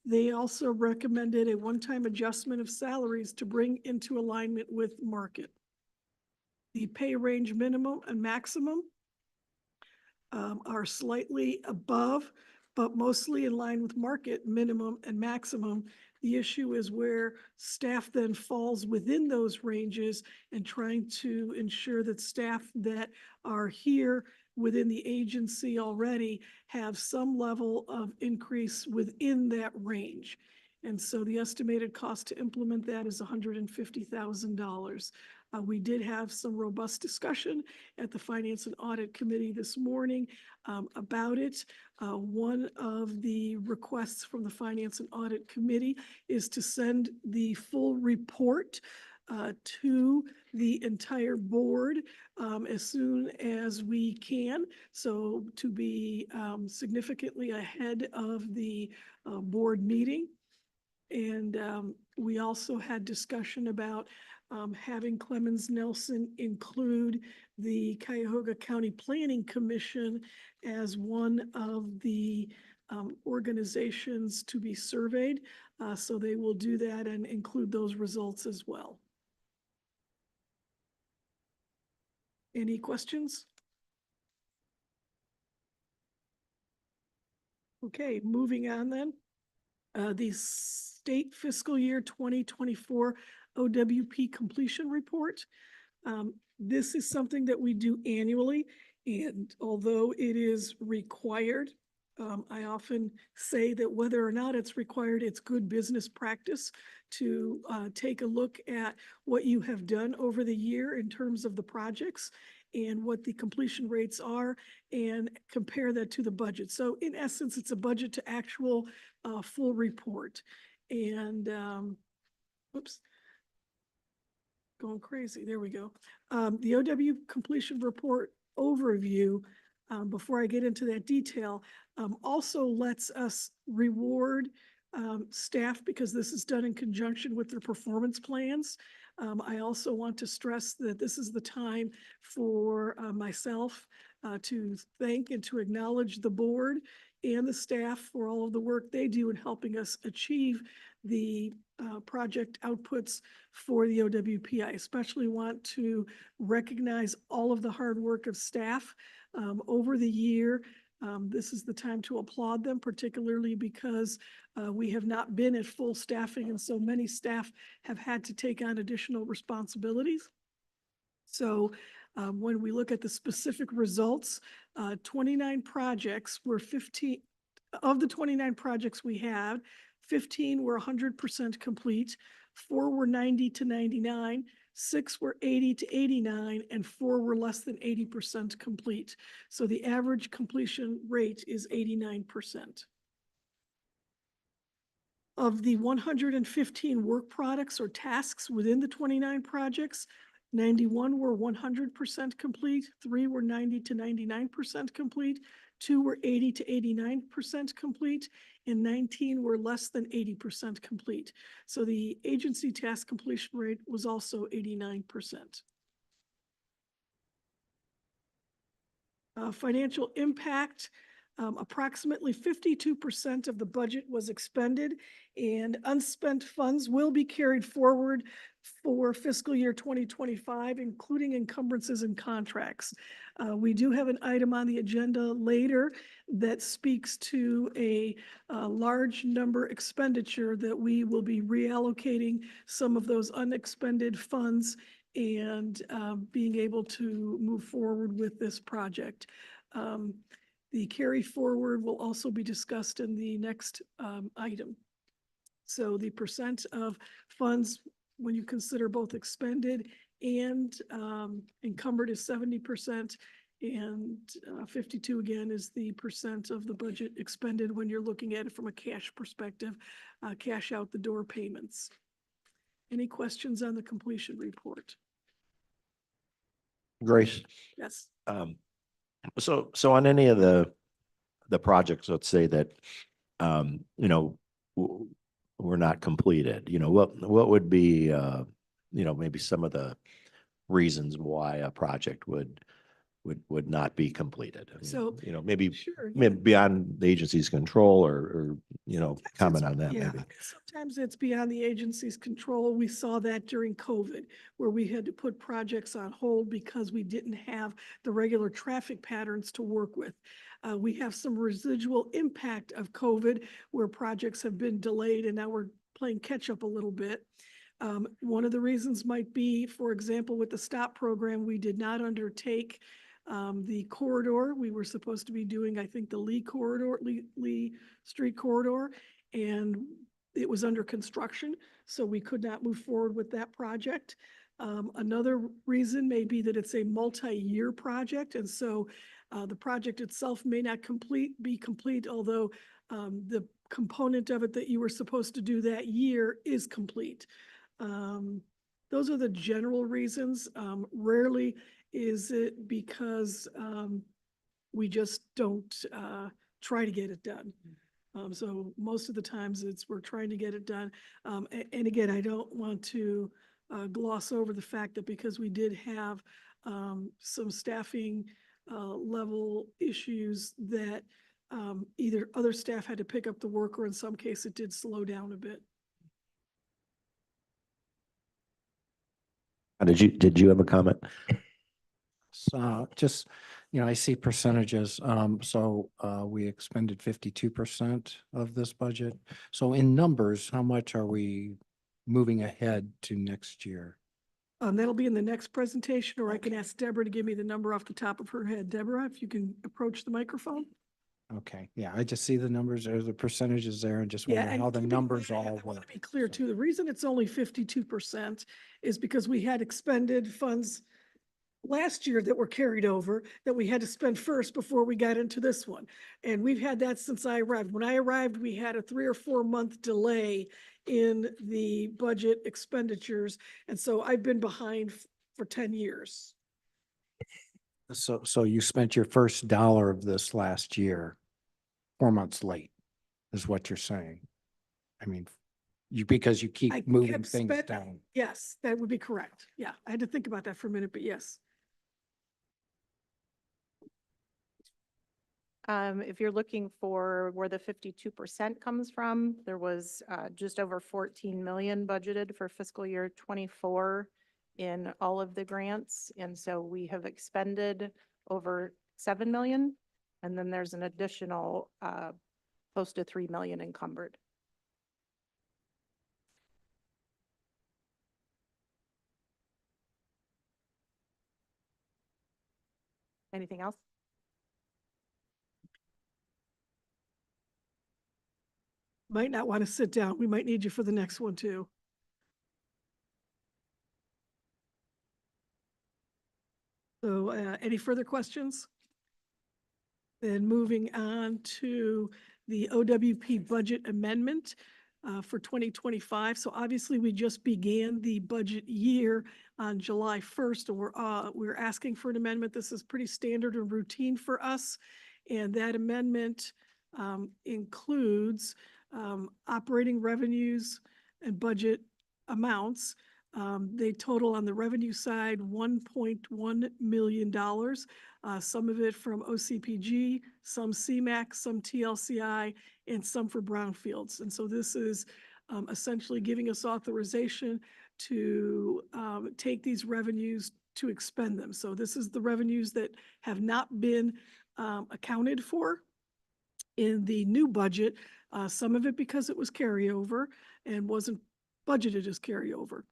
They also recommended a one-time adjustment of salaries to bring into alignment with market. The pay range minimum and maximum are slightly above, but mostly in line with market minimum and maximum. The issue is where staff then falls within those ranges and trying to ensure that staff that are here within the agency already have some level of increase within that range. And so the estimated cost to implement that is $150,000. We did have some robust discussion at the Finance and Audit Committee this morning about it. One of the requests from the Finance and Audit Committee is to send the full report to the entire board as soon as we can. So to be significantly ahead of the board meeting. And we also had discussion about having Clemens Nelson include the Cuyahoga County Planning Commission as one of the organizations to be surveyed. So they will do that and include those results as well. Any questions? Okay, moving on then. The state fiscal year 2024 OWP completion report. This is something that we do annually, and although it is required, I often say that whether or not it's required, it's good business practice to take a look at what you have done over the year in terms of the projects and what the completion rates are and compare that to the budget. So in essence, it's a budget to actual full report. And oops, going crazy. There we go. The OW completion report overview, before I get into that detail, also lets us reward staff because this is done in conjunction with their performance plans. I also want to stress that this is the time for myself to thank and to acknowledge the board and the staff for all of the work they do in helping us achieve the project outputs for the OWP. I especially want to recognize all of the hard work of staff over the year. This is the time to applaud them, particularly because we have not been at full staffing, and so many staff have had to take on additional responsibilities. So when we look at the specific results, 29 projects were 15, of the 29 projects we had, 15 were 100% complete, 4 were 90 to 99, 6 were 80 to 89, and 4 were less than 80% complete. So the average completion rate is 89%. Of the 115 work products or tasks within the 29 projects, 91 were 100% complete, 3 were 90 to 99% complete, 2 were 80 to 89% complete, and 19 were less than 80% complete. So the agency task completion rate was also 89%. Financial impact, approximately 52% of the budget was expended, and unspent funds will be carried forward for fiscal year 2025, including encumbrances and contracts. We do have an item on the agenda later that speaks to a large number expenditure that we will be reallocating some of those unexpended funds and being able to move forward with this project. The carry forward will also be discussed in the next item. So the percent of funds, when you consider both expended and encumbered, is 70%, and 52 again is the percent of the budget expended when you're looking at it from a cash perspective, cash out the door payments. Any questions on the completion report?
Grace?
Yes.
So on any of the projects, let's say that, were not completed, what would be, maybe some of the reasons why a project would not be completed? I mean,
So,
maybe,
sure,
maybe beyond the agency's control or comment on that
yeah,
maybe.
sometimes it's beyond the agency's control. We saw that during COVID, where we had to put projects on hold because we didn't have the regular traffic patterns to work with. We have some residual impact of COVID where projects have been delayed, and now we're playing catch up a little bit. One of the reasons might be, for example, with the STOP program, we did not undertake The corridor, we were supposed to be doing, I think, the Lee Street corridor, and it was under construction, so we could not move forward with that project. Another reason may be that it's a multi-year project, and so the project itself may not be complete, although the component of it that you were supposed to do that year is complete. Those are the general reasons. Rarely is it because we just don't try to get it done. So most of the times we're trying to get it done. And again, I don't want to gloss over the fact that because we did have some staffing level issues that either other staff had to pick up the work, or in some case it did slow down a bit.
Did you have a comment?
Just, I see percentages. So we expended 52% of this budget. So in numbers, how much are we moving ahead to next year?
That'll be in the next presentation, or I can ask Deborah to give me the number off the top of her head. Deborah, if you can approach the microphone.
Okay, yeah, I just see the numbers, there's the percentages there, and just
Yeah,
wonder
and
how the
keep in
numbers
mind, I
all
want
work.
to be clear too, the reason it's only 52% is because we had expended funds last year that were carried over that we had to spend first before we got into this one. And we've had that since I arrived. When I arrived, we had a 3 or 4 month delay in the budget expenditures. And so I've been behind for 10 years.
So you spent your first dollar of this last year, 4 months late, is what you're saying. I mean, because you
I
keep moving
kept
things
spend-
down.
Yes, that would be correct. Yeah, I had to think about that for a minute, but yes.
If you're looking for where the 52% comes from, there was just over 14 million budgeted for fiscal year 24 in all of the grants. And so we have expended over 7 million. And then there's an additional close to 3 million encumbered. Anything else?
Might not want to sit down. We might need you for the next one too. So any further questions? Then moving on to the OWP budget amendment for 2025. So obviously we just began the budget year on July 1st, and we're asking for an amendment. This is pretty standard and routine for us. And that amendment includes operating revenues and budget amounts. They total on the revenue side $1.1 million. Some of it from OCPG, some CMAQ, some TLCI, and some for brownfields. And so this is essentially giving us authorization to take these revenues to expend them. So this is the revenues that have not been accounted for in the new budget, some of it because it was carryover and wasn't budgeted as carryover.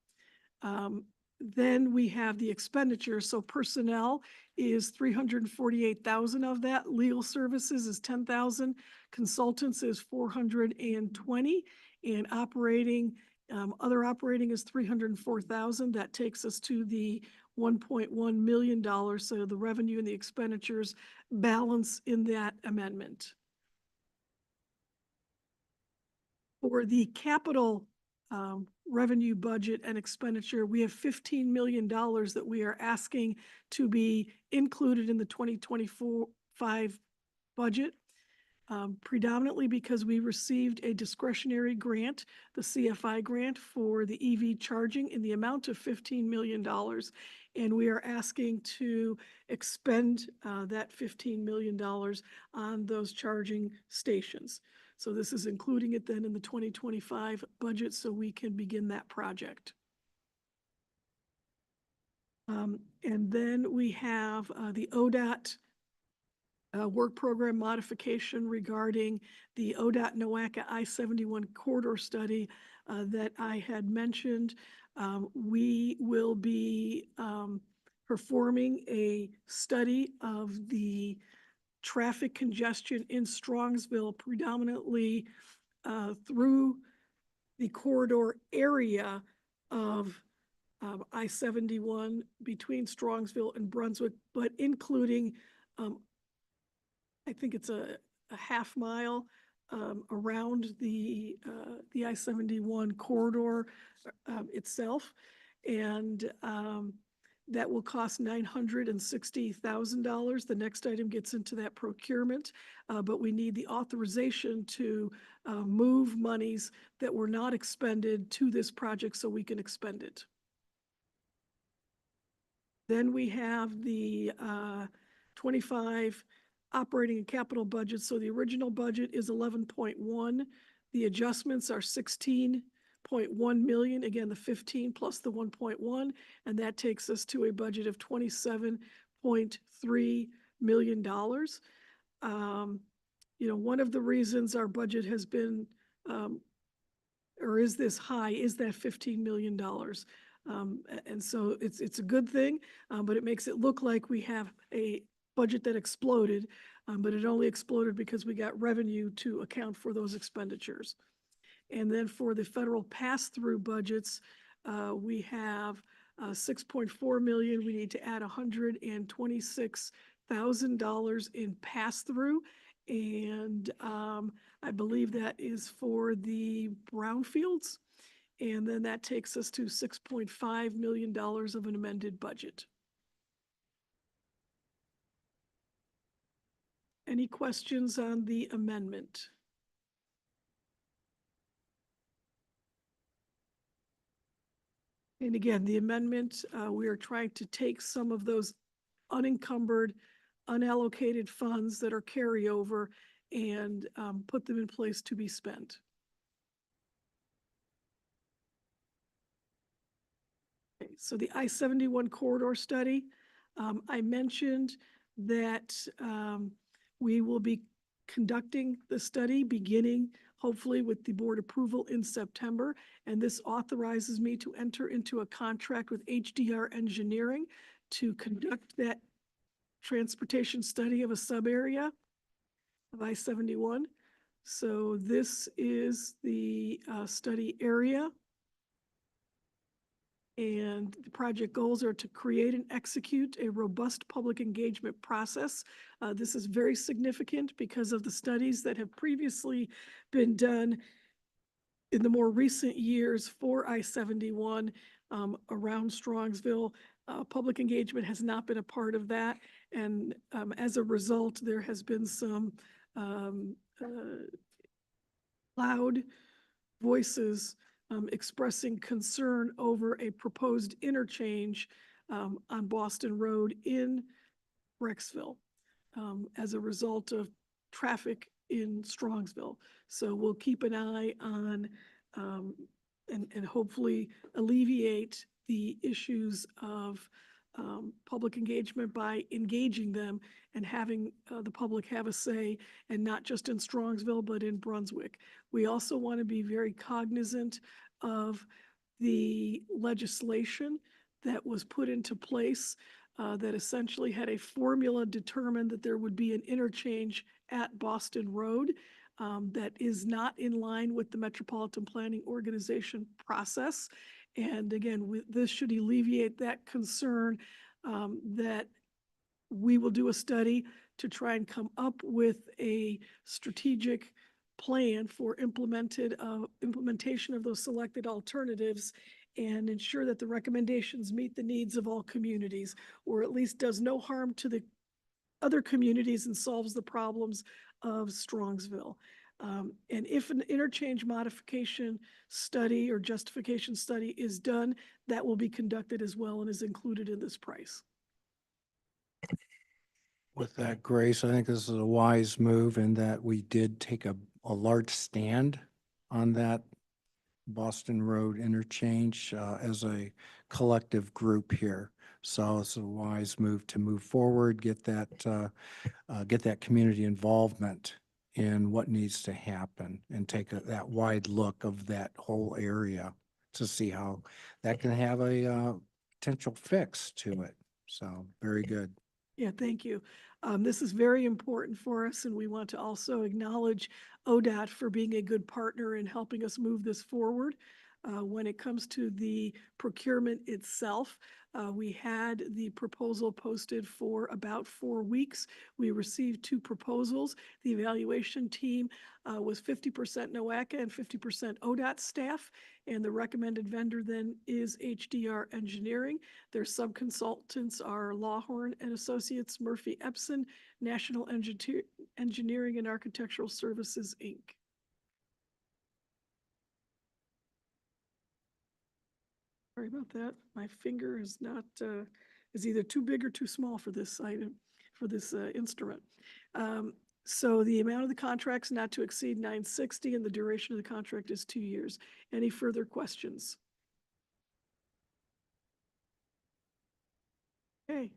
Then we have the expenditure. So personnel is 348,000 of that. Legal services is 10,000. Consultants is 420, and operating, other operating is 304,000. That takes us to the $1.1 million. So the revenue and the expenditures balance in that amendment. For the capital revenue budget and expenditure, we have $15 million that we are asking to be included in the 2025 budget, predominantly because we received a discretionary grant, the CFI grant for the EV charging in the amount of $15 million. And we are asking to expend that $15 million on those charging stations. So this is including it then in the 2025 budget so we can begin that project. And then we have the ODOT work program modification regarding the ODOT NOACA I-71 corridor study that I had mentioned. We will be performing a study of the traffic congestion in Strongsville, predominantly through the corridor area of I-71 between Strongsville and Brunswick, but including, I think it's a half mile around the I-71 corridor itself. And that will cost $960,000. The next item gets into that procurement, but we need the authorization to move monies that were not expended to this project so we can expend it. Then we have the 25 operating and capital budget. So the original budget is 11.1. The adjustments are 16.1 million. Again, the 15 plus the 1.1, and that takes us to a budget of $27.3 million. You know, one of the reasons our budget has been, or is this high, is that $15 million. And so it's a good thing, but it makes it look like we have a budget that exploded, but it only exploded because we got revenue to account for those expenditures. And then for the federal pass-through budgets, we have 6.4 million. We need to add $126,000 in pass-through. And I believe that is for the brownfields. And then that takes us to $6.5 million of an amended budget. Any questions on the amendment? And again, the amendment, we are trying to take some of those unencumbered, unallocated funds that are carryover and put them in place to be spent. Okay, so the I-71 corridor study, I mentioned that we will be conducting the study beginning hopefully with the board approval in September. And this authorizes me to enter into a contract with HDR Engineering to conduct that transportation study of a sub-area of I-71. So this is the study area. And the project goals are to create and execute a robust public engagement process. This is very significant because of the studies that have previously been done in the more recent years for I-71 around Strongsville. Public engagement has not been a part of that. And as a result, there has been some loud voices expressing concern over a proposed interchange on Boston Road in Brecksville as a result of traffic in Strongsville. So we'll keep an eye on and hopefully alleviate the issues of public engagement by engaging them and having the public have a say, and not just in Strongsville, but in Brunswick. We also want to be very cognizant of the legislation that was put into place that essentially had a formula determined that there would be an interchange at Boston Road that is not in line with the Metropolitan Planning Organization process. And again, this should alleviate that concern that we will do a study to try and come up with a strategic plan for implementation of those selected alternatives and ensure that the recommendations meet the needs of all communities, or at least does no harm to the other communities and solves the problems of Strongsville. And if an interchange modification study or justification study is done, that will be conducted as well and is included in this price.
With that, Grace, I think this is a wise move in that we did take a large stand on that Boston Road interchange as a collective group here. So it's a wise move to move forward, get that community involvement in what needs to happen, and take that wide look of that whole area to see how that can have a potential fix to it. So very good.
Yeah, thank you. This is very important for us, and we want to also acknowledge ODOT for being a good partner in helping us move this forward. When it comes to the procurement itself, we had the proposal posted for about 4 weeks. We received 2 proposals. The evaluation team was 50% NOACA and 50% ODOT staff, and the recommended vendor then is HDR Engineering. Their subconsultants are Lawhorn and Associates, Murphy Epson, National Engineering and Architectural Services, Inc. Sorry about that. My finger is not, is either too big or too small for this item, for this instrument. So the amount of the contract's not to exceed $960, and the duration of the contract is 2 years. Any further questions? Okay.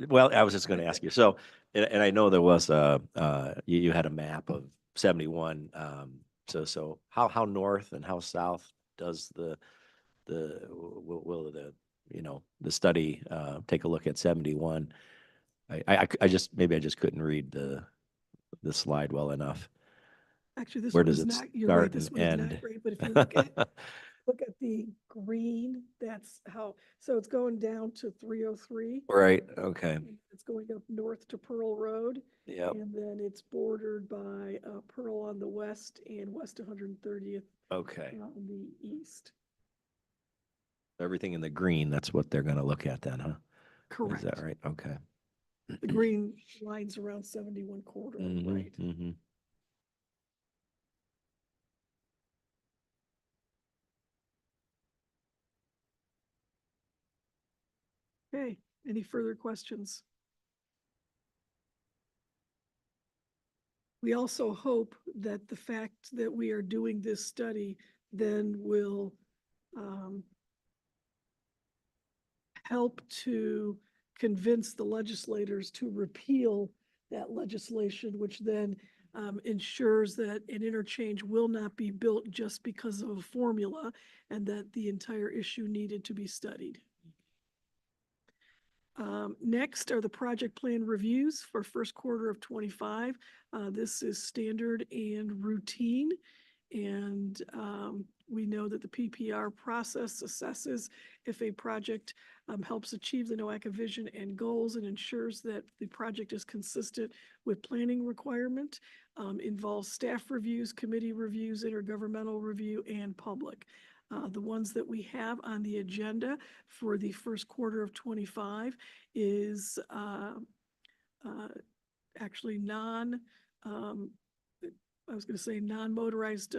Well, I was just going to ask you. So, and I know there was you had a map of 71. So how north and how south does will the study take a look at 71? I just couldn't read the slide well enough.
Actually, this
Where
one
does
is
it
not, you're right,
start
this
and
one is
end?
not great, but if you look at, look at the green, that's how, so it's going down to 303.
Right, okay.
It's going up north to Pearl Road.
Yep.
And then it's bordered by Pearl on the west and West 130th
Okay.
on the east.
Everything in the green, that's what they're going to look at then, huh?
Correct.
Is that right? Okay.
The green lines around 71 corridor, right?
Mm-hmm.
Okay, any further questions? We also hope that the fact that we are doing this study then will help to convince the legislators to repeal that legislation, which then ensures that an interchange will not be built just because of a formula, and that the entire issue needed to be studied. Next are the project plan reviews for first quarter of 25. This is standard and routine. And we know that the PPR process assesses if a project helps achieve the NOACA vision and goals and ensures that the project is consistent with planning requirement, involves staff reviews, committee reviews, intergovernmental review, and public. The ones that we have on the agenda for the first quarter of 25 is actually non-motorized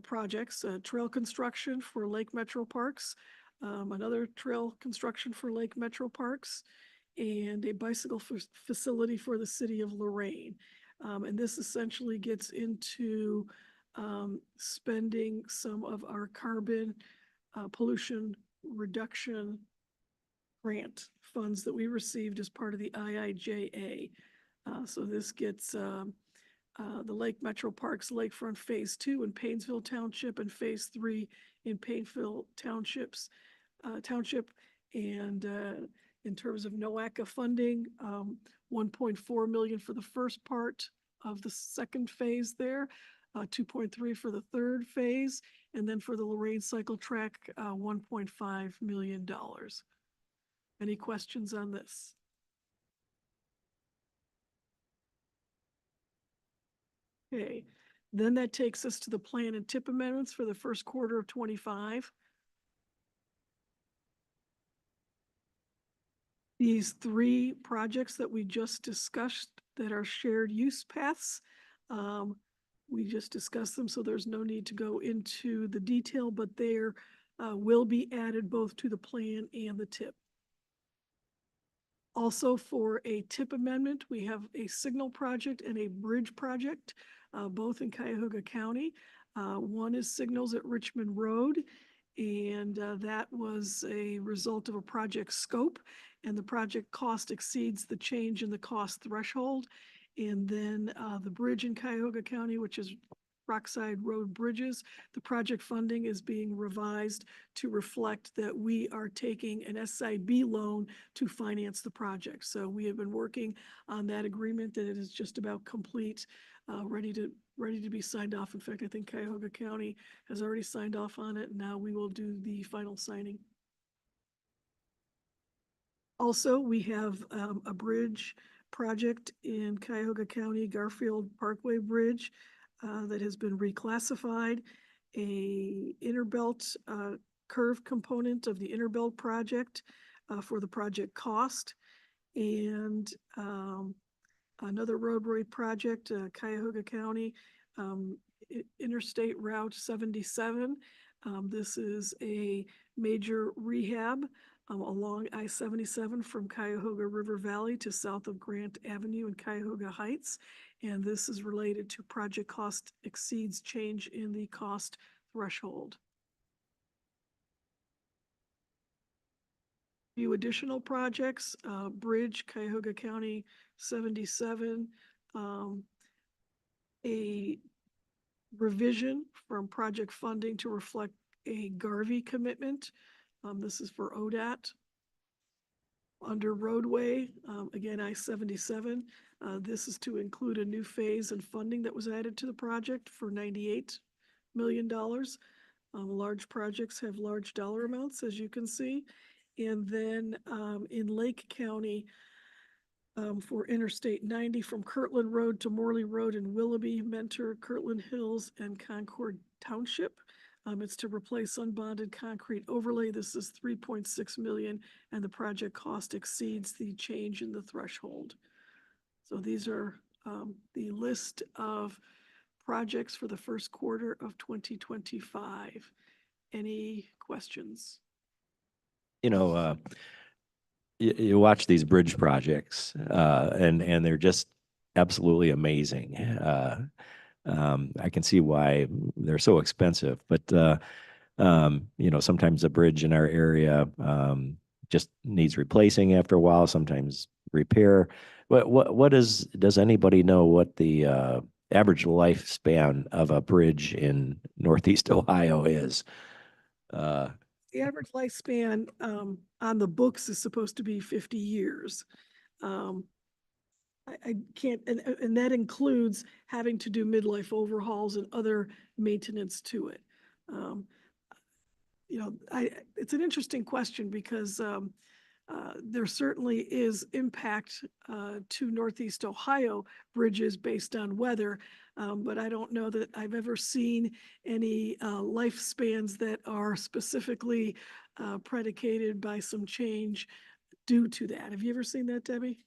projects, trail construction for Lake Metro Parks, another trail construction for Lake Metro Parks, and a bicycle facility for the city of Lorraine. And this essentially gets into spending some of our carbon pollution reduction grant funds that we received as part of the IIJA. So this gets the Lake Metro Parks Lakefront Phase 2 in Paynesville Township and Phase 3 in Paynesville Township. And in terms of NOACA funding, 1.4 million for the first part of the second phase there, 2.3 for the third phase, and then for the Lorraine Cycle Track, $1.5 million. Any questions on this? Okay, then that takes us to the plan and tip amendments for the first quarter of 25. These 3 projects that we just discussed that are shared use paths, we just discussed them, so there's no need to go into the detail, but there will be added both to the plan and the tip. Also, for a tip amendment, we have a signal project and a bridge project, both in Cuyahoga County. One is signals at Richmond Road, and that was a result of a project scope, and the project cost exceeds the change in the cost threshold. And then the bridge in Cuyahoga County, which is Rockside Road bridges. The project funding is being revised to reflect that we are taking an SIB loan to finance the project. So we have been working on that agreement, and it is just about complete, ready to be signed off. In fact, I think Cuyahoga County has already signed off on it. Now we will do the final signing. Also, we have a bridge project in Cuyahoga County, Garfield Parkway Bridge, that has been reclassified. A Interbelt curve component of the Interbelt project for the project cost. And another roadway project, Cuyahoga County, Interstate Route 77. This is a major rehab along I-77 from Cuyahoga River Valley to south of Grant Avenue in Cuyahoga Heights. And this is related to project cost exceeds change in the cost threshold. Few additional projects, Bridge, Cuyahoga County 77, a revision from project funding to reflect a Garvey commitment. This is for ODAT. Under roadway, again, I-77, this is to include a new phase and funding that was added to the project for $98 million. Large projects have large dollar amounts, as you can see. And then in Lake County, for Interstate 90 from Kirtland Road to Morley Road in Willoughby, Mentor, Kirtland Hills, and Concord Township. It's to replace unbonded concrete overlay. This is 3.6 million, and the project cost exceeds the change in the threshold. So these are the list of projects for the first quarter of 2025. Any questions?
You know, you watch these bridge projects, and they're just absolutely amazing. I can see why they're so expensive, but you know, sometimes a bridge in our area just needs replacing after a while. Sometimes repair. Does anybody know what the average lifespan of a bridge in Northeast Ohio is?
The average lifespan on the books is supposed to be 50 years. I can't, and that includes having to do midlife overhauls and other maintenance to it. You know, it's an interesting question because there certainly is impact to Northeast Ohio bridges based on weather, but I don't know that I've ever seen any lifespans that are specifically predicated by some change due to that. Have you ever seen that, Debbie?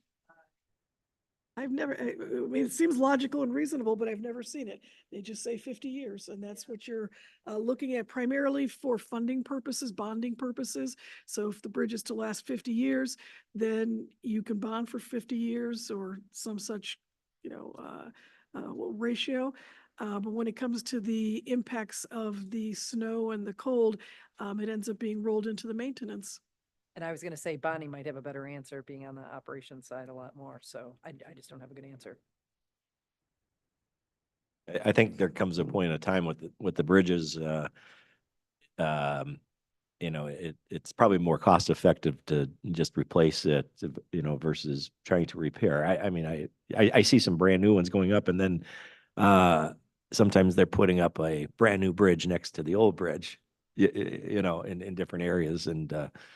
I've never, I mean, it seems logical and reasonable, but I've never seen it. They just say 50 years, and that's what you're looking at primarily for funding purposes, bonding purposes. So if the bridge is to last 50 years, then you can bond for 50 years or some such, you know, ratio. But when it comes to the impacts of the snow and the cold, it ends up being rolled into the maintenance.
And I was going to say Bonnie might have a better answer, being on the operations side a lot more. So I just don't have a good answer.
I think there comes a point in time with the bridges, you know, it's probably more cost effective to just replace it, you know, versus trying to repair. I mean, I see some brand new ones going up, and then sometimes they're putting up a brand new bridge next to the old bridge, you know, in different areas. And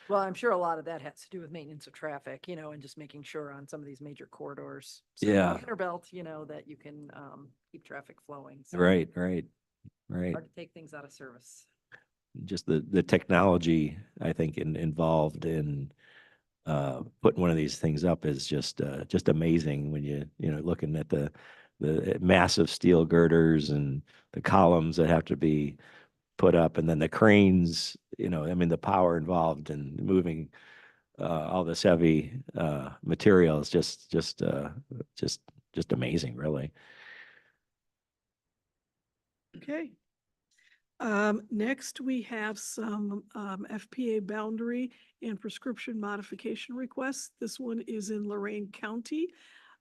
Well, I'm sure a lot of that has to do with maintenance of traffic, you know, and just making sure on some of these major corridors. So
Yeah.
Interbelt, you know, that you can keep traffic flowing. So
right.
hard to take things out of service.
Just the technology, I think, involved in putting one of these things up is just amazing when you know, looking at the massive steel girders and the columns that have to be put up, and then the cranes, you know, I mean, the power involved in moving all this heavy material is just amazing, really.
Okay. Next, we have some FPA boundary and prescription modification requests. This one is in Lorain County.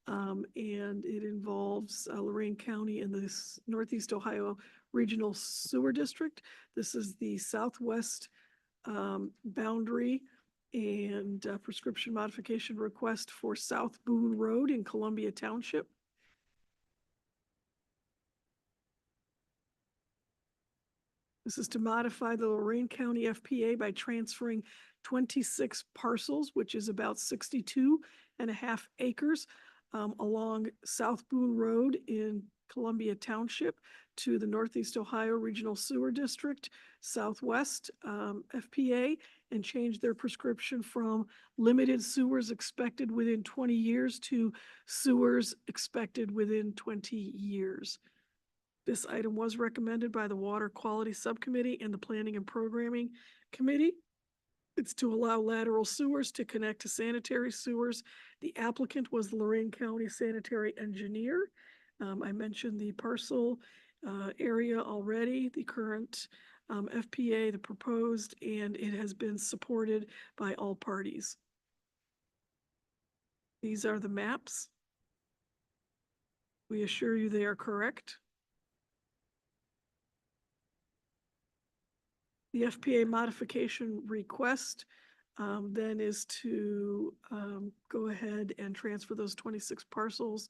And it involves Lorraine County and the Northeast Ohio Regional Sewer District. This is the southwest boundary and prescription modification request for South Boone Road in Columbia Township. This is to modify the Lorraine County FPA by transferring 26 parcels, which is about 62.5 acres along South Boone Road in Columbia Township to the Northeast Ohio Regional Sewer District, Southwest FPA, and change their prescription from limited sewers expected within 20 years to sewers expected within 20 years. This item was recommended by the Water Quality Subcommittee and the Planning and Programming Committee. It's to allow lateral sewers to connect to sanitary sewers. The applicant was the Lorraine County Sanitary Engineer. I mentioned the parcel area already, the current FPA, the proposed, and it has been supported by all parties. These are the maps. We assure you they are correct. The FPA modification request then is to go ahead and transfer those 26 parcels.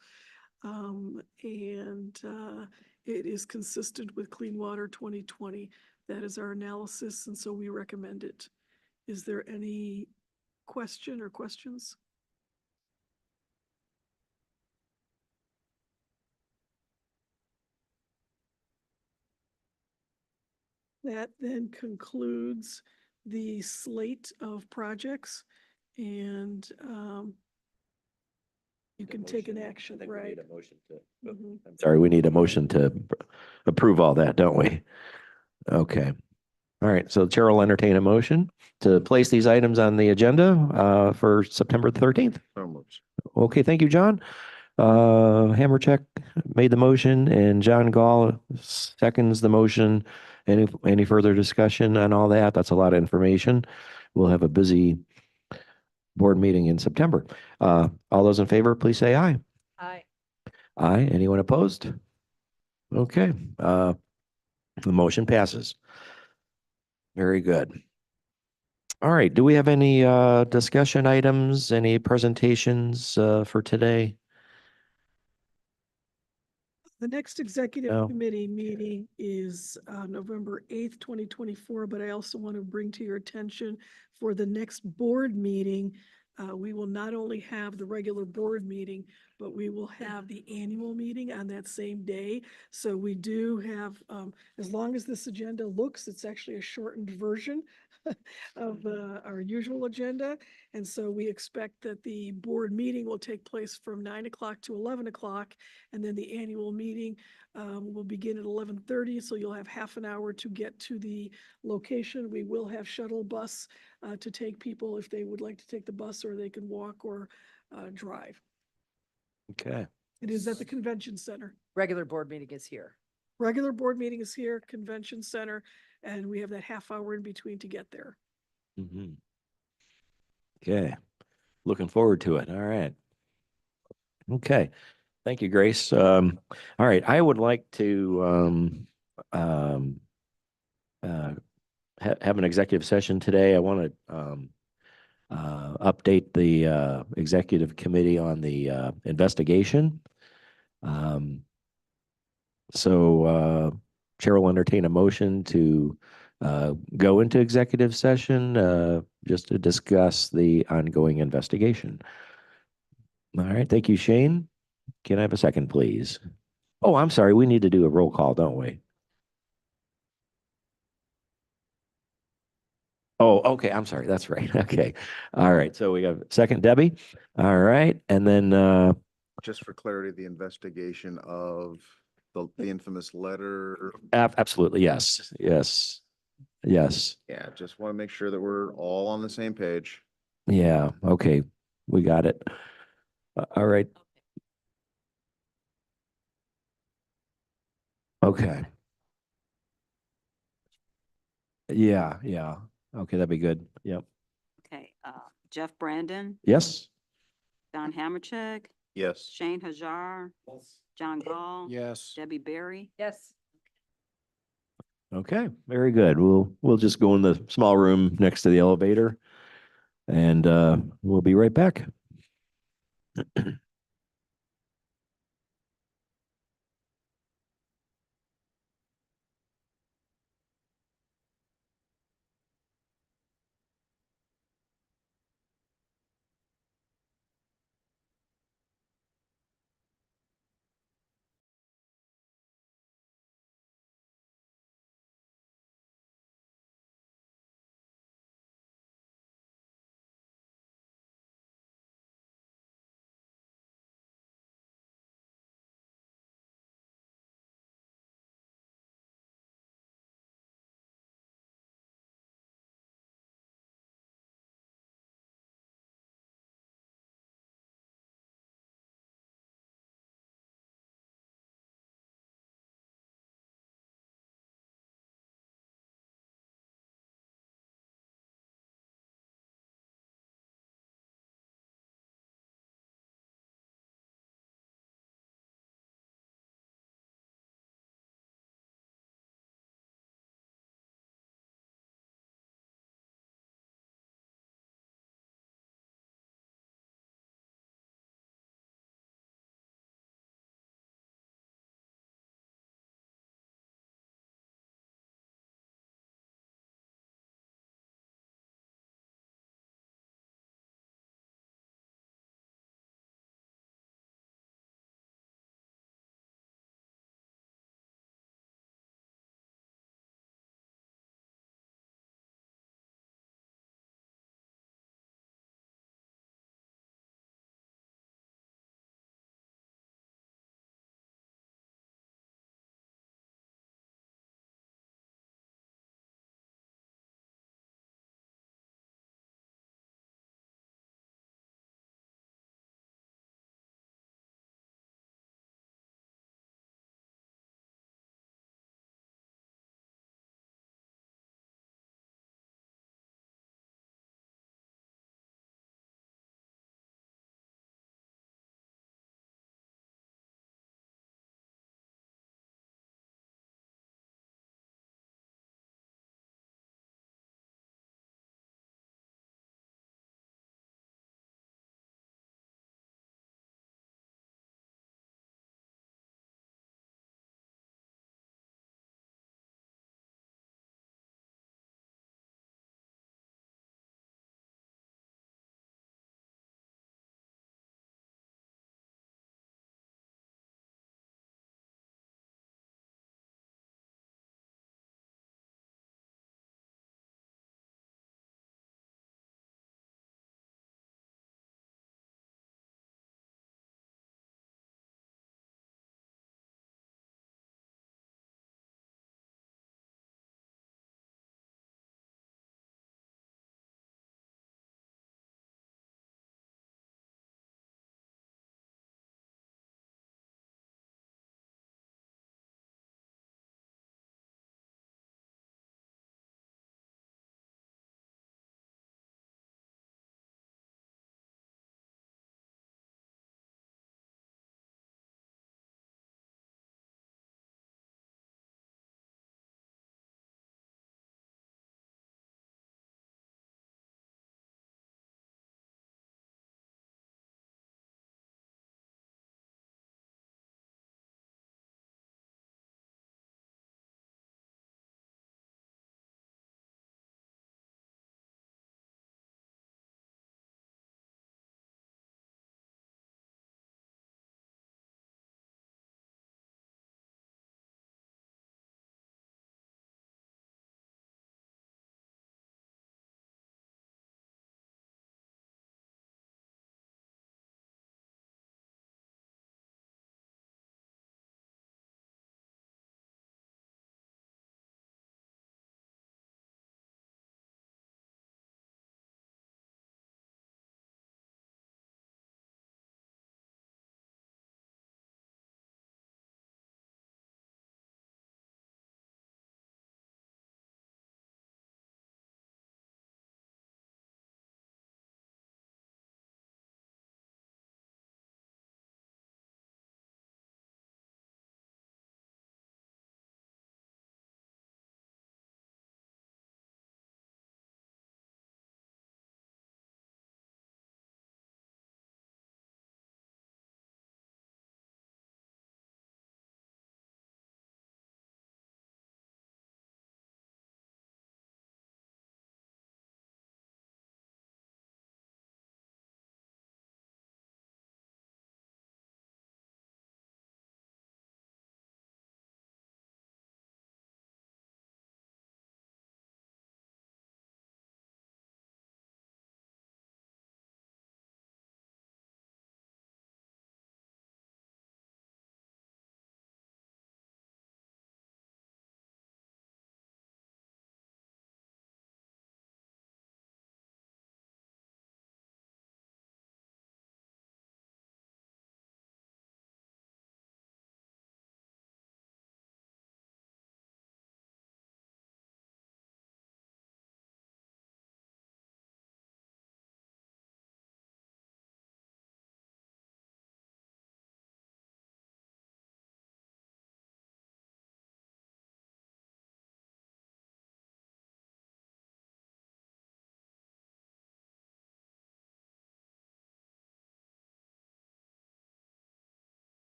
It is consistent with Clean Water 2020. That is our analysis, and so we recommend it. Is there any question or questions? That then concludes the slate of projects, and you can take an action, right? Mhm.
Sorry, we need a motion to approve all that, don't we? Okay. All right, so the Chair will entertain a motion to place these items on the agenda for September 13th.
So moved.
Okay, thank you, John. Hammercheck made the motion and John Gall seconds the motion. Any further discussion on all that? That's a lot of information. We'll have a busy board meeting in September. All those in favor, please say aye.
Aye.
Aye. Anyone opposed? Okay. The motion passes. Very good. All right. Do we have any discussion items, any presentations for today?
The next executive
No.
committee meeting is November 8th, 2024, but I also want to bring to your attention for the next board meeting, we will not only have the regular board meeting, but we will have the annual meeting on that same day. So we do have, as long as this agenda looks, it's actually a shortened version of our usual agenda. And so we expect that the board meeting will take place from 9 o'clock to 11 o'clock. And then the annual meeting will begin at 11:30. So you'll have half an hour to get to the location. We will have shuttle bus to take people if they would like to take the bus, or they can walk or drive.
Okay.
It is at the convention center.
Regular board meeting is here.
Regular board meeting is here, convention center, and we have that half hour in between to get there.
Mm-hmm. Okay. Looking forward to it. All right. Okay. Thank you, Grace. All right. I would like to have an executive session today. I want to update the executive committee on the investigation. So Chair will entertain a motion to go into executive session just to discuss the ongoing investigation. All right. Thank you, Shane. Can I have a second, please? Oh, I'm sorry. We need to do a roll call, don't we? Oh, okay. I'm sorry. That's right. Okay. All right. So we have second, Debbie. All right. And then
Just for clarity, the investigation of the infamous letter.
absolutely. Yes. Yes. Yes.
Yeah, just want to make sure that we're all on the same page.
Yeah. Okay. We got it. All right. Okay. Yeah. Yeah. Okay. That'd be good. Yep.
Okay, Jeff Brandon,
Yes.
Don Hammercheck,
Yes.
Shane Hajar, John Gall.
Yes.
Debbie Berry.
Yes.
Okay, very good. We'll just go in the small room next to the elevator and we'll be right back.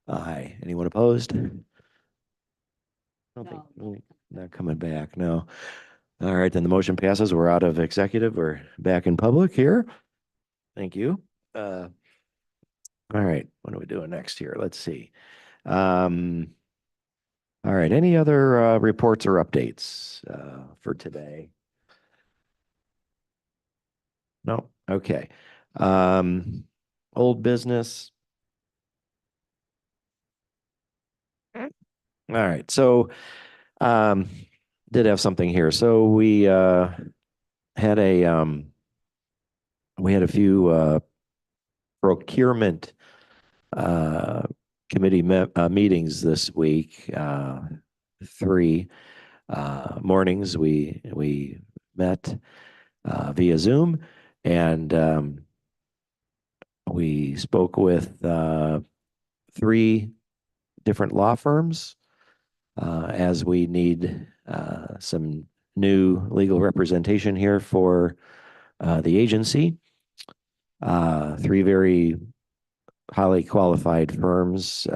Aye. Anyone opposed? I don't think, not coming back, no. All right, then the motion passes. We're out of executive. We're back in public here. Thank you. All right, what are we doing next here? Let's see. All right, any other reports or updates for today? No, okay. Old business. All right, so did have something here. So we had a few procurement committee meetings this week. 3 mornings we met via Zoom, and we spoke with 3 different law firms as we need some new legal representation here for the agency. 3 very highly qualified firms.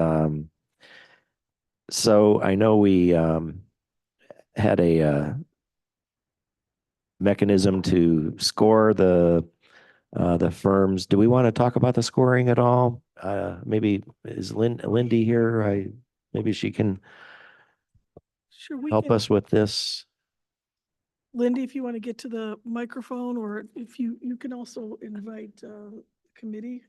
So I know we had a mechanism to score the firms. Do we want to talk about the scoring at all? Maybe is Lindy here? Maybe she can
Sure, we
help
can.
us with this.
Lindy, if you want to get to the microphone, or if you can also invite committee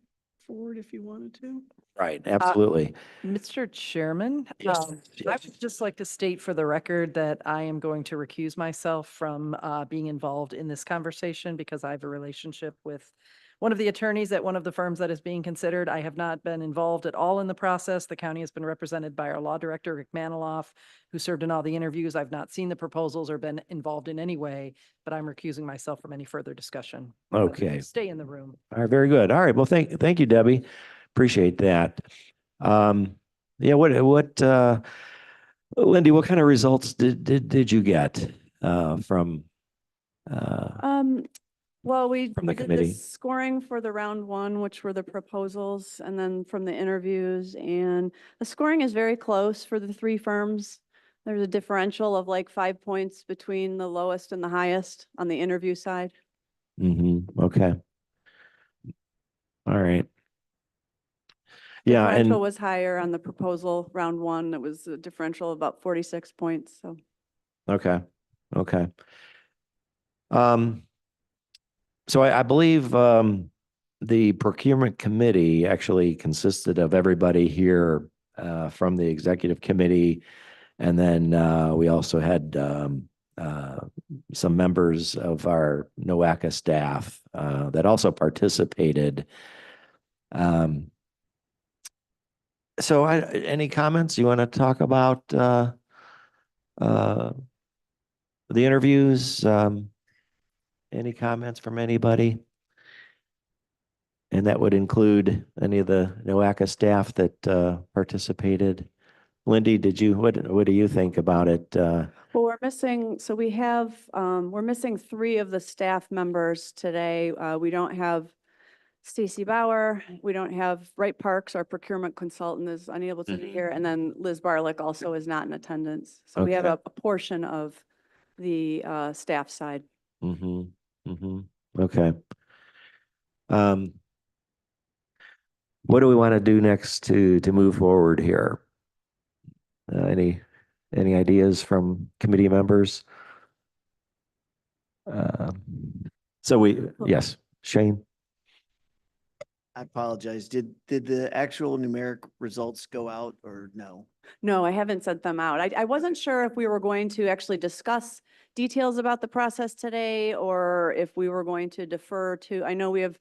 forward if you wanted to.
Right, absolutely.
Mr. Chairman,
Yes,
I
yes.
would just like to state for the record that I am going to recuse myself from being involved in this conversation because I have a relationship with one of the attorneys at one of the firms that is being considered. I have not been involved at all in the process. The county has been represented by our law director, Rick Maniloff, who served in all the interviews. I've not seen the proposals or been involved in any way, but I'm recusing myself from any further discussion.
Okay.
Stay in the room.
All right, very good. All right, well, thank you, Debbie. Appreciate that. Yeah, Lindy, what kind of results did you get from
Well, we
from the
did the
committee?
scoring for the round 1, which were the proposals, and then from the interviews. And the scoring is very close for the 3 firms. There's a differential of like 5 points between the lowest and the highest on the interview side.
Okay. All right. Yeah,
Differential
and
was higher on the proposal round 1. It was a differential of about 46 points, so.
okay. So I believe the procurement committee actually consisted of everybody here from the executive committee, and then we also had some members of our NOACA staff that also participated. So any comments you want to talk about the interviews? Any comments from anybody? And that would include any of the NOACA staff that participated. Lindy, what do you think about it?
Well, we're missing, so we're missing 3 of the staff members today. We don't have Stacy Bauer, we don't have Wright Parks, our procurement consultant is unable to be here, and then Liz Barlick also is not in attendance. So we have
Okay.
a portion of the staff side.
Okay. What do we want to do next to move forward here? Any ideas from committee members? Yes, Shane?
I apologize. Did the actual numeric results go out or no?
No, I haven't sent them out. I wasn't sure if we were going to actually discuss details about the process today or if we were going to defer to, I know we have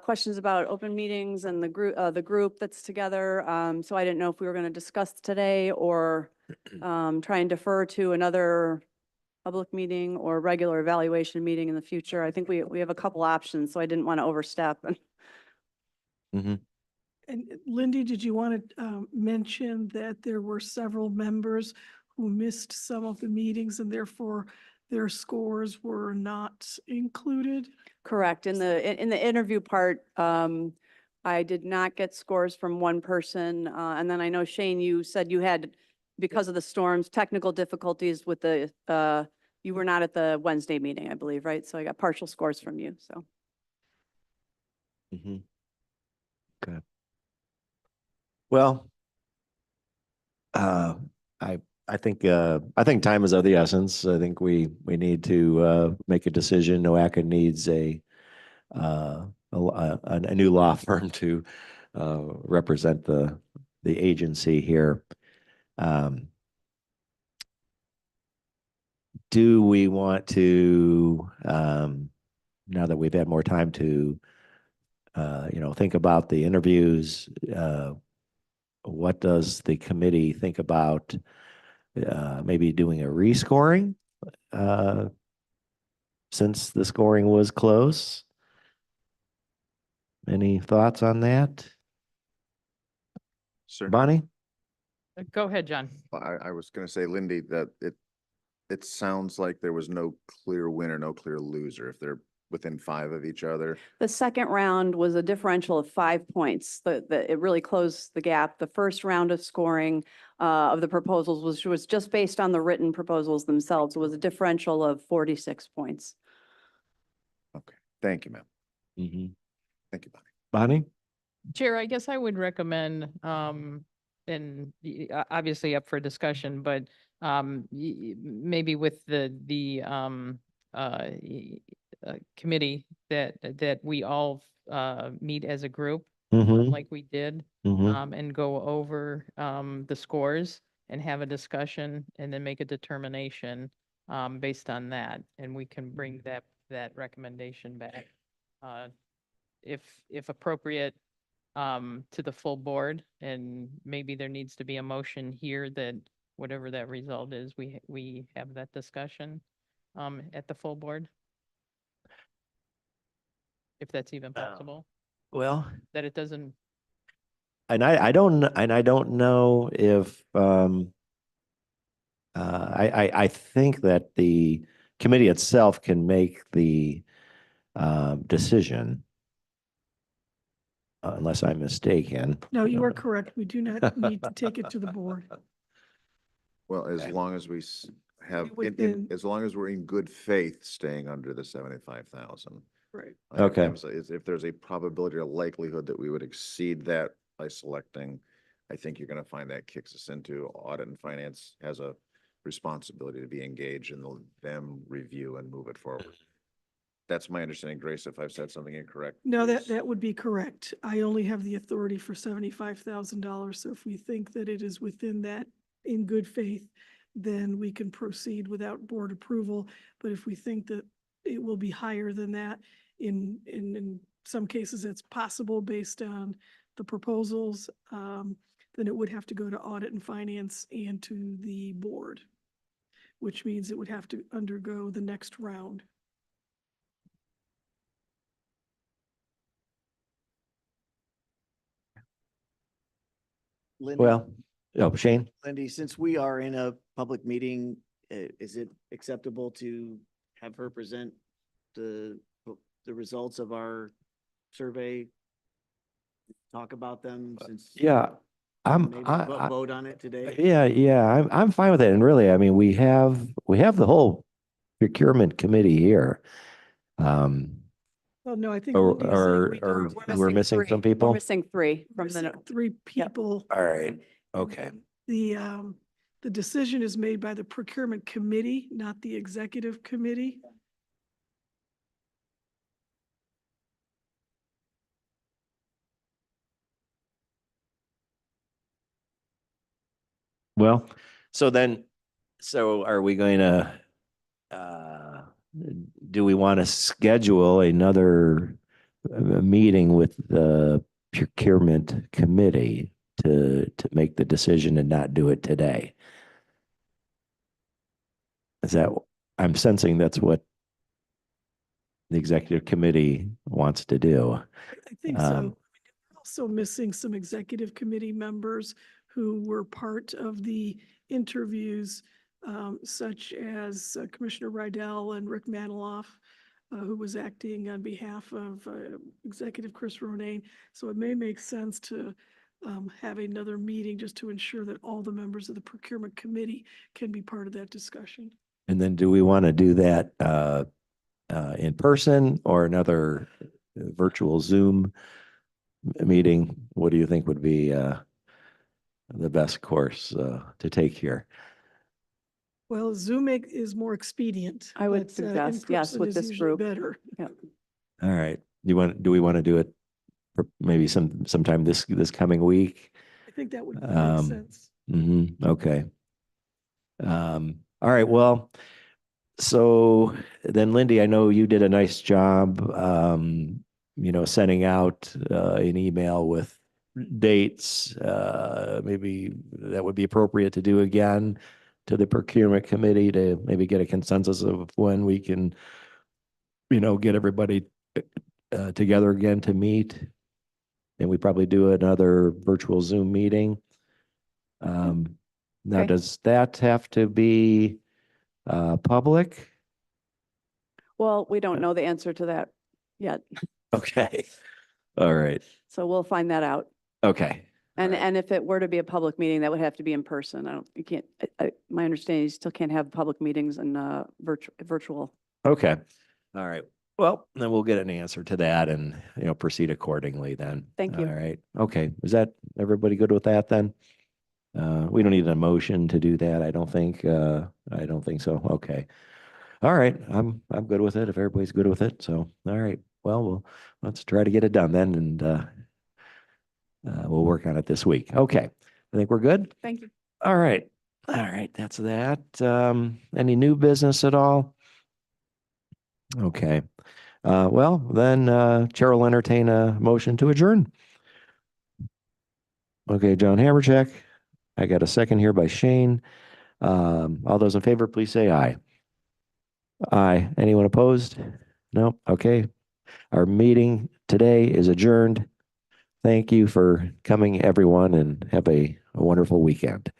questions about open meetings and the group that's together. So I didn't know if we were going to discuss today or try and defer to another public meeting or regular evaluation meeting in the future. I think we have a couple options, so I didn't want to overstep.
And Lindy, did you want to mention that there were several members who missed some of the meetings and therefore their scores were not included?
Correct. In the interview part, I did not get scores from one person. And then I know Shane, you said you had, because of the storms, technical difficulties with you were not at the Wednesday meeting, I believe, right? So I got partial scores from you, so.
Mhm. Okay. Well, uh, I, I think time is of the essence. I think we need to, make a decision. NOACA needs a new law firm to, represent the agency here. Do we want to, now that we've had more time to, think about the interviews, what does the committee think about maybe doing a rescoring since the scoring was close? Any thoughts on that?
Sir?
Bonnie?
Go ahead, John.
I was gonna say, Lindy, that it sounds like there was no clear winner, no clear loser. If they're within 5 of each other,
The second round was a differential of 5 points. It really closed the gap. The first round of scoring of the proposals was just based on the written proposals themselves. It was a differential of 46 points.
okay. Thank you, ma'am.
Mm-hmm.
Thank you, Bonnie.
Bonnie?
Chair, I guess I would recommend, obviously up for discussion, but maybe with the committee that we all meet as a group,
Mhm.
like we did,
Mhm.
and go over the scores and have a discussion and then make a determination based on that. And we can bring that recommendation back, if appropriate, to the full board. And maybe there needs to be a motion here that whatever that result is, we have that discussion at the full board. If that's even possible,
Well,
that it doesn't.
and I don't know if I think that the committee itself can make the decision, unless I'm mistaken.
No, you are correct. We do not need to take it to the board.
Well, as
Okay.
long as we have,
Within-
as long as we're in good faith, staying under the 75,000.
Right.
Okay.
If there's a probability or likelihood that we would exceed that by selecting, I think you're gonna find that kicks us into audit, and finance has a responsibility to be engaged in them review and move it forward. That's my understanding, Grace. If I've said something incorrect.
No,
please.
that would be correct. I only have the authority for $75,000. So if we think that it is within that in good faith, then we can proceed without board approval. But if we think that it will be higher than that, in some cases, it's possible based on the proposals, then it would have to go to audit and finance and to the board, which means it would have to undergo the next round.
Lindy,
Well, oh, Shane?
Lindy, since we are in a public meeting, is it acceptable to have her present the results of our survey? Talk about them since.
Yeah,
Maybe vote on it today?
yeah, I'm fine with it. And really, I mean, we have the whole procurement committee here.
Well, no, I think.
Or,
Lindy is saying
or
We're
we're missing some people?
We're missing 3 from
missing
the.
3 people.
All right, okay.
The decision is made by the procurement committee, not the executive committee.
Well, so are we going to, do we want to schedule another meeting with the procurement committee to make the decision and not do it today? I'm sensing that's what the executive committee wants to do.
I think so. We're also missing some executive committee members who were part of the interviews, such as Commissioner Rydell and Rick Maniloff. who was acting on behalf of Executive Chris Ronayne. So it may make sense to have another meeting just to ensure that all the members of the procurement committee can be part of that discussion.
And then do we want to do that in person or another virtual Zoom meeting? What do you think would be the best course to take here?
Well, Zoom is more expedient.
I would
but,
suggest,
in
yes,
person
with
is
this
usually
group.
better.
Yeah.
All right. Do we want to do it maybe sometime this coming week?
I think that would make sense.
Okay. All right. Well, so then Lindy, I know you did a nice job, sending out an email with dates. Maybe that would be appropriate to do again to the procurement committee to maybe get a consensus of when we can, get everybody together again to meet. And we probably do another virtual Zoom meeting. Now,
Okay.
does that have to be public?
Well, we don't know the answer to that yet,
Okay. All right.
so we'll find that out.
Okay.
And if it were to be a public meeting, that would have to be in person. You can't, my understanding, you still can't have public meetings in virtual.
Okay. All right. Well, then we'll get an answer to that and, proceed accordingly then.
Thank you.
All right. Okay. Is that everybody good with that then? We don't need a motion to do that. I don't think so. Okay. All right. I'm good with it if everybody's good with it. So, all right. Well, let's try to get it done then and we'll work on it this week. Okay. I think we're good.
Thank you.
All right. All right. That's that. Any new business at all? Okay. Well, then Chair will entertain a motion to adjourn. Okay, John Hammercheck. I got a second here by Shane. All those in favor, please say aye. Aye. Anyone opposed? No? Okay. Our meeting today is adjourned. Thank you for coming, everyone, and have a wonderful weekend.